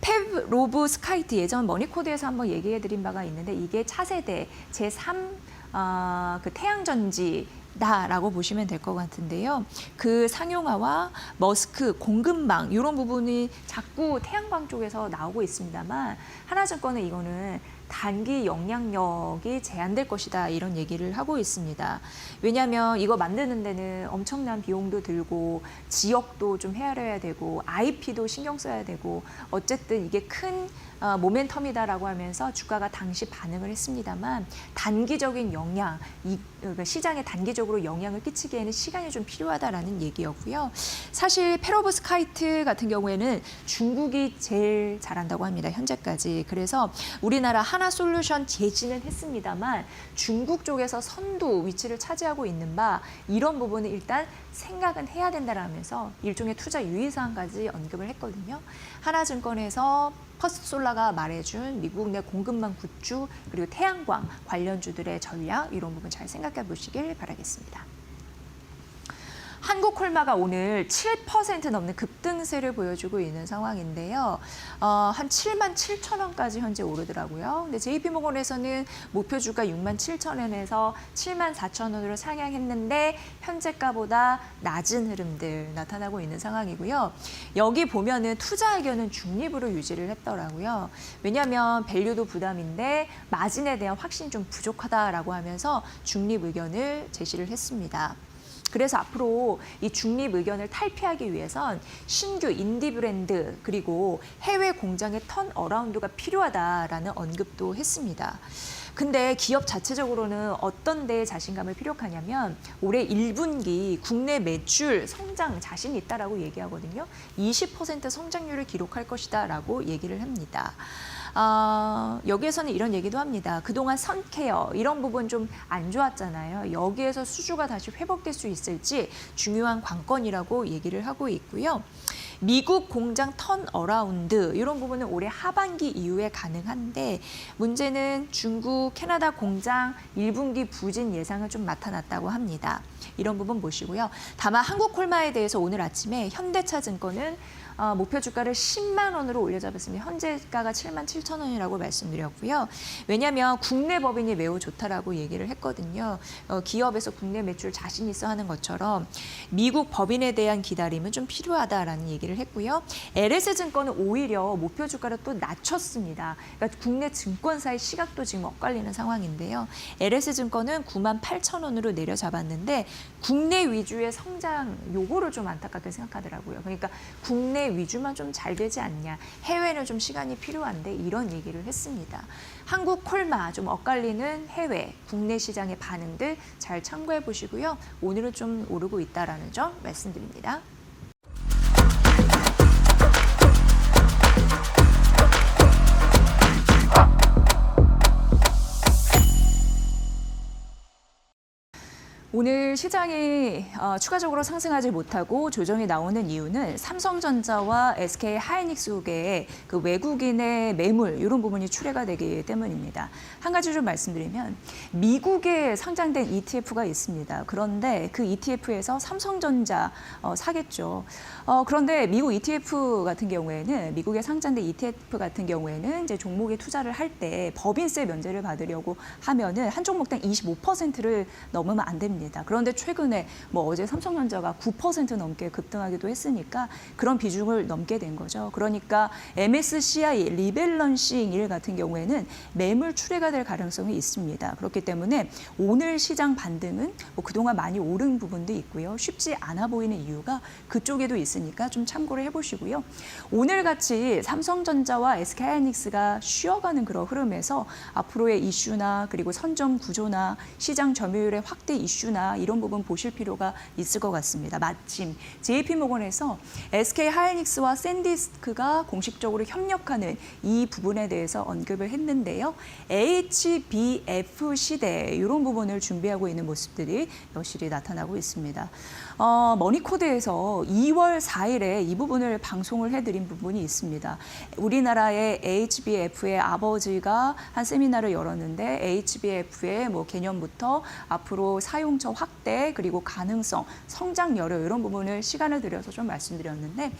페로브스카이트 예전 머니코드에서 한번 얘기해드린 바가 있는데 이게 차세대 제3 그 태양전지 다라고 보시면 될 것 같은데요. 그 상용화와 머스크, 공급망 이런 부분이 자꾸 태양광 쪽에서 나오고 있습니다만 하나증권은 이거는 단기 영향력이 제한될 것이다 이런 얘기를 하고 있습니다. 왜냐하면 이거 만드는 데는 엄청난 비용도 들고 지역도 좀 헤아려야 되고 IP도 신경 써야 되고 어쨌든 이게 큰 모멘텀이다라고 하면서 주가가 당시 반응을 했습니다만 단기적인 영향, 그러니까 시장에 단기적으로 영향을 끼치기에는 시간이 좀 필요하다라는 얘기였고요. 사실 페로브스카이트 같은 경우에는 중국이 제일 잘한다고 합니다. 현재까지. 그래서 우리나라 하나솔루션 제지는 했습니다만 중국 쪽에서 선두 위치를 차지하고 있는 바 이런 부분은 일단 생각은 해야 된다라면서 일종의 투자 유의사항까지 언급을 했거든요. 하나증권에서 퍼스트솔라가 말해준 미국 내 공급망 구축 그리고 태양광 관련주들의 전략 이런 부분 잘 생각해 보시길 바라겠습니다. 한국콜마가 오늘 7% 넘는 급등세를 보여주고 있는 상황인데요. 한 7만 7천 원까지 현재 오르더라고요. 근데 JP모건에서는 목표 주가 6만 7천 원에서 7만 4천 원으로 상향했는데 현재가보다 낮은 흐름들 나타나고 있는 상황이고요. 여기 보면은 투자 의견은 중립으로 유지를 했더라고요. 왜냐하면 밸류도 부담인데 마진에 대한 확신이 좀 부족하다라고 하면서 중립 의견을 제시를 했습니다. 그래서 앞으로 이 중립 의견을 탈피하기 위해선 신규 인디 브랜드 그리고 해외 공장의 턴어라운드가 필요하다라는 언급도 했습니다. 근데 기업 자체적으로는 어떤 데에 자신감을 피력하냐면 올해 1분기 국내 매출 성장 자신이 있다라고 얘기하거든요. 20% 성장률을 기록할 것이다라고 얘기를 합니다. 여기에서는 이런 얘기도 합니다. 그동안 선케어 이런 부분 좀 안 좋았잖아요. 여기에서 수주가 다시 회복될 수 있을지 중요한 관건이라고 얘기를 하고 있고요. 미국 공장 턴어라운드 이런 부분은 올해 하반기 이후에 가능한데 문제는 중국, 캐나다 공장 1분기 부진 예상을 좀 나타났다고 합니다. 이런 부분 보시고요. 다만 한국콜마에 대해서 오늘 아침에 현대차증권은 목표 주가를 10만 원으로 올려잡았습니다. 현재가가 7만 7천 원이라고 말씀드렸고요. 왜냐하면 국내 법인이 매우 좋다라고 얘기를 했거든요. 기업에서 국내 매출 자신 있어 하는 것처럼 미국 법인에 대한 기다림은 좀 필요하다라는 얘기를 했고요. LS증권은 오히려 목표 주가를 또 낮췄습니다. 그러니까 국내 증권사의 시각도 지금 엇갈리는 상황인데요. LS증권은 9만 8천 원으로 내려잡았는데 국내 위주의 성장 요거를 좀 안타깝게 생각하더라고요. 그러니까 국내 위주만 좀 잘 되지 않냐. 해외는 좀 시간이 필요한데 이런 얘기를 했습니다. 한국 콜마 좀 엇갈리는 해외, 국내 시장의 반응들 잘 참고해 보시고요. 오늘은 좀 오르고 있다라는 점 말씀드립니다. 오늘 시장이 추가적으로 상승하지 못하고 조정이 나오는 이유는 삼성전자와 SK 하이닉스국의 그 외국인의 매물 이런 부분이 출회가 되기 때문입니다. 한 가지 좀 말씀드리면 미국에 상장된 ETF가 있습니다. 그런데 그 ETF에서 삼성전자 사겠죠. 그런데 미국 ETF 같은 경우에는 미국에 상장된 ETF 같은 경우에는 이제 종목에 투자를 할 때 법인세 면제를 받으려고 하면은 한 종목당 25%를 넘으면 안 됩니다. 그런데 최근에 뭐 어제 삼성전자가 9% 넘게 급등하기도 했으니까 그런 비중을 넘게 된 거죠. 그러니까 MSCI 리밸런싱 일 같은 경우에는 매물 출회가 될 가능성이 있습니다. 그렇기 때문에 오늘 시장 반등은 뭐 그동안 많이 오른 부분도 있고요. 쉽지 않아 보이는 이유가 그쪽에도 있으니까 좀 참고를 해보시고요. 오늘같이 삼성전자와 SK하이닉스가 쉬어가는 그런 흐름에서 앞으로의 이슈나 그리고 선점 구조나 시장 점유율의 확대 이슈나 이런 부분 보실 필요가 있을 것 같습니다. 마침 JP모건에서 SK하이닉스와 샌디스크가 공식적으로 협력하는 이 부분에 대해서 언급을 했는데요. HBF 시대 이런 부분을 준비하고 있는 모습들이 여실히 나타나고 있습니다. 머니코드에서 2월 4일에 이 부분을 방송을 해드린 부분이 있습니다. 우리나라의 HBF의 아버지가 한 세미나를 열었는데 HBF의 뭐 개념부터 앞으로 사용처 확대 그리고 가능성, 성장 여력 이런 부분을 시간을 들여서 좀 말씀드렸는데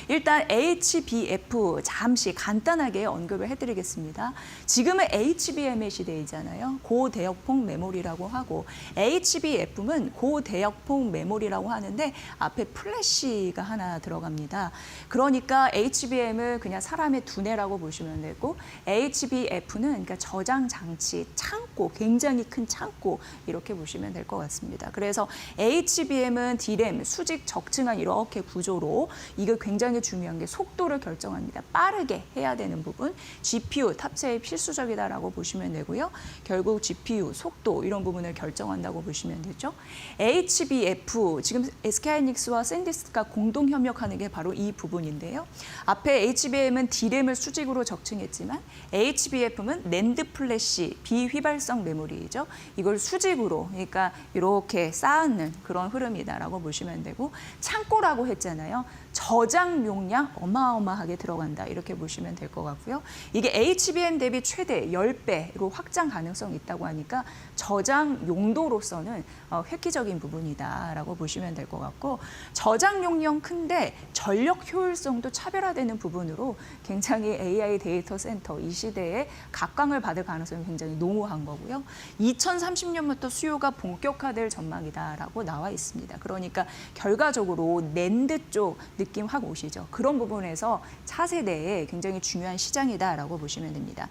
일단 HBF 잠시 간단하게 언급을 해드리겠습니다. 지금은 HBM의 시대이잖아요. 고대역폭 메모리라고 하고 HBF는 고대역폭 메모리라고 하는데 앞에 플래시가 하나 들어갑니다. 그러니까 HBM을 그냥 사람의 두뇌라고 보시면 되고 HBF는 그러니까 저장 장치, 창고, 굉장히 큰 창고 이렇게 보시면 될 것 같습니다. 그래서 HBM은 D램, 수직 적층한 이렇게 구조로 이게 굉장히 중요한 게 속도를 결정합니다. 빠르게 해야 되는 부분, GPU 탑재에 필수적이다라고 보시면 되고요. 결국 GPU, 속도 이런 부분을 결정한다고 보시면 되죠. HBF, 지금 SK하이닉스와 샌디스크가 공동 협력하는 게 바로 이 부분인데요. 앞에 HBM은 D램을 수직으로 적층했지만 HBF는 낸드 플래시, 비휘발성 메모리이죠. 이걸 수직으로, 그러니까 이렇게 쌓는 그런 흐름이다라고 보시면 되고 창고라고 했잖아요. 저장 용량 어마어마하게 들어간다 이렇게 보시면 될 것 같고요. 이게 HBM 대비 최대 10배로 확장 가능성이 있다고 하니까 저장 용도로서는 획기적인 부분이다라고 보시면 될 것 같고 저장 용량 큰데 전력 효율성도 차별화되는 부분으로 굉장히 AI 데이터 센터 이 시대에 각광을 받을 가능성이 굉장히 농후한 거고요. 2030년부터 수요가 본격화될 전망이다라고 나와 있습니다. 그러니까 결과적으로 낸드 쪽 느낌 확 오시죠. 그런 부분에서 차세대에 굉장히 중요한 시장이다라고 보시면 됩니다.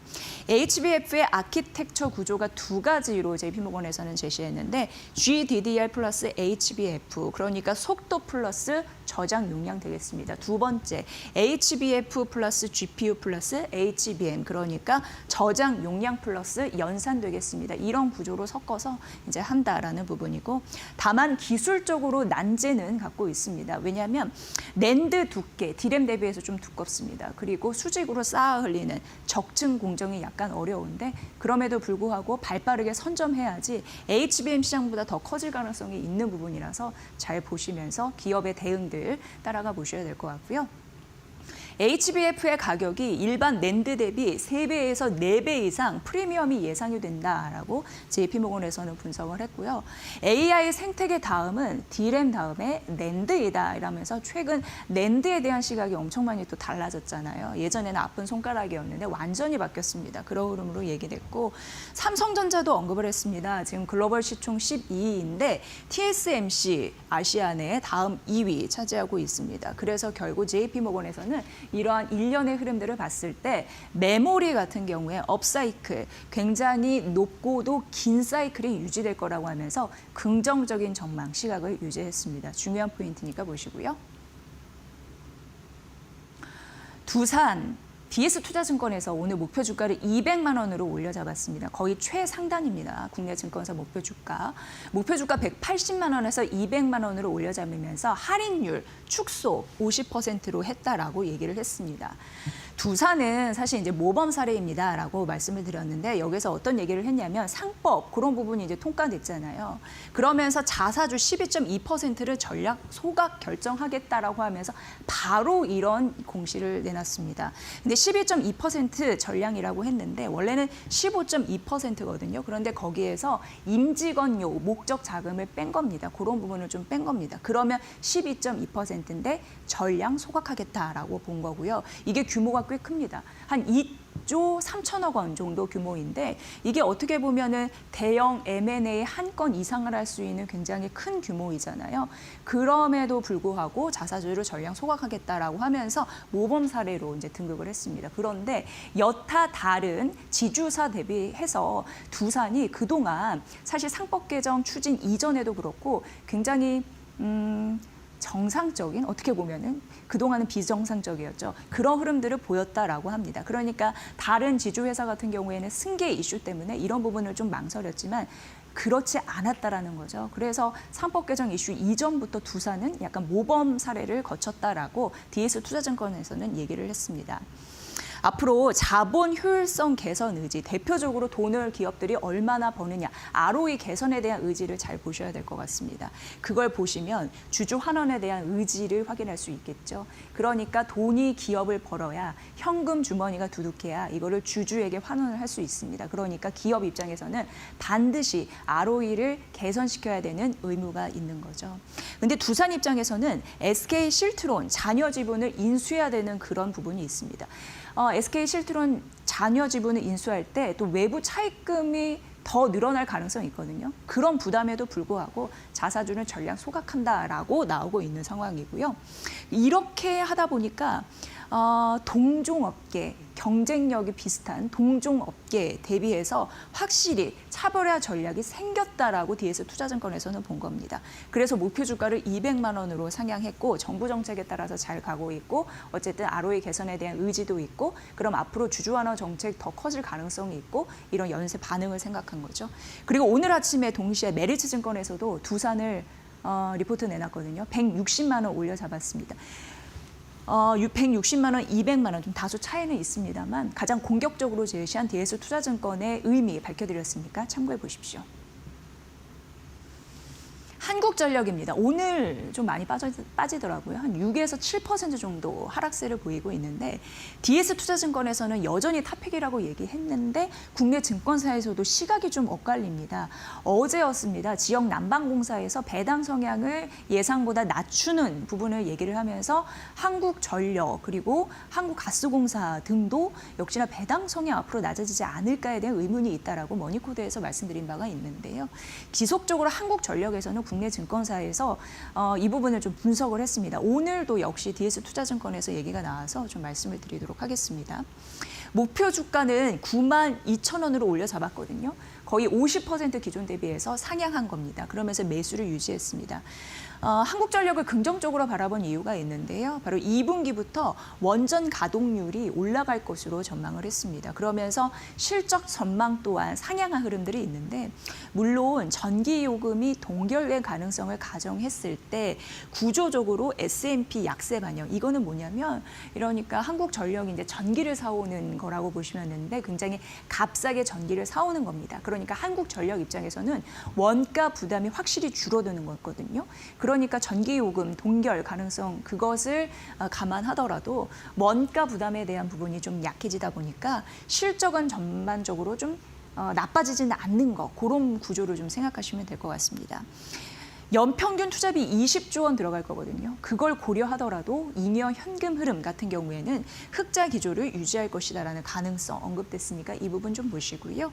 HBF의 아키텍처 구조가 두 가지로 JP모건에서는 제시했는데 GDDR 플러스 HBF, 그러니까 속도 플러스 저장 용량 되겠습니다. 두 번째, HBF 플러스 GPU 플러스 HBM, 그러니까 저장 용량 플러스 연산 되겠습니다. 이런 구조로 섞어서 이제 한다라는 부분이고 다만 기술적으로 난제는 갖고 있습니다. 왜냐하면 낸드 두께, D램 대비해서 좀 두껍습니다. 그리고 수직으로 쌓아 흘리는 적층 공정이 약간 어려운데 그럼에도 불구하고 발빠르게 선점해야지 HBM 시장보다 더 커질 가능성이 있는 부분이라서 잘 보시면서 기업의 대응들 따라가 보셔야 될 것 같고요. HBF의 가격이 일반 낸드 대비 3배에서 4배 이상 프리미엄이 예상이 된다라고 JP모건에서는 분석을 했고요. AI 생태계 다음은 D램 다음에 낸드이다 이러면서 최근 낸드에 대한 시각이 엄청 많이 또 달라졌잖아요. 예전에는 아픈 손가락이었는데 완전히 바뀌었습니다. 그런 흐름으로 얘기됐고 삼성전자도 언급을 했습니다. 지금 글로벌 시총 12위인데 TSMC 아시아내 다음 2위 차지하고 있습니다. 그래서 결국 JP모건에서는 이러한 일련의 흐름들을 봤을 때 메모리 같은 경우에 업사이클, 굉장히 높고도 긴 사이클이 유지될 거라고 하면서 긍정적인 전망 시각을 유지했습니다. 중요한 포인트니까 보시고요. 두산 DS투자증권에서 오늘 목표 주가를 200만 원으로 올려잡았습니다. 거의 최상단입니다. 국내 증권사 목표 주가. 목표 주가 180만 원에서 200만 원으로 올려잡으면서 할인율 축소 50%로 했다라고 얘기를 했습니다. 두산은 사실 이제 모범 사례입니다라고 말씀을 드렸는데 여기서 어떤 얘기를 했냐면 상법 그런 부분이 이제 통과됐잖아요. 그러면서 자사주 12.2%를 전략 소각 결정하겠다라고 하면서 바로 이런 공시를 내놨습니다. 근데 12.2% 전량이라고 했는데 원래는 15.2%거든요. 그런데 거기에서 임직원료, 목적 자금을 뺀 겁니다. 그런 부분을 좀 뺀 겁니다. 그러면 12.2%인데 전량 소각하겠다라고 본 거고요. 이게 규모가 꽤 큽니다. 한 2조 3천억 원 정도 규모인데 이게 어떻게 보면은 대형 M&A 한 건 이상을 할 수 있는 굉장히 큰 규모이잖아요. 그럼에도 불구하고 자사주를 전량 소각하겠다라고 하면서 모범 사례로 이제 등극을 했습니다. 그런데 여타 다른 지주사 대비해서 두산이 그동안 사실 상법 개정 추진 이전에도 그렇고 굉장히 정상적인 어떻게 보면은 그동안은 비정상적이었죠. 그런 흐름들을 보였다라고 합니다. 그러니까 다른 지주회사 같은 경우에는 승계 이슈 때문에 이런 부분을 좀 망설였지만 그렇지 않았다라는 거죠. 그래서 상법 개정 이슈 이전부터 두산은 약간 모범 사례를 거쳤다라고 DS투자증권에서는 얘기를 했습니다. 앞으로 자본 효율성 개선 의지, 대표적으로 돈을 기업들이 얼마나 버느냐, ROE 개선에 대한 의지를 잘 보셔야 될 것 같습니다. 그걸 보시면 주주 환원에 대한 의지를 확인할 수 있겠죠. 그러니까 돈이 기업을 벌어야 현금 주머니가 두둑해야 이거를 주주에게 환원을 할 수 있습니다. 그러니까 기업 입장에서는 반드시 ROE를 개선시켜야 되는 의무가 있는 거죠. 근데 두산 입장에서는 SK 실트론 잔여 지분을 인수해야 되는 그런 부분이 있습니다. SK 실트론 잔여 지분을 인수할 때 또 외부 차입금이 더 늘어날 가능성이 있거든요. 그런 부담에도 불구하고 자사주는 전량 소각한다라고 나오고 있는 상황이고요. 이렇게 하다 보니까 동종업계, 경쟁력이 비슷한 동종업계에 대비해서 확실히 차별화 전략이 생겼다라고 DS 투자증권에서는 본 겁니다. 그래서 목표 주가를 200만 원으로 상향했고 정부 정책에 따라서 잘 가고 있고 어쨌든 ROE 개선에 대한 의지도 있고 그럼 앞으로 주주 완화 정책 더 커질 가능성이 있고 이런 연쇄 반응을 생각한 거죠. 그리고 오늘 아침에 동시에 메리츠증권에서도 두산을 리포트 내놨거든요. 160만 원 올려 잡았습니다. 160만 원, 200만 원 좀 다소 차이는 있습니다만 가장 공격적으로 제시한 DS 투자증권의 의미 밝혀드렸으니까 참고해 보십시오. 한국전력입니다. 오늘 좀 많이 빠지더라고요. 한 6에서 7% 정도 하락세를 보이고 있는데 DS 투자증권에서는 여전히 탑픽이라고 얘기했는데 국내 증권사에서도 시각이 좀 엇갈립니다. 어제였습니다. 지역 난방공사에서 배당 성향을 예상보다 낮추는 부분을 얘기를 하면서 한국전력 그리고 한국가스공사 등도 역시나 배당 성향 앞으로 낮아지지 않을까에 대한 의문이 있다라고 머니코드에서 말씀드린 바가 있는데요. 지속적으로 한국전력에서는 국내 증권사에서 이 부분을 좀 분석을 했습니다. 오늘도 역시 DS 투자증권에서 얘기가 나와서 좀 말씀을 드리도록 하겠습니다. 목표 주가는 92,000원으로 올려 잡았거든요. 거의 50% 기존 대비해서 상향한 겁니다. 그러면서 매수를 유지했습니다. 한국전력을 긍정적으로 바라본 이유가 있는데요. 바로 2분기부터 원전 가동률이 올라갈 것으로 전망을 했습니다. 그러면서 실적 전망 또한 상향한 흐름들이 있는데 물론 전기요금이 동결될 가능성을 가정했을 때 구조적으로 S&P 약세 반영 이거는 뭐냐면 이러니까 한국전력이 이제 전기를 사오는 거라고 보시면 되는데 굉장히 값싸게 전기를 사오는 겁니다. 그러니까 한국전력 입장에서는 원가 부담이 확실히 줄어드는 거거든요. 그러니까 전기요금 동결 가능성 그것을 감안하더라도 원가 부담에 대한 부분이 좀 약해지다 보니까 실적은 전반적으로 좀 나빠지지는 않는 것 그런 구조를 좀 생각하시면 될 것 같습니다. 연평균 투자비 20조 원 들어갈 거거든요. 그걸 고려하더라도 잉여 현금 흐름 같은 경우에는 흑자 기조를 유지할 것이다라는 가능성 언급됐으니까 이 부분 좀 보시고요.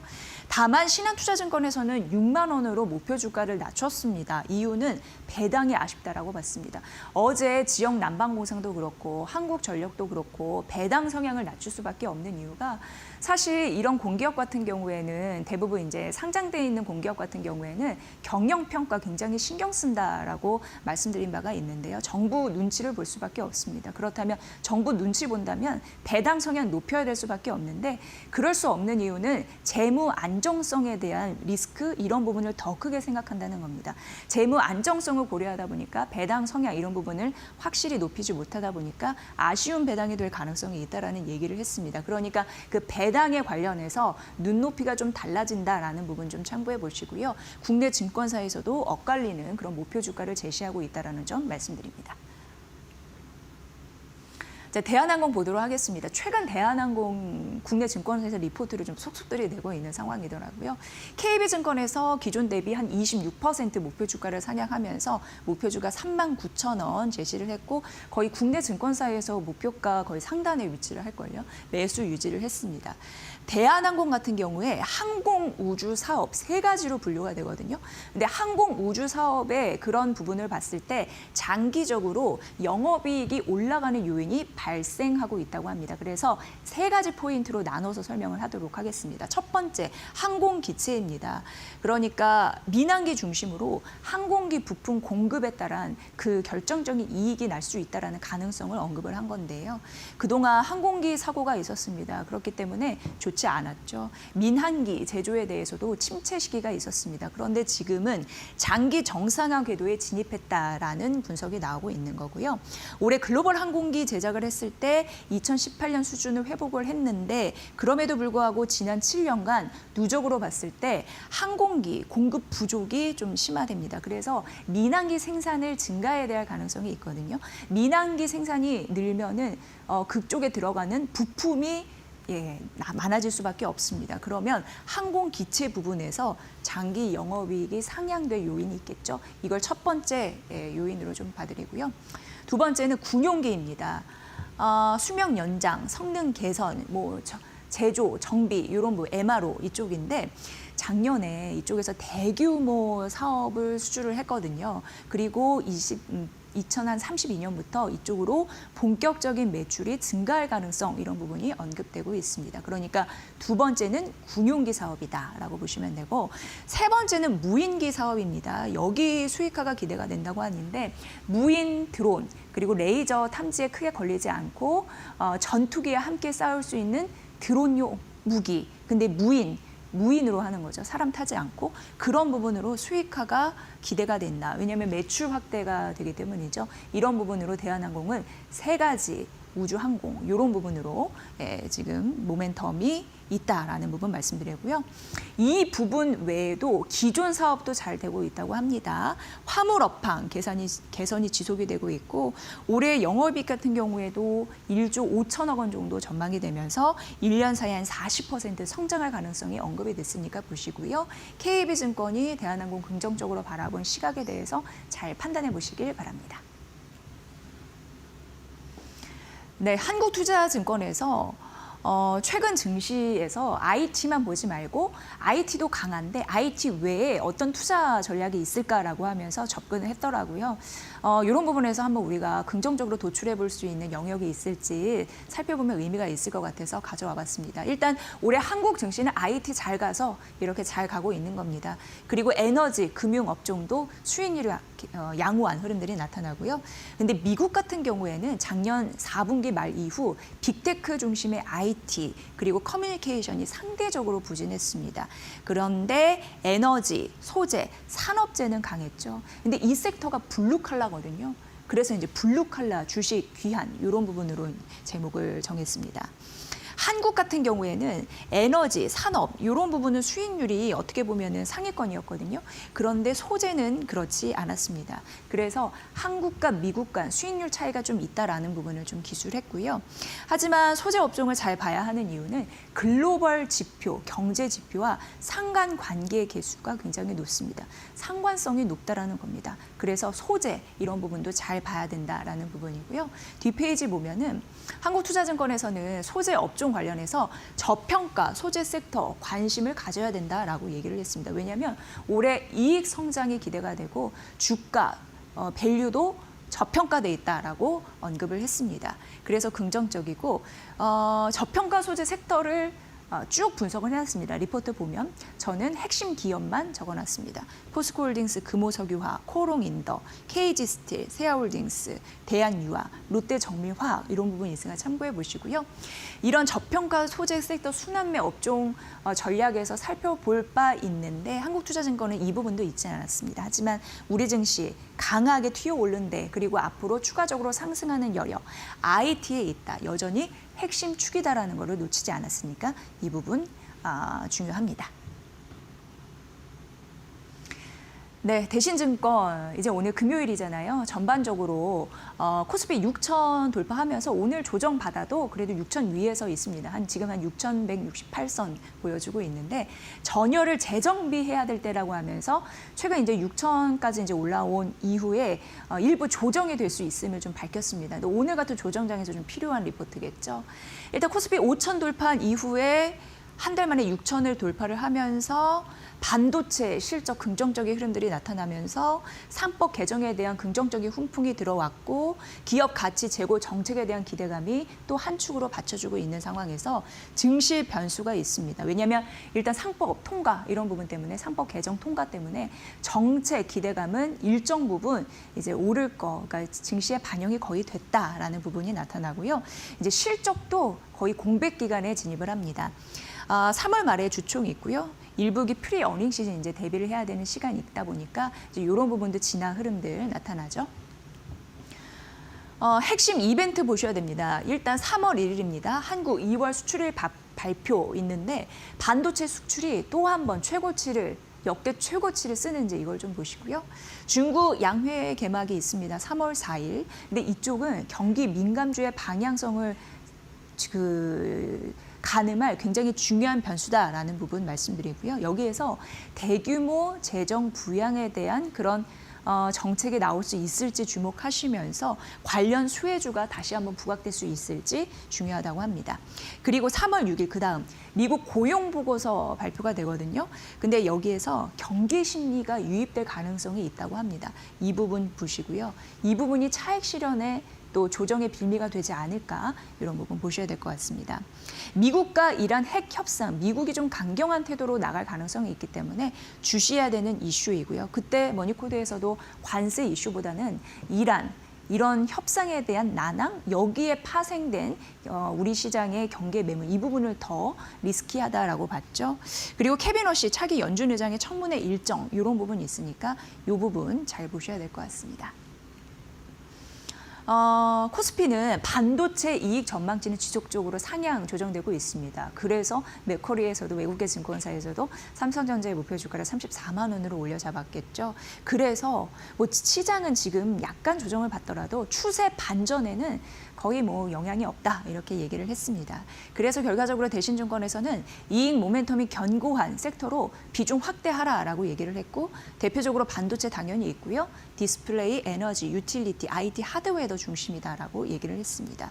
다만 신한투자증권에서는 6만 원으로 목표 주가를 낮췄습니다. 이유는 배당이 아쉽다라고 봤습니다. 어제 지역 난방공사도 그렇고 한국전력도 그렇고 배당 성향을 낮출 수밖에 없는 이유가 사실 이런 공기업 같은 경우에는 대부분 이제 상장돼 있는 공기업 같은 경우에는 경영 평가 굉장히 신경 쓴다라고 말씀드린 바가 있는데요. 정부 눈치를 볼 수밖에 없습니다. 그렇다면 정부 눈치 본다면 배당 성향 높여야 될 수밖에 없는데 그럴 수 없는 이유는 재무 안정성에 대한 리스크 이런 부분을 더 크게 생각한다는 겁니다. 재무 안정성을 고려하다 보니까 배당 성향 이런 부분을 확실히 높이지 못하다 보니까 아쉬운 배당이 될 가능성이 있다라는 얘기를 했습니다. 그러니까 그 배당에 관련해서 눈높이가 좀 달라진다라는 부분 좀 참고해 보시고요. 국내 증권사에서도 엇갈리는 그런 목표 주가를 제시하고 있다는 점 말씀드립니다. 자, 대한항공 보도록 하겠습니다. 최근 대한항공 국내 증권사에서 리포트를 좀 속속들이 내고 있는 상황이더라고요. KB증권에서 기존 대비 한 26% 목표 주가를 상향하면서 목표 주가 39,000원 제시를 했고 거의 국내 증권사에서 목표가 거의 상단에 위치를 할걸요. 매수 유지를 했습니다. 대한항공 같은 경우에 항공우주 사업 세 가지로 분류가 되거든요. 근데 항공우주 사업의 그런 부분을 봤을 때 장기적으로 영업이익이 올라가는 요인이 발생하고 있다고 합니다. 그래서 세 가지 포인트로 나눠서 설명을 하도록 하겠습니다. 첫 번째, 항공기체입니다. 그러니까 민항기 중심으로 항공기 부품 공급에 따른 그 결정적인 이익이 날 수 있다는 가능성을 언급을 한 건데요. 그동안 항공기 사고가 있었습니다. 그렇기 때문에 좋지 않았죠. 민항기 제조에 대해서도 침체 시기가 있었습니다. 그런데 지금은 장기 정상화 궤도에 진입했다라는 분석이 나오고 있는 거고요. 올해 글로벌 항공기 제작을 했을 때 2018년 수준을 회복을 했는데 그럼에도 불구하고 지난 7년간 누적으로 봤을 때 항공기 공급 부족이 좀 심화됩니다. 그래서 민항기 생산을 증가해야 될 가능성이 있거든요. 민항기 생산이 늘면은 그쪽에 들어가는 부품이 많아질 수밖에 없습니다. 그러면 항공 기체 부분에서 장기 영업이익이 상향될 요인이 있겠죠. 이걸 첫 번째 요인으로 좀 봐드리고요. 두 번째는 군용기입니다. 수명 연장, 성능 개선, 제조, 정비 이런 MRO 이쪽인데 작년에 이쪽에서 대규모 사업을 수주를 했거든요. 그리고 2032년부터 이쪽으로 본격적인 매출이 증가할 가능성 이런 부분이 언급되고 있습니다. 그러니까 두 번째는 군용기 사업이다라고 보시면 되고 세 번째는 무인기 사업입니다. 여기 수익화가 기대가 된다고 하는데 무인 드론 그리고 레이저 탐지에 크게 걸리지 않고 전투기와 함께 싸울 수 있는 드론용 무기 근데 무인으로 하는 거죠. 사람 타지 않고 그런 부분으로 수익화가 기대가 된다. 왜냐하면 매출 확대가 되기 때문이죠. 이런 부분으로 대한항공은 세 가지 우주항공 이런 부분으로 지금 모멘텀이 있다라는 부분 말씀드리고요. 이 부분 외에도 기존 사업도 잘 되고 있다고 합니다. 화물 업황 개선이 지속이 되고 있고 올해 영업이익 같은 경우에도 1조 5천억 원 정도 전망이 되면서 1년 사이에 한 40% 성장할 가능성이 언급이 됐으니까 보시고요. KB증권이 대한항공 긍정적으로 바라본 시각에 대해서 잘 판단해 보시길 바랍니다. 네, 한국투자증권에서 최근 증시에서 IT만 보지 말고 IT도 강한데 IT 외에 어떤 투자 전략이 있을까라고 하면서 접근을 했더라고요. 이런 부분에서 한번 우리가 긍정적으로 도출해 볼 수 있는 영역이 있을지 살펴보면 의미가 있을 것 같아서 가져와 봤습니다. 일단 올해 한국 증시는 IT 잘 가서 이렇게 잘 가고 있는 겁니다. 그리고 에너지, 금융 업종도 수익률이 양호한 흐름들이 나타나고요. 근데 미국 같은 경우에는 작년 4분기 말 이후 빅테크 중심의 IT 그리고 커뮤니케이션이 상대적으로 부진했습니다. 그런데 에너지, 소재, 산업재는 강했죠. 근데 이 섹터가 블루칼라거든요. 그래서 이제 블루칼라 주식 귀한 이런 부분으로 제목을 정했습니다. 한국 같은 경우에는 에너지, 산업 이런 부분은 수익률이 어떻게 보면 상위권이었거든요. 그런데 소재는 그렇지 않았습니다. 그래서 한국과 미국 간 수익률 차이가 좀 있다라는 부분을 좀 기술했고요. 하지만 소재 업종을 잘 봐야 하는 이유는 글로벌 지표, 경제 지표와 상관관계 개수가 굉장히 높습니다. 상관성이 높다라는 겁니다. 그래서 소재 이런 부분도 잘 봐야 된다라는 부분이고요. 뒷페이지 보면은 한국투자증권에서는 소재 업종 관련해서 저평가 소재 섹터 관심을 가져야 된다라고 얘기를 했습니다. 왜냐하면 올해 이익 성장이 기대가 되고 주가, 밸류도 저평가돼 있다라고 언급을 했습니다. 그래서 긍정적이고 저평가 소재 섹터를 쭉 분석을 해놨습니다. 리포트 보면 저는 핵심 기업만 적어놨습니다. 포스코홀딩스, 금호석유화학, 코롱인더, KG스틸, 세아홀딩스, 대한유화, 롯데정밀화학 이런 부분 있으니까 참고해 보시고요. 이런 저평가 소재 섹터 순환매 업종 전략에서 살펴볼 바 있는데 한국투자증권은 이 부분도 있지 않았습니다. 하지만 우리 증시 강하게 튀어오른데 그리고 앞으로 추가적으로 상승하는 여력, IT에 있다. 여전히 핵심 축이다라는 것을 놓치지 않았으니까 이 부분 중요합니다. 네, 대신증권 이제 오늘 금요일이잖아요. 전반적으로 코스피 6천 돌파하면서 오늘 조정받아도 그래도 6천 위에서 있습니다. 지금 한 6,168선 보여주고 있는데 전열을 재정비해야 될 때라고 하면서 최근 이제 6천까지 이제 올라온 이후에 일부 조정이 될 수 있음을 좀 밝혔습니다. 오늘 같은 조정장에서 좀 필요한 리포트겠죠. 일단 코스피 5천 돌파한 이후에 한 달 만에 6천을 돌파를 하면서 반도체 실적 긍정적인 흐름들이 나타나면서 상법 개정에 대한 긍정적인 훈풍이 들어왔고 기업 가치 제고 정책에 대한 기대감이 또 한 축으로 받쳐주고 있는 상황에서 증시 변수가 있습니다. 왜냐하면 일단 상법 통과 이런 부분 때문에 상법 개정 통과 때문에 정책 기대감은 일정 부분 이제 오를 거, 그러니까 증시에 반영이 거의 됐다라는 부분이 나타나고요. 이제 실적도 거의 공백 기간에 진입을 합니다. 3월 말에 주총이 있고요. 일부기 프리 어닝 시즌 이제 대비를 해야 되는 시간이 있다 보니까 이제 이런 부분도 진화 흐름들 나타나죠. 핵심 이벤트 보셔야 됩니다. 일단 3월 1일입니다. 한국 2월 수출일 발표 있는데 반도체 수출이 또 한 번 최고치를 역대 최고치를 쓰는지 이걸 좀 보시고요. 중국 양회 개막이 있습니다. 3월 4일. 근데 이쪽은 경기 민감주의 방향성을 가늠할 굉장히 중요한 변수다라는 부분 말씀드리고요. 여기에서 대규모 재정 부양에 대한 그런 정책이 나올 수 있을지 주목하시면서 관련 수혜주가 다시 한번 부각될 수 있을지 중요하다고 합니다. 그리고 3월 6일 그다음 미국 고용 보고서 발표가 되거든요. 근데 여기에서 경기 심리가 유입될 가능성이 있다고 합니다. 이 부분 보시고요. 이 부분이 차익 실현에 또 조정의 빌미가 되지 않을까 이런 부분 보셔야 될 것 같습니다. 미국과 이란 핵 협상, 미국이 좀 강경한 태도로 나갈 가능성이 있기 때문에 주시해야 되는 이슈이고요. 그때 머니코드에서도 관세 이슈보다는 이란, 이런 협상에 대한 난항, 여기에 파생된 우리 시장의 경계 매물 이 부분을 더 리스키하다라고 봤죠. 그리고 케빈 허시 차기 연준 의장의 청문회 일정 이런 부분이 있으니까 이 부분 잘 보셔야 될 것 같습니다. 코스피는 반도체 이익 전망치는 지속적으로 상향 조정되고 있습니다. 그래서 맥쿼리에서도 외국계 증권사에서도 삼성전자의 목표 주가를 34만 원으로 올려 잡았겠죠. 그래서 뭐 시장은 지금 약간 조정을 받더라도 추세 반전에는 거의 뭐 영향이 없다 이렇게 얘기를 했습니다. 그래서 결과적으로 대신증권에서는 이익 모멘텀이 견고한 섹터로 비중 확대하라라고 얘기를 했고 대표적으로 반도체 당연히 있고요. 디스플레이, 에너지, 유틸리티, IT, 하드웨어도 중심이다라고 얘기를 했습니다.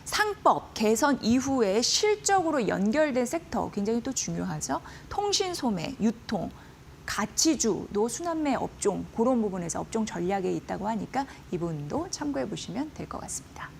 상법 개선 이후에 실적으로 연결된 섹터 굉장히 또 중요하죠. 통신 소매, 유통, 가치주도 순환매 업종 그런 부분에서 업종 전략에 있다고 하니까 이 부분도 참고해 보시면 될 것 같습니다.